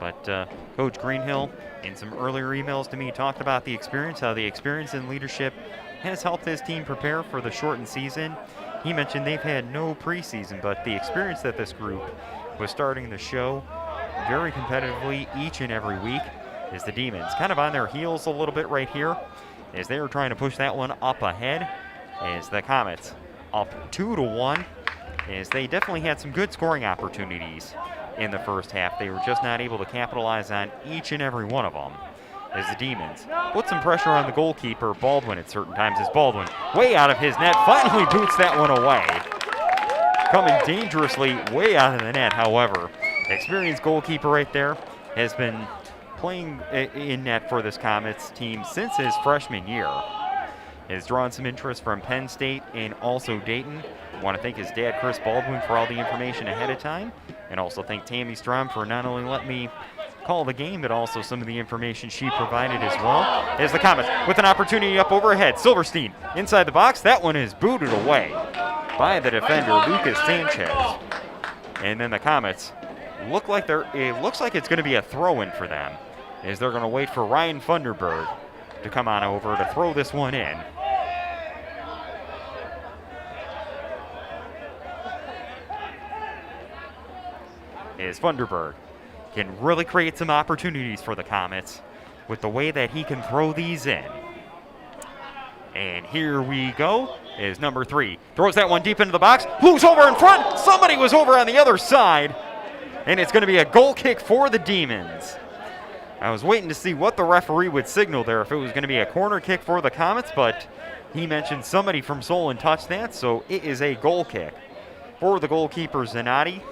But Coach Greenhill, in some earlier emails to me, talked about the experience, how the experience and leadership has helped his team prepare for the shortened season. He mentioned they've had no preseason, but the experience that this group was starting the show very competitively each and every week is the Demons kind of on their heels a little bit right here as they were trying to push that one up ahead as the Comets up 2-1 as they definitely had some good scoring opportunities in the first half. They were just not able to capitalize on each and every one of them as the Demons put some pressure on the goalkeeper, Baldwin, at certain times as Baldwin, way out of his net, finally boots that one away. Coming dangerously way out of the net, however. Experienced goalkeeper right there has been playing in net for this Comets team since his freshman year. Has drawn some interest from Penn State and also Dayton. I want to thank his dad, Chris Baldwin, for all the information ahead of time, and also thank Tammy Strom for not only letting me call the game, but also some of the information she provided as well. As the Comets with an opportunity up overhead. Silverstein inside the box. That one is booted away by the defender, Lucas Sanchez. And then the Comets look like it looks like it's going to be a throw-in for them, as they're going to wait for Ryan Funderburg to come on over to throw this one in. As Funderburg can really create some opportunities for the Comets with the way that he can throw these in. And here we go, is number 3. Throws that one deep into the box. Who's over in front? Somebody was over on the other side. And it's going to be a goal kick for the Demons. I was waiting to see what the referee would signal there, if it was going to be a corner kick for the Comets, but he mentioned somebody from Solon touched that, so it is a goal kick for the goalkeeper, Zanotti.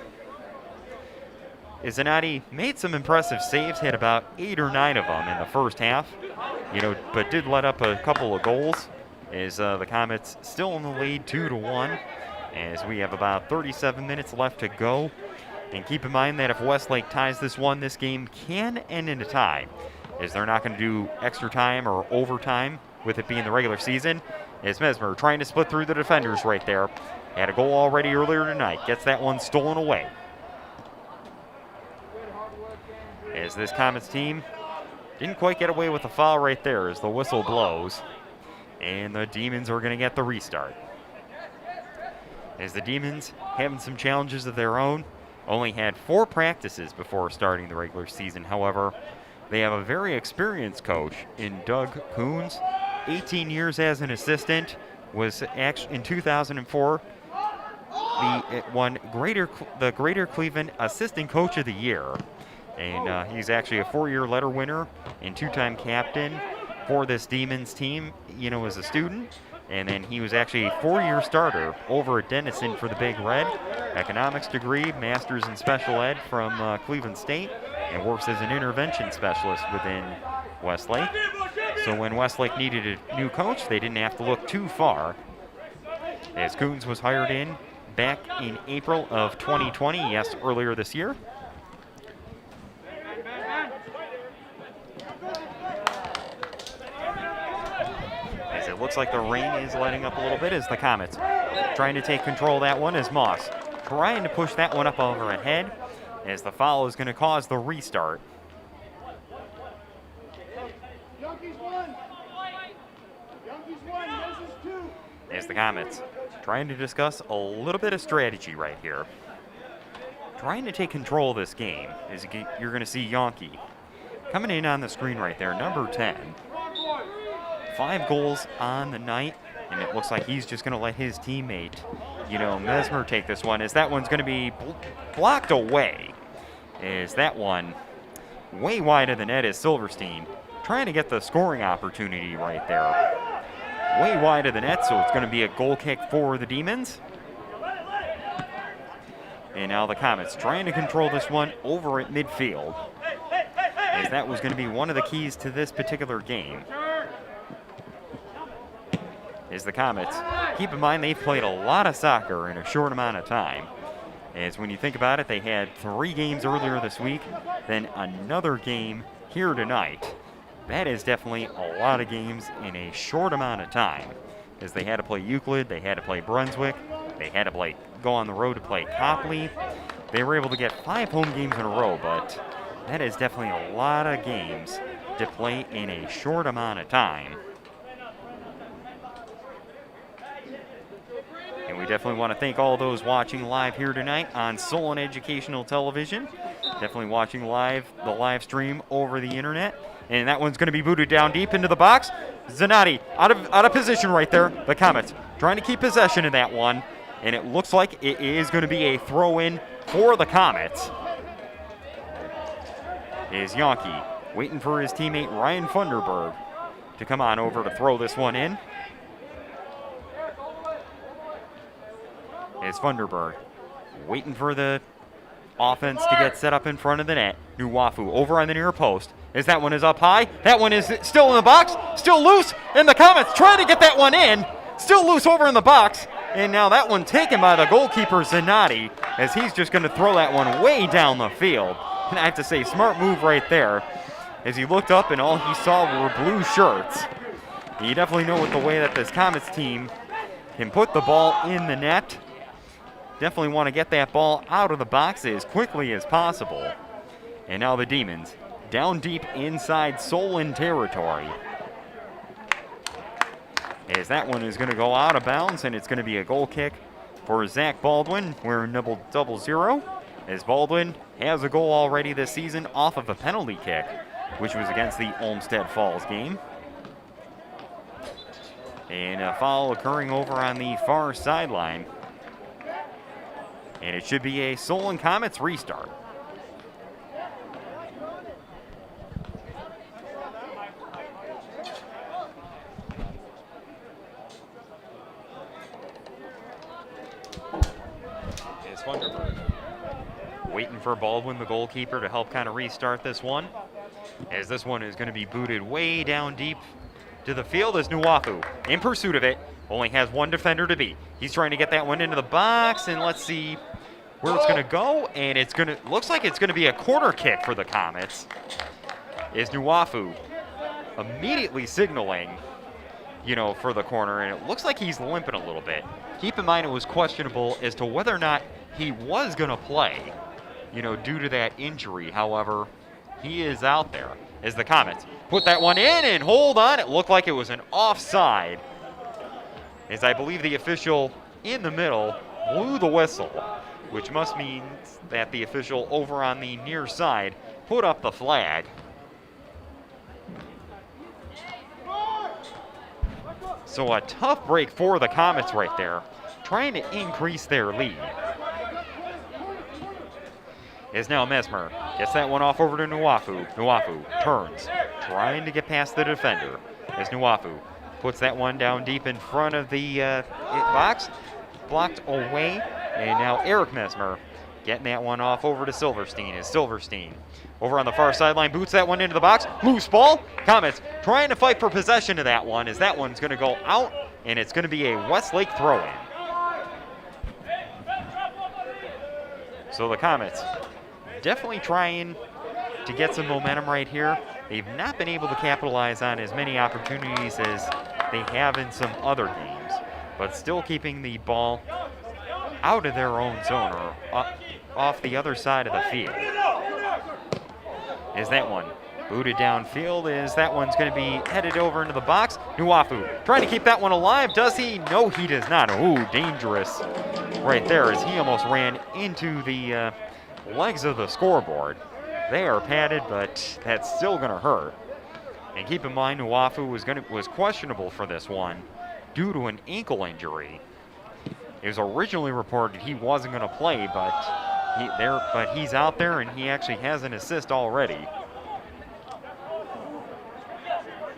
Zanotti made some impressive saves, had about 8 or 9 of them in the first half, you know, but did let up a couple of goals. As the Comets still in the lead 2-1, as we have about 37 minutes left to go. And keep in mind that if Westlake ties this one, this game can end in a tie, as they're not going to do extra time or overtime with it being the regular season. As Mesmer trying to split through the defenders right there. Had a goal already earlier tonight. Gets that one stolen away. As this Comets team didn't quite get away with the foul right there as the whistle blows. And the Demons are going to get the restart. As the Demons having some challenges of their own, only had 4 practices before starting the regular season. However, they have a very experienced coach in Doug Coons, 18 years as an assistant, was actually in 2004 won the Greater Cleveland Assistant Coach of the Year. And he's actually a 4-year letter winner and 2-time captain for this Demons team, as a student. And then he was actually a 4-year starter over at Denison for the Big Red. Economics degree, master's in special ed from Cleveland State, and works as an intervention specialist within Westlake. So when Westlake needed a new coach, they didn't have to look too far, as Coons was hired in back in April of 2020, yes, earlier this year. As it looks like the rain is letting up a little bit, as the Comets trying to take control of that one, as Moss trying to push that one up over ahead, as the foul is going to cause the restart. As the Comets trying to discuss a little bit of strategy right here. Trying to take control of this game, as you're going to see Yonke coming in on the screen right there, number 10. 5 goals on the night, and it looks like he's just going to let his teammate, Mesmer, take this one, as that one's going to be blocked away. As that one way wide of the net is Silverstein trying to get the scoring opportunity right there. Way wide of the net, so it's going to be a goal kick for the Demons. And now the Comets trying to control this one over at midfield, as that was going to be one of the keys to this particular game. As the Comets, keep in mind they've played a lot of soccer in a short amount of time. As when you think about it, they had 3 games earlier this week, then another game here tonight. That is definitely a lot of games in a short amount of time, as they had to play Euclid, they had to play Brunswick, they had to go on the road to play Copley. They were able to get 5 home games in a row, but that is definitely a lot of games to play in a short amount of time. And we definitely want to thank all those watching live here tonight on Solon Educational Television. Definitely watching the live stream over the internet. And that one's going to be booted down deep into the box. Zanotti out of position right there. The Comets trying to keep possession of that one. And it looks like it is going to be a throw-in for the Comets. Is Yonke waiting for his teammate Ryan Funderburg to come on over to throw this one in. Is Funderburg waiting for the offense to get set up in front of the net. Nuwafu over on the near post. As that one is up high. That one is still in the box. Still loose. And the Comets trying to get that one in. Still loose over in the box. And now that one taken by the goalkeeper, Zanotti, as he's just going to throw that one way down the field. And I have to say, smart move right there. As he looked up and all he saw were blue shirts. You definitely know with the way that this Comets team can put the ball in the net. Definitely want to get that ball out of the box as quickly as possible. And now the Demons down deep inside Solon territory. As that one is going to go out of bounds, and it's going to be a goal kick for Zach Baldwin. We're in double zero, as Baldwin has a goal already this season off of a penalty kick, which was against the Olmsted Falls game. And a foul occurring over on the far sideline. And it should be a Solon Comets restart. It's Funderburg waiting for Baldwin, the goalkeeper, to help kind of restart this one. As this one is going to be booted way down deep to the field, as Nuwafu in pursuit of it. Only has one defender to beat. He's trying to get that one into the box, and let's see where it's going to go. And it's going to looks like it's going to be a corner kick for the Comets. Is Nuwafu immediately signaling, for the corner, and it looks like he's limping a little bit. Keep in mind it was questionable as to whether or not he was going to play, due to that injury. However, he is out there as the Comets put that one in, and hold on, it looked like it was an offside as I believe the official in the middle blew the whistle, which must mean that the official over on the near side put up the flag. So a tough break for the Comets right there, trying to increase their lead. Is now Mesmer. Gets that one off over to Nuafu. Nuafu turns, trying to get past the defender. As Nuafu puts that one down deep in front of the box, blocked away. And now Eric Mesmer getting that one off over to Silverstein. Is Silverstein over on the far sideline, boots that one into the box. Loose ball. Comets trying to fight for possession of that one, as that one's going to go out, and it's going to be a Westlake throw-in. So the Comets definitely trying to get some momentum right here. They've not been able to capitalize on as many opportunities as they have in some other games, but still keeping the ball out of their own zone or off the other side of the field. Is that one booted downfield? Is that one's going to be headed over into the box? Nuafu trying to keep that one alive. Does he? No, he does not. Ooh, dangerous right there, as he almost ran into the legs of the scoreboard. They are padded, but that's still going to hurt. And keep in mind, Nuafu was questionable for this one due to an ankle injury. It was originally reported he wasn't going to play, but he's out there, and he actually has an assist already,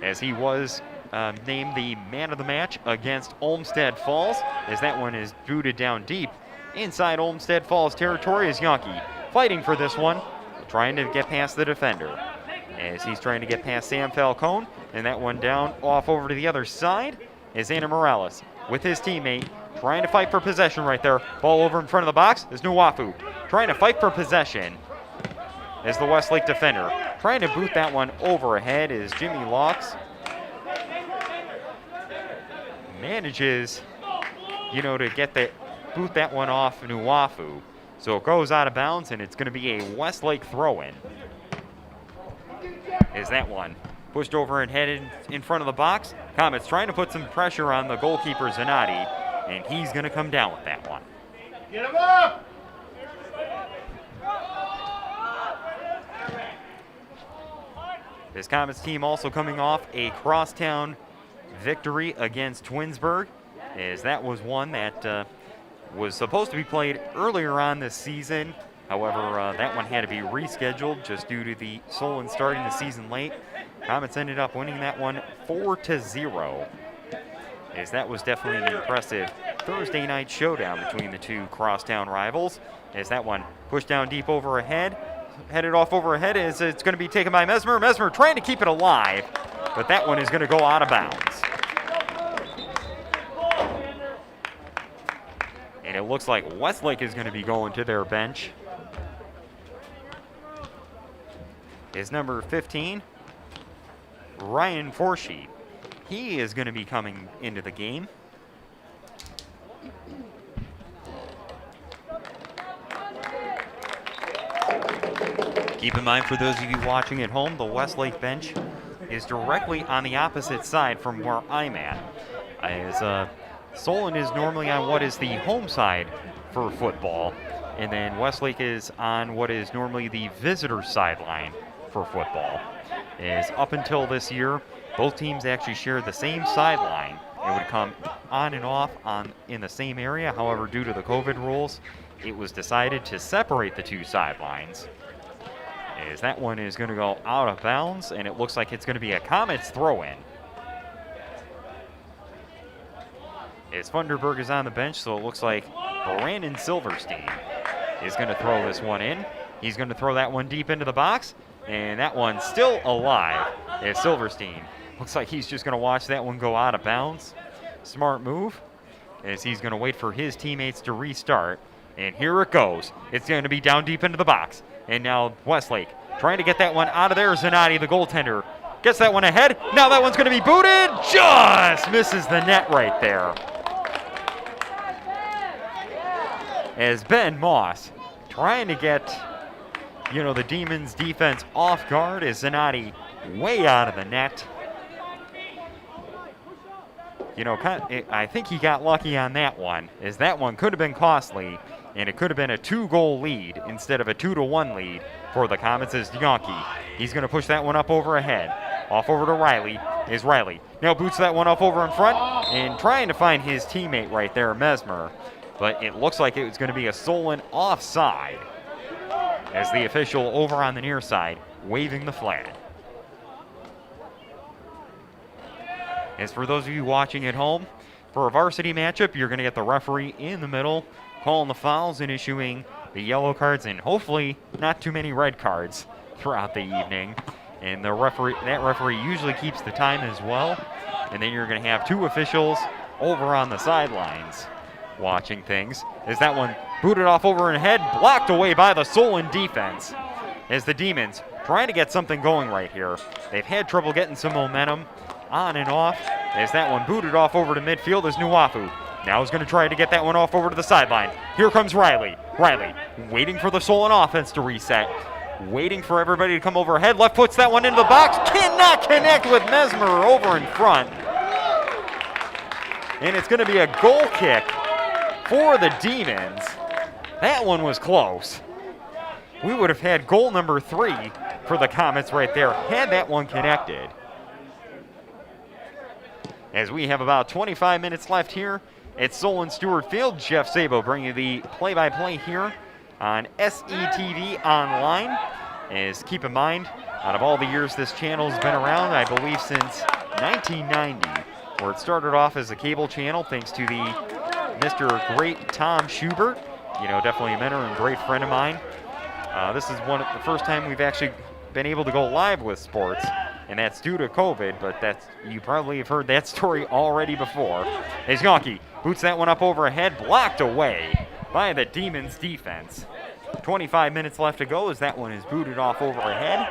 as he was named the man of the match against Olmsted Falls, as that one is booted down deep inside Olmsted Falls territory. Is Yankee fighting for this one, trying to get past the defender, as he's trying to get past Sam Falcone, and that one down off over to the other side is Anna Morales with his teammate trying to fight for possession right there. Ball over in front of the box is Nuafu trying to fight for possession as the Westlake defender trying to boot that one overhead is Jimmy Locks. Manages, to boot that one off Nuafu. So it goes out of bounds, and it's going to be a Westlake throw-in. Is that one pushed over and headed in front of the box? Comets trying to put some pressure on the goalkeeper Zanatti, and he's going to come down with that one. Get him up! This Comets team also coming off a crosstown victory against Twinsburg, as that was one that was supposed to be played earlier on this season. However, that one had to be rescheduled just due to the Solon starting the season late. Comets ended up winning that one 4-0, as that was definitely an impressive Thursday night showdown between the two crosstown rivals, as that one pushed down deep overhead, headed off overhead, as it's going to be taken by Mesmer. Mesmer trying to keep it alive, but that one is going to go out of bounds. And it looks like Westlake is going to be going to their bench. Is number 15, Ryan Forsheet. He is going to be coming into the game. Keep in mind, for those of you watching at home, the Westlake bench is directly on the opposite side from where I'm at, as Solon is normally on what is the home side for football, and then Westlake is on what is normally the visitor sideline for football. As up until this year, both teams actually shared the same sideline. It would come on and off in the same area. However, due to the COVID rules, it was decided to separate the two sidelines, as that one is going to go out of bounds, and it looks like it's going to be a Comets throw-in. As Funderburg is on the bench, so it looks like Brandon Silverstein is going to throw this one in. He's going to throw that one deep into the box, and that one's still alive, as Silverstein looks like he's just going to watch that one go out of bounds. Smart move, as he's going to wait for his teammates to restart. And here it goes. It's going to be down deep into the box. And now Westlake trying to get that one out of there. Zanatti, the goaltender, gets that one ahead. Now that one's going to be booted. Just misses the net right there, as Ben Moss trying to get, the Demons defense off guard, as Zanatti way out of the net. I think he got lucky on that one, as that one could have been costly, and it could have been a 2-goal lead instead of a 2-1 lead for the Comets as Yankee. He's going to push that one up over ahead. Off over to Riley is Riley. Now boots that one up over in front and trying to find his teammate right there, Mesmer. But it looks like it was going to be a Solon offside as the official over on the near side waving the flag. As for those of you watching at home, for a varsity matchup, you're going to get the referee in the middle calling the fouls and issuing the yellow cards and hopefully not too many red cards throughout the evening. And that referee usually keeps the time as well. And then you're going to have 2 officials over on the sidelines watching things. As that one booted off over and head, blocked away by the Solon defense. As the Demons trying to get something going right here. They've had trouble getting some momentum on and off. As that one booted off over to midfield is Nuafu. Now he's going to try to get that one off over to the sideline. Here comes Riley. Riley waiting for the Solon offense to reset. Waiting for everybody to come overhead. Left puts that one into the box. Cannot connect with Mesmer over in front. And it's going to be a goal kick for the Demons. That one was close. We would have had goal number 3 for the Comets right there had that one connected. As we have about 25 minutes left here at Solon Stewart Field, Jeff Sabo bringing you the play-by-play here on SETV Online. As keep in mind, out of all the years this channel has been around, I believe since 1990, where it started off as a cable channel thanks to the Mr. Great Tom Schubert, definitely a mentor and great friend of mine. This is the first time we've actually been able to go live with sports, and that's due to COVID, but you probably have heard that story already before. As Yankee boots that one up overhead, blocked away by the Demons defense. 25 minutes left to go as that one is booted off overhead.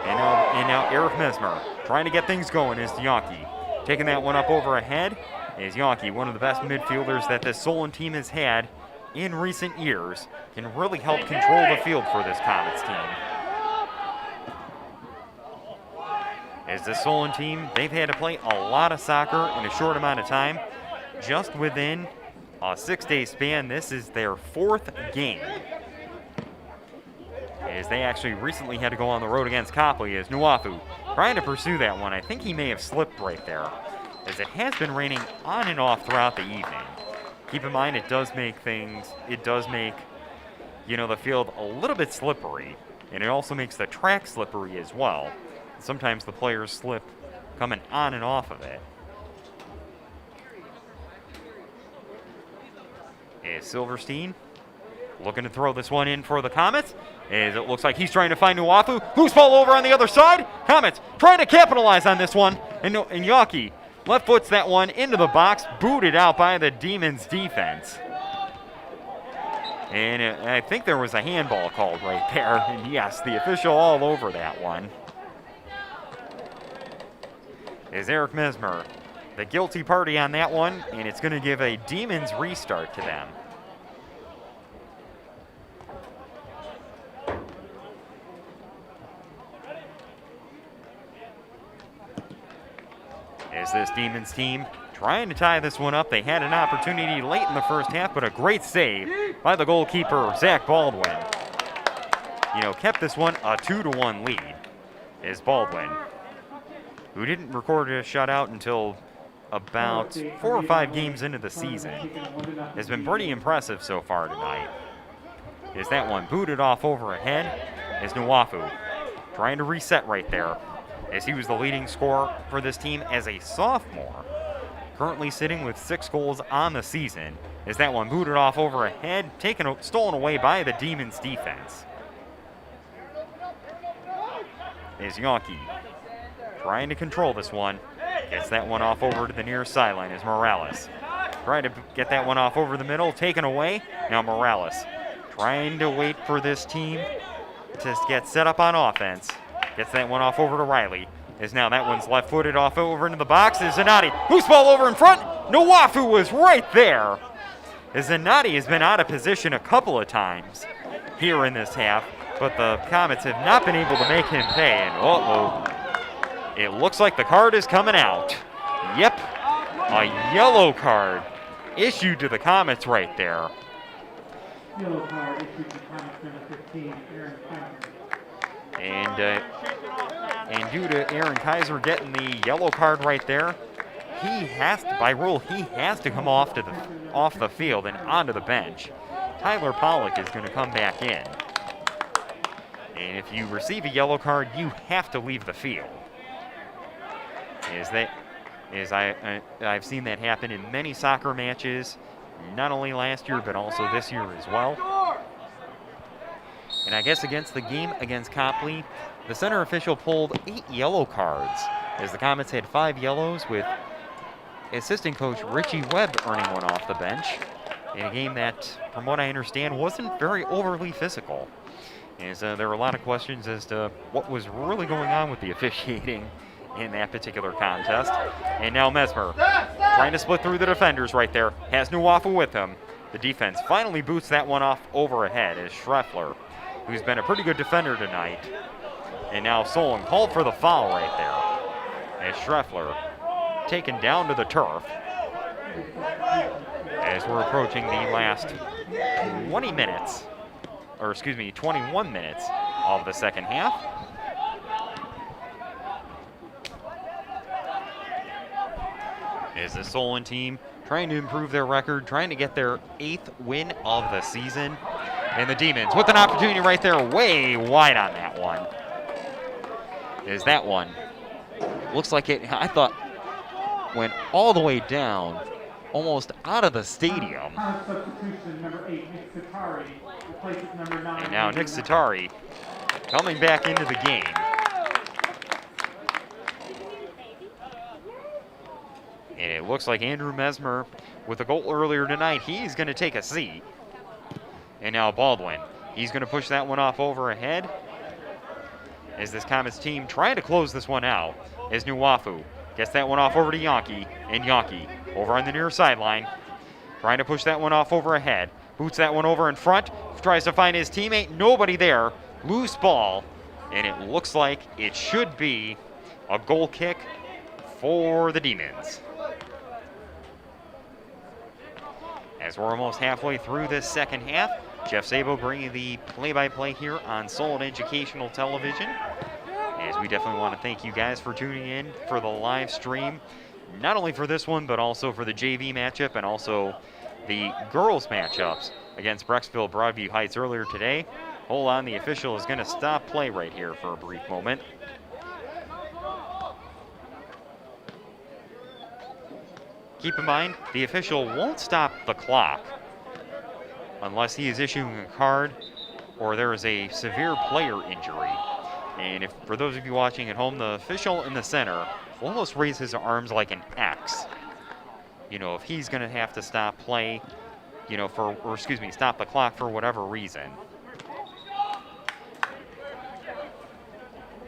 And now Eric Mesmer trying to get things going is Yankee. Taking that one up overhead is Yankee, one of the best midfielders that this Solon team has had in recent years, can really help control the field for this Comets team. As the Solon team, they've had to play a lot of soccer in a short amount of time. Just within a 6-day span, this is their 4th game. As they actually recently had to go on the road against Copley as Nuafu trying to pursue that one. I think he may have slipped right there, as it has been raining on and off throughout the evening. Keep in mind, it does make the field a little bit slippery, and it also makes the track slippery as well. Sometimes the players slip coming on and off of it. Is Silverstein looking to throw this one in for the Comets? As it looks like he's trying to find Nuafu. Loose ball over on the other side. Comets trying to capitalize on this one. And Yankee left foots that one into the box, booted out by the Demons defense. And I think there was a handball called right there. And yes, the official all over that one. Is Eric Mesmer the guilty party on that one, and it's going to give a Demons restart to them. As this Demons team trying to tie this one up, they had an opportunity late in the first half, but a great save by the goalkeeper, Zach Baldwin. Kept this one a 2-1 lead is Baldwin, who didn't record a shutout until about 4 or 5 games into the season. Has been pretty impressive so far tonight. Is that one booted off overhead is Nuafu trying to reset right there, as he was the leading scorer for this team as a sophomore. Currently sitting with 6 goals on the season. Is that one booted off overhead, stolen away by the Demons defense. Is Yankee trying to control this one. Gets that one off over to the near sideline is Morales. Trying to get that one off over the middle, taken away. Now Morales trying to wait for this team to get set up on offense. Gets that one off over to Riley. Now that one's left-footed off over into the box is Zanotti. Loose ball over in front. Nuafu was right there. As Zanotti has been out of position a couple of times here in this half, but the Comets have not been able to make him pay. And it looks like the card is coming out A yellow card issued to the Comets right there. Yellow card issued to Comets number 15, Aaron Kaiser. And due to Aaron Kaiser getting the yellow card right there, he has to, by rule, he has to come off the field and onto the bench. Tyler Pollock is going to come back in. And if you receive a yellow card, you have to leave the field. I've seen that happen in many soccer matches, not only last year, but also this year as well. And I guess against the game against Copley, the center official pulled 8 yellow cards, as the Comets had 5 yellows, with assistant coach Richie Webb earning one off the bench in a game that, from what I understand, wasn't very overly physical. As there were a lot of questions as to what was really going on with the officiating in that particular contest. And now Mesmer trying to split through the defenders right there. Has Nuwafu with him. The defense finally boots that one off over ahead as Schreffler, who's been a pretty good defender tonight. And now Solon called for the foul right there as Schreffler taken down to the turf as we're approaching the last 21 minutes of the second half. Is the Solon team trying to improve their record, trying to get their 8th win of the season. And the Demons with an opportunity right there, way wide on that one. Is that one. Looks like it, I thought, went all the way down, almost out of the stadium. Substitution number 8, Nick Satari, replaces number 9. And now Nick Satari coming back into the game. And it looks like Andrew Mesmer, with a goal earlier tonight, he's going to take a seat. And now Baldwin, he's going to push that one off over ahead. As this Comets team trying to close this one out, as Nuwafu gets that one off over to Yonke, and Yonke over on the near sideline, trying to push that one off over ahead. Boots that one over in front, tries to find his teammate, nobody there, loose ball, and it looks like it should be a goal kick for the Demons. As we're almost halfway through this second half, Jeff Sabo bringing the play-by-play here on Solon Educational Television. As we definitely want to thank you guys for tuning in for the live stream, not only for this one, but also for the JV matchup and also the girls matchups against Brecksville Broadview Heights earlier today. Hold on, the official is going to stop play right here for a brief moment. Keep in mind, the official won't stop the clock unless he is issuing a card or there is a severe player injury. And if, for those of you watching at home, the official in the center will almost raise his arms like an X. You know, if he's going to have to stop play, you know, stop the clock for whatever reason.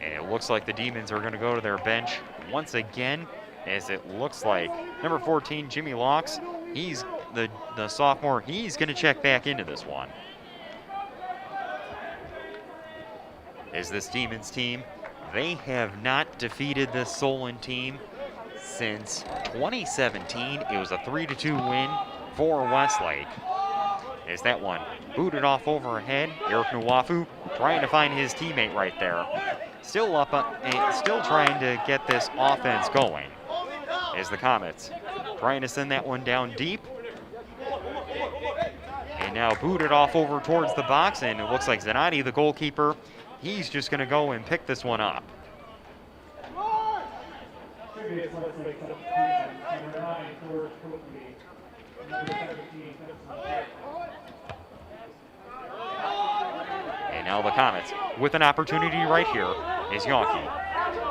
And it looks like the Demons are going to go to their bench once again, as it looks like number 14, Jimmy Locks, he's the sophomore, he's going to check back into this one. As this Demons team, they have not defeated this Solon team since 2017. It was a 3-2 win for Westlake. As that one booted off overhead, Eric Nuwafu trying to find his teammate right there. Still up and still trying to get this offense going. As the Comets trying to send that one down deep. And now booted off over towards the box, and it looks like Zanatti, the goalkeeper, he's just going to go and pick this one up. And now the Comets with an opportunity right here is Yonke.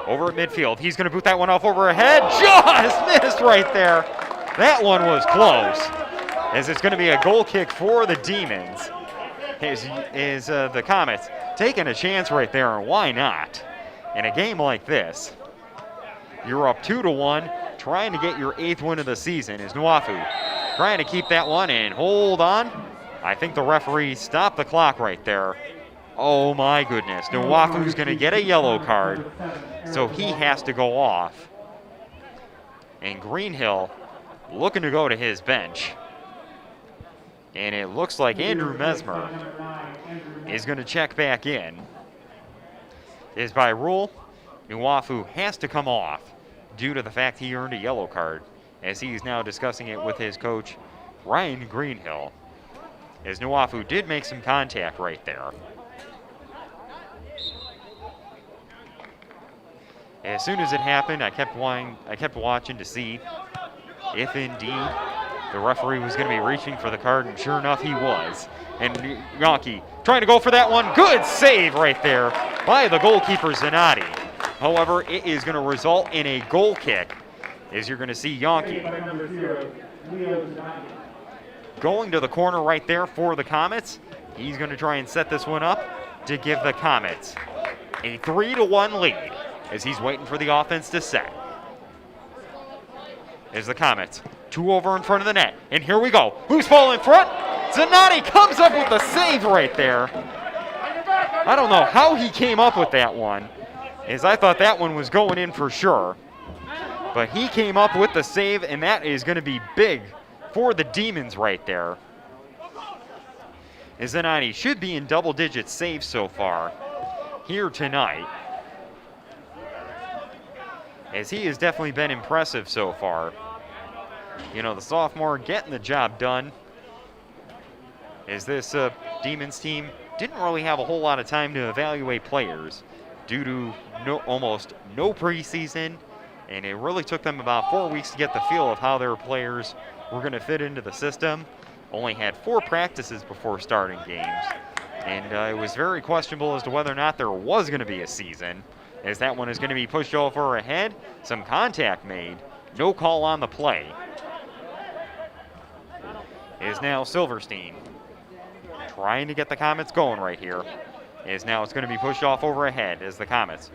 Over at midfield, he's going to boot that one off over ahead. Just missed right there. That one was close, as it's going to be a goal kick for the Demons. Is the Comets taking a chance right there, and why not? In a game like this, you're up 2-1, trying to get your 8th win of the season. Is Nuwafu trying to keep that one and hold on. I think the referee stopped the clock right there. Oh my goodness, Nuwafu's going to get a yellow card, so he has to go off. And Greenhill looking to go to his bench. And it looks like Andrew Mesmer is going to check back in. As by rule, Nuafu has to come off due to the fact he earned a yellow card, as he's now discussing it with his coach, Ryan Greenhill. As Nuafu did make some contact right there. As soon as it happened, I kept watching to see if indeed the referee was going to be reaching for the card, and sure enough, he was. And Yonke trying to go for that one. Good save right there by the goalkeeper, Zanotti. However, it is going to result in a goal kick, as you're going to see Yonke going to the corner right there for the Comets. He's going to try and set this one up to give the Comets a 3-1 lead, as he's waiting for the offense to set. As the Comets, 2 over in front of the net. And here we go. Loose ball in front. Zanotti comes up with the save right there. I don't know how he came up with that one, as I thought that one was going in for sure. But he came up with the save, and that is going to be big for the Demons right there. As Zanotti should be in double-digit saves so far here tonight, as he has definitely been impressive so far. You know, the sophomore getting the job done, as this Demons team didn't really have a whole lot of time to evaluate players due to almost no preseason, and it really took them about 4 weeks to get the feel of how their players were going to fit into the system. Only had 4 practices before starting games, and it was very questionable as to whether or not there was going to be a season, as that one is going to be pushed over ahead. Some contact made, no call on the play. Is now Silverstein trying to get the Comets going right here. Is now it's going to be pushed off over ahead as the Comets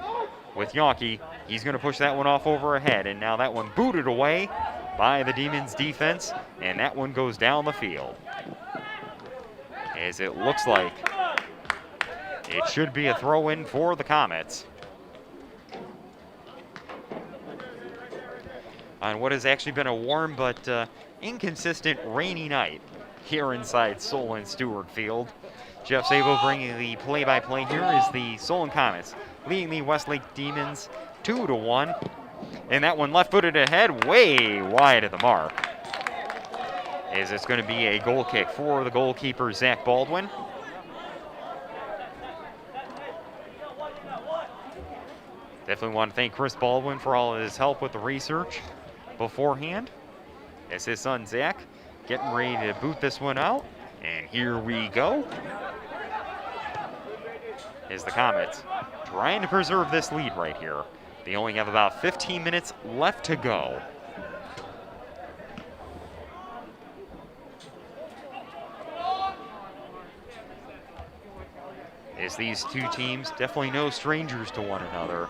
with Yonke. He's going to push that one off over ahead, and now that one booted away by the Demons defense, and that one goes down the field. As it looks like it should be a throw-in for the Comets on what has actually been a warm but inconsistent rainy night here inside Solon Stewart Field. Jeff Sabo bringing the play-by-play here is the Solon Comets leading the Westlake Demons 2-1. And that one left-footed ahead, way wide of the mark. As it's going to be a goal kick for the goalkeeper, Zach Baldwin. Definitely want to thank Chris Baldwin for all of his help with the research beforehand. As his son, Zach, getting ready to boot this one out. And here we go. As the Comets trying to preserve this lead right here. They only have about 15 minutes left to go. As these two teams definitely no strangers to one another.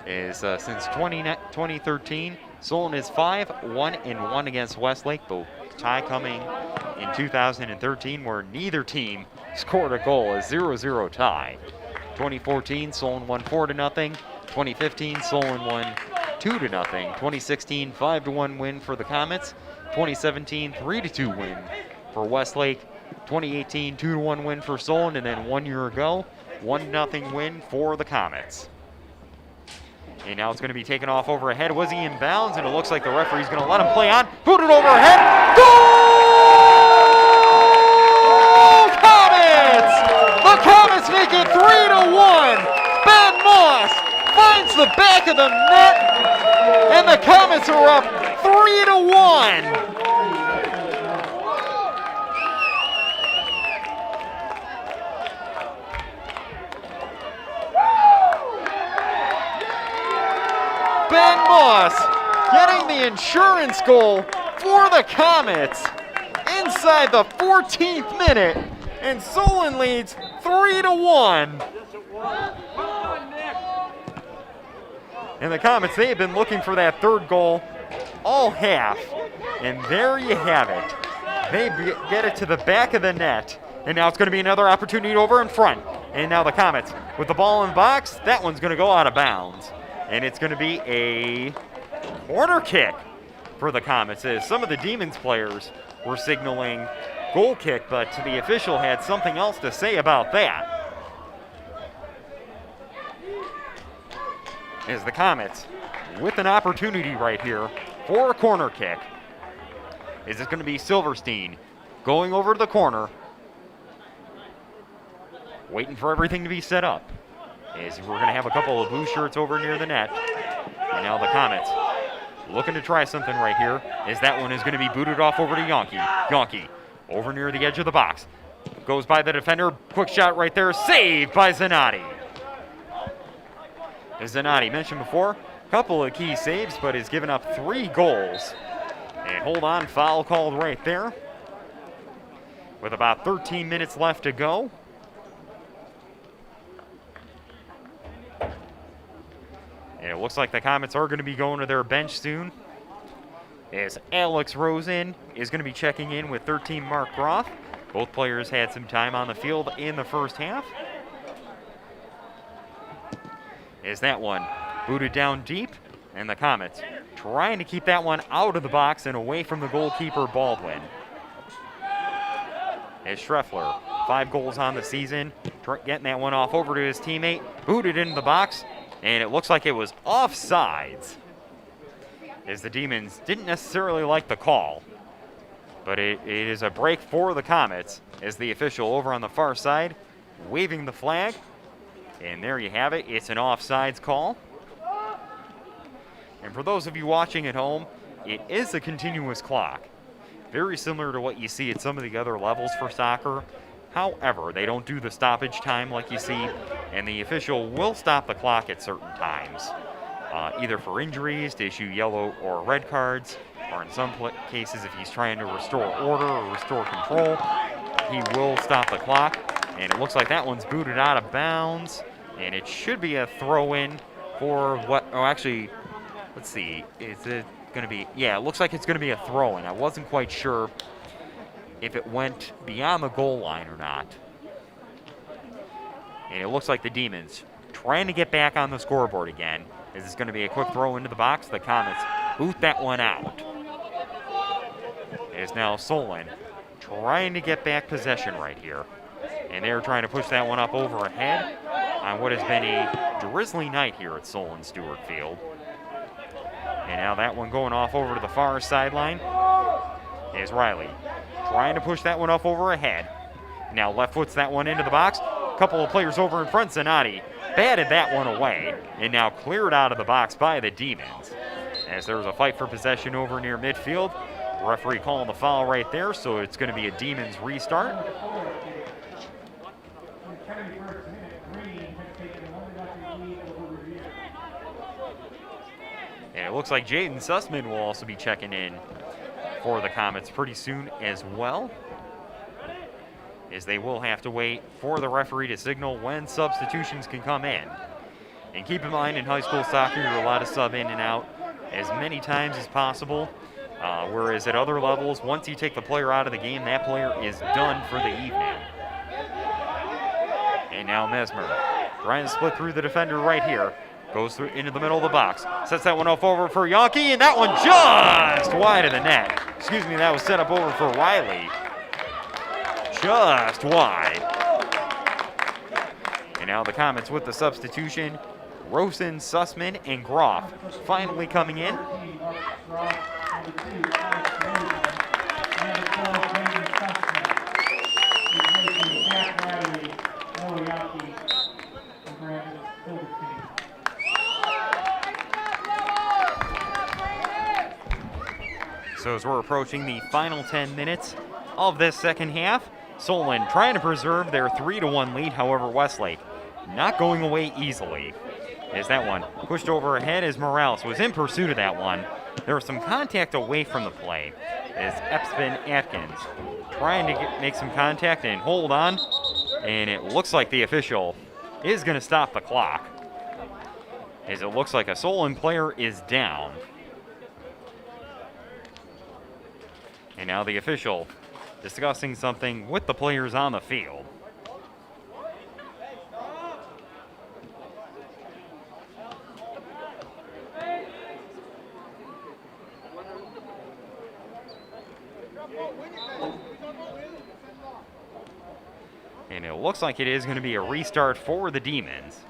As since 2013, Solon is 5-1-1 against Westlake, but tie coming in 2013 where neither team scored a goal, a 0-0 tie. 2014, Solon won 4-0. 2015, Solon won 2-0. 2016, 5-1 win for the Comets. 2017, 3-2 win for Westlake. 2018, 2-1 win for Solon, and then 1 year ago, 1-0 win for the Comets. And now it's going to be taken off overhead. Was he in bounds? And it looks like the referee's going to let him play on. Booted overhead. Goal! Comets! The Comets make it 3-1. Ben Moss finds the back of the net, and the Comets are up 3-1. Ben Moss getting the insurance goal for the Comets inside the 14th minute, and Solon leads 3-1. And the Comets, they have been looking for that third goal all half, and there you have it. They get it to the back of the net, and now it's going to be another opportunity over in front. And now the Comets with the ball in the box, that one's going to go out of bounds. And it's going to be a corner kick for the Comets, as some of the Demons players were signaling goal kick, but the official had something else to say about that. As the Comets with an opportunity right here for a corner kick. Is it going to be Silverstein going over to the corner, waiting for everything to be set up? As we're going to have a couple of blue shirts over near the net. And now the Comets looking to try something right here, as that one is going to be booted off over to Yonke. Yonke over near the edge of the box. Goes by the defender. Quick shot right there. Saved by Zanotti. As Zanotti mentioned before, a couple of key saves, but has given up 3 goals. And hold on, foul called right there. With about 13 minutes left to go. And it looks like the Comets are going to be going to their bench soon, as Alex Rosen is going to be checking in with 13 Mark Groff. Both players had some time on the field in the first half. As that one booted down deep, and the Comets trying to keep that one out of the box and away from the goalkeeper, Baldwin. As Schreffler, 5 goals on the season, getting that one off over to his teammate, booted into the box, and it looks like it was offsides, as the Demons didn't necessarily like the call. But it is a break for the Comets, as the official over on the far side waving the flag. And there you have it. It's an offsides call. And for those of you watching at home, it is a continuous clock, very similar to what you see at some of the other levels for soccer. However, they don't do the stoppage time like you see, and the official will stop the clock at certain times, either for injuries, to issue yellow or red cards, or in some cases if he's trying to restore order or restore control, he will stop the clock. And it looks like that one's booted out of bounds, and it should be a throw-in for what, oh actually, let's see, is it going to be, yeah, it looks like it's going to be a throw-in. I wasn't quite sure if it went beyond the goal line or not. And it looks like the Demons trying to get back on the scoreboard again. Is this going to be a quick throw into the box? The Comets boot that one out. It is now Solon trying to get back possession right here. And they're trying to push that one up over ahead on what has been a drizzly night here at Solon Stewart Field. And now that one going off over to the far sideline is Riley trying to push that one up over ahead. Now left foots that one into the box. A couple of players over in front. Zanotti batted that one away and now cleared out of the box by the Demons. As there was a fight for possession over near midfield. Referee calling the foul right there, so it's going to be a Demons restart. And it looks like Jaden Sussman will also be checking in for the Comets pretty soon as well, as they will have to wait for the referee to signal when substitutions can come in. And keep in mind, in high school soccer, you're allowed to sub in and out as many times as possible, whereas at other levels, once you take the player out of the game, that player is done for the evening. And now Mesmer trying to split through the defender right here. Goes through into the middle of the box. Sets that one off over for Yonke, and that one just wide of the net. Excuse me, that was set up over for Riley. Just wide. And now the Comets with the substitution. Rosen, Sussman, and Groff finally coming in. So as we're approaching the final 10 minutes of this second half, Solon trying to preserve their 3-1 lead. However, Westlake not going away easily. As that one pushed over ahead as Morales was in pursuit of that one. There was some contact away from the play as Epspin Atkins trying to make some contact and hold on. And it looks like the official is going to stop the clock, as it looks like a Solon player is down. And now the official discussing something with the players on the field. And it looks like it is going to be a restart for the Demons,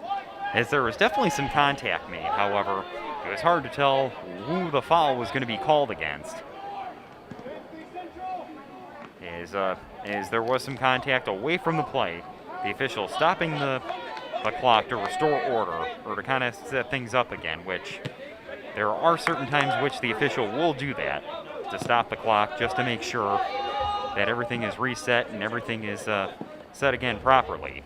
as there was definitely some contact made. However, it was hard to tell who the foul was going to be called against, as there was some contact away from the play. The official stopping the clock to restore order, or to kind of set things up again, which there are certain times which the official will do that, to stop the clock just to make sure that everything is reset and everything is set again properly.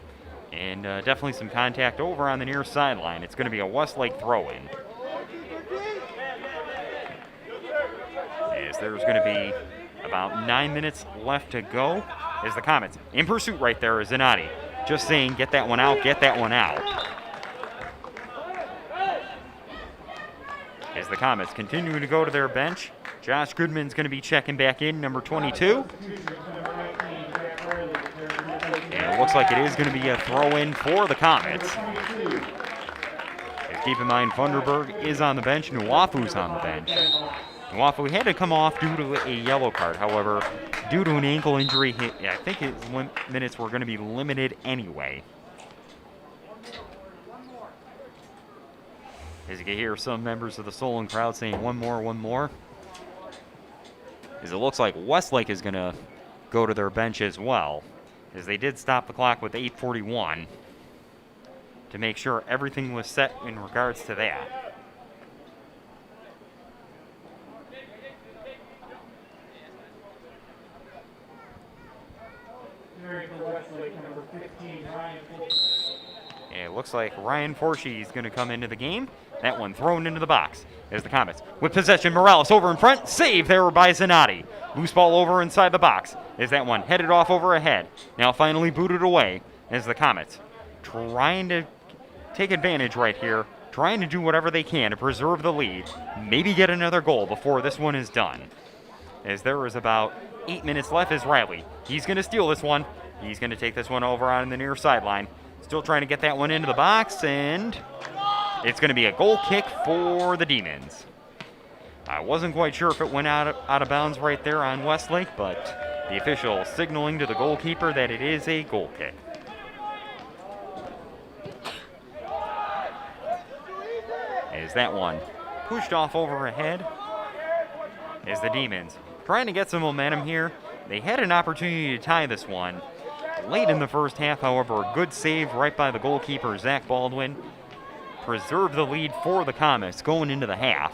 And definitely some contact over on the near sideline. It's going to be a Westlake throw-in, as there's going to be about 9 minutes left to go. As the Comets in pursuit right there is Zanatti, just saying, get that one out, get that one out. As the Comets continue to go to their bench, Josh Goodman's going to be checking back in, number 22. And it looks like it is going to be a throw-in for the Comets. And keep in mind, Funderburg is on the bench, Nuafu's on the bench. Nuafu had to come off due to a yellow card. However, due to an ankle injury, I think his minutes were going to be limited anyway. As you can hear some members of the Solon crowd saying, one more, one more. As it looks like Westlake is going to go to their bench as well, as they did stop the clock with 8:41 to make sure everything was set in regards to that. And it looks like Ryan Forshee is going to come into the game. That one thrown into the box as the Comets with possession. Morales over in front. Save there by Zanatti. Loose ball over inside the box. Is that one headed off over ahead. Now finally booted away as the Comets trying to take advantage right here. Trying to do whatever they can to preserve the lead. Maybe get another goal before this one is done. As there is about 8 minutes left is Riley. He's going to steal this one. He's going to take this one over on the near sideline. Still trying to get that one into the box, and it's going to be a goal kick for the Demons. I wasn't quite sure if it went out of bounds right there on Westlake, but the official signaling to the goalkeeper that it is a goal kick. As that one pushed off over ahead, as the Demons trying to get some momentum here. They had an opportunity to tie this one late in the first half. However, a good save right by the goalkeeper, Zach Baldwin, preserved the lead for the Comets going into the half.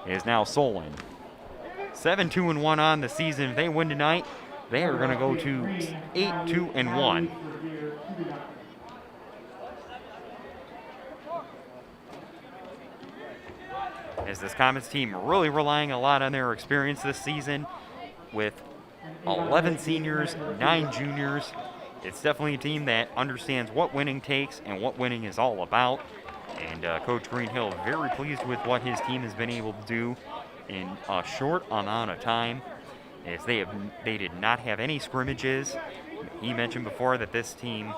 It is now Solon. 7-2-1 on the season. If they win tonight, they are going to go to 8-2-1. As this Comets team really relying a lot on their experience this season with 11 seniors, 9 juniors. It's definitely a team that understands what winning takes and what winning is all about. And Coach Greenhill very pleased with what his team has been able to do in a short amount of time, as they did not have any scrimmages. He mentioned before that this team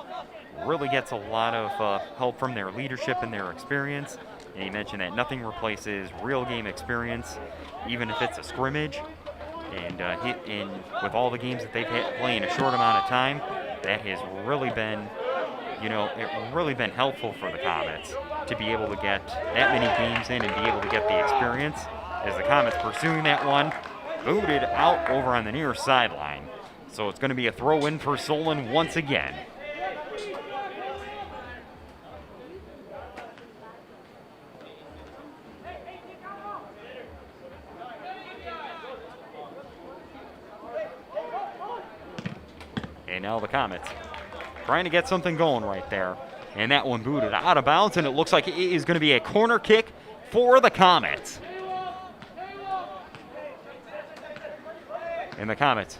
really gets a lot of help from their leadership and their experience. And he mentioned that nothing replaces real game experience, even if it's a scrimmage. And with all the games that they've had play in a short amount of time, that has really been, really been helpful for the Comets to be able to get that many games in and be able to get the experience. As the Comets pursuing that one, booted out over on the near sideline. So it's going to be a throw-in for Solon once again. And now the Comets trying to get something going right there. And that one booted out of bounds, and it looks like it is going to be a corner kick for the Comets. And the Comets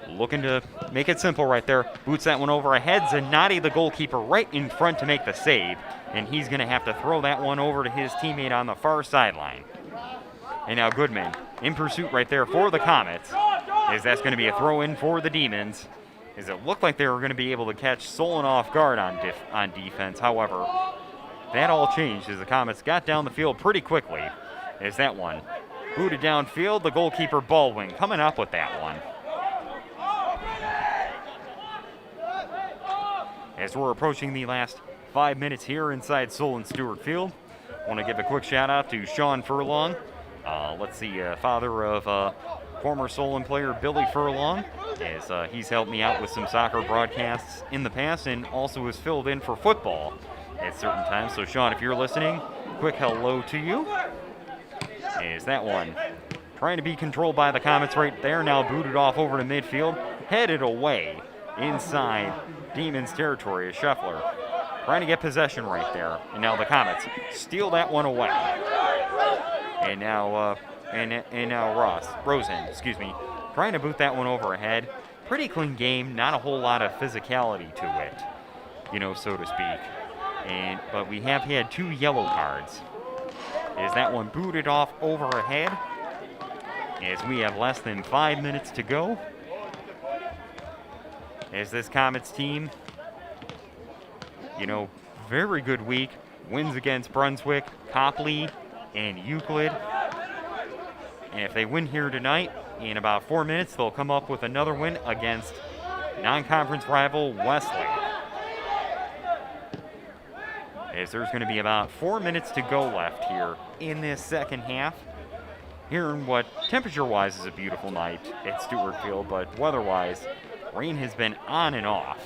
looking to make it simple right there. Boots that one over ahead. Zanatti, the goalkeeper, right in front to make the save. And he's going to have to throw that one over to his teammate on the far sideline. And now Goodman in pursuit right there for the Comets, as that's going to be a throw-in for the Demons. As it looked like they were going to be able to catch Solon off guard on defense. However, that all changed as the Comets got down the field pretty quickly. As that one booted downfield, the goalkeeper Baldwin coming up with that one. As we're approaching the last 5 minutes here inside Solon Stewart Field, I want to give a quick shout out to Sean Furlong. Father of former Solon player Billy Furlong, as he's helped me out with some soccer broadcasts in the past and also has filled in for football at certain times. So Sean, if you're listening, quick hello to you. Is that one trying to be controlled by the Comets right there, now booted off over to midfield, headed away inside Demons territory as Scheffler trying to get possession right there, and now the Comets steal that one away. And now Rosen, trying to boot that one over ahead. Pretty clean game, not a whole lot of physicality to it, so to speak. But we have had 2 yellow cards. Is that one booted off over ahead? As we have less than 5 minutes to go. As this Comets team, very good week. Wins against Brunswick, Copley, and Euclid. And if they win here tonight, in about 4 minutes, they'll come up with another win against non-conference rival Westlake. As there's going to be about 4 minutes to go left here in this second half. Here in what temperature-wise is a beautiful night at Stewart Field, but weather-wise, rain has been on and off.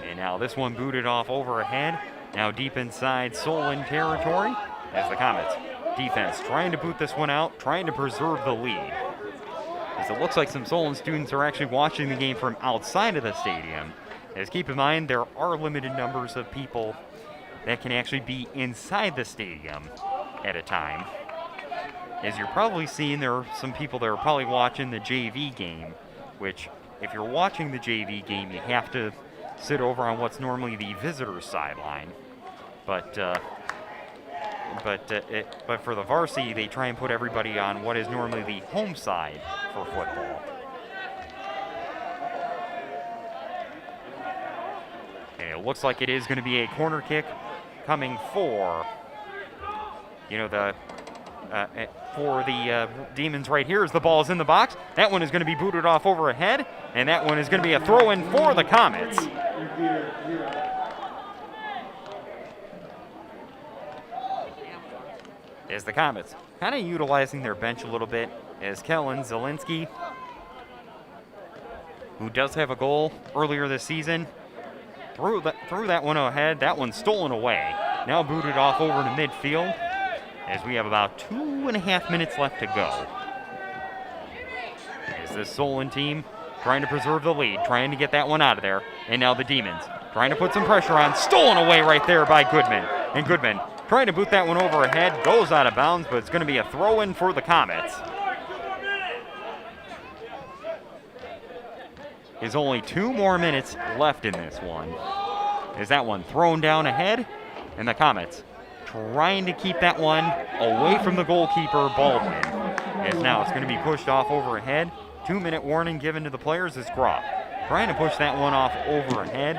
And now this one booted off over ahead. Now deep inside Solon territory as the Comets defense trying to boot this one out, trying to preserve the lead. As it looks like some Solon students are actually watching the game from outside of the stadium. As keep in mind, there are limited numbers of people that can actually be inside the stadium at a time. As you're probably seeing, there are some people that are probably watching the JV game, which if you're watching the JV game, you have to sit over on what's normally the visitor sideline. But for the varsity, they try and put everybody on what is normally the home side for football. And it looks like it is going to be a corner kick coming for, the Demons right here as the ball is in the box. That one is going to be booted off over ahead, and that one is going to be a throw-in for the Comets. As the Comets kind of utilizing their bench a little bit, as Kellen Zielinski, who does have a goal earlier this season, threw that one ahead. That one stolen away. Now booted off over to midfield as we have about 2.5 minutes left to go. As this Solon team trying to preserve the lead, trying to get that one out of there. And now the Demons trying to put some pressure on. Stolen away right there by Goodman. And Goodman trying to boot that one over ahead. Goes out of bounds, but it's going to be a throw-in for the Comets. There's only 2 more minutes left in this one. Is that one thrown down ahead? And the Comets trying to keep that one away from the goalkeeper, Baldwin. As now it's going to be pushed off over ahead. 2-minute warning given to the players as Groff trying to push that one off over ahead.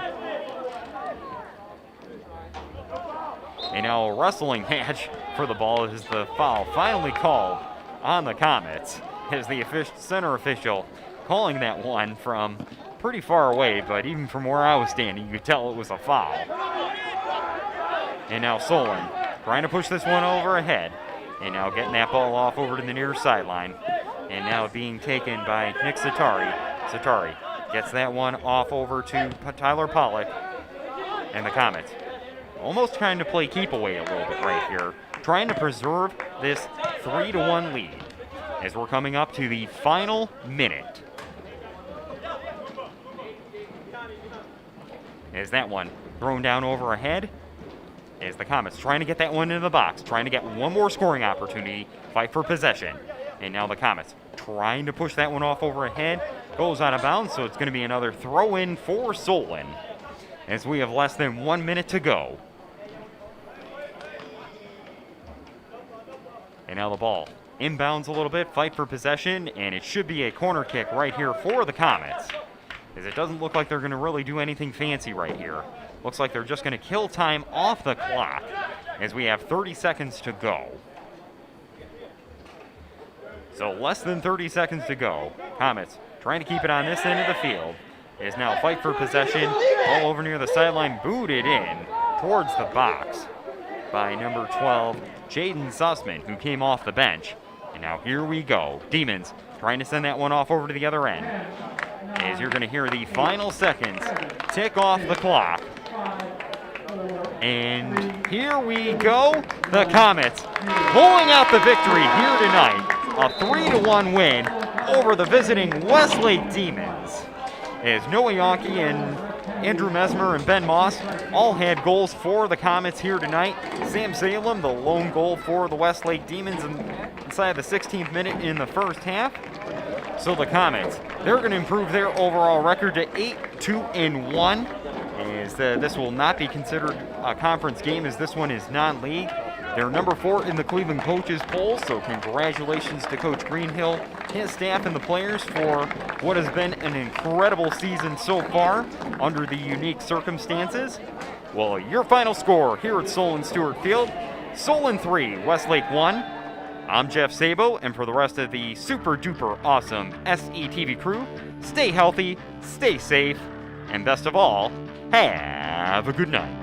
And now a wrestling match for the ball is the foul finally called on the Comets as the center official calling that one from pretty far away, but even from where I was standing, you could tell it was a foul. And now Solon trying to push this one over ahead. And now getting that ball off over to the near sideline. And now being taken by Nick Satari. Satari gets that one off over to Tyler Pollock. And the Comets almost trying to play keep away a little bit right here. Trying to preserve this 3-1 lead as we're coming up to the final minute. As that one thrown down over ahead. As the Comets trying to get that one into the box. Trying to get one more scoring opportunity. Fight for possession. And now the Comets trying to push that one off over ahead. Goes out of bounds, so it's going to be another throw-in for Solon. As we have less than 1 minute to go. And now the ball inbounds a little bit. Fight for possession. And it should be a corner kick right here for the Comets. As it doesn't look like they're going to really do anything fancy right here. Looks like they're just going to kill time off the clock as we have 30 seconds to go. So less than 30 seconds to go. Comets trying to keep it on this end of the field. Is now fight for possession. All over near the sideline, booted in towards the box by number 12, Jaden Sussman, who came off the bench. And now here we go. Demons trying to send that one off over to the other end. As you're going to hear the final seconds tick off the clock. And here we go. The Comets pulling out the victory here tonight. A 3-1 win over the visiting Westlake Demons. As Noah Yonke and Andrew Mesmer and Ben Moss all had goals for the Comets here tonight. Sam Salem, the lone goal for the Westlake Demons inside the 16th minute in the first half. So the Comets, they're going to improve their overall record to 8-2-1. As this will not be considered a conference game, as this one is non-league. They're number 4 in the Cleveland coaches poll, so congratulations to Coach Greenhill, his staff, and the players for what has been an incredible season so far under the unique circumstances. Well, your final score here at Solon Stewart Field, Solon 3, Westlake 1. I'm Jeff Sabo, and for the rest of the super duper awesome SETV crew, stay healthy, stay safe, and best of all, have a good night.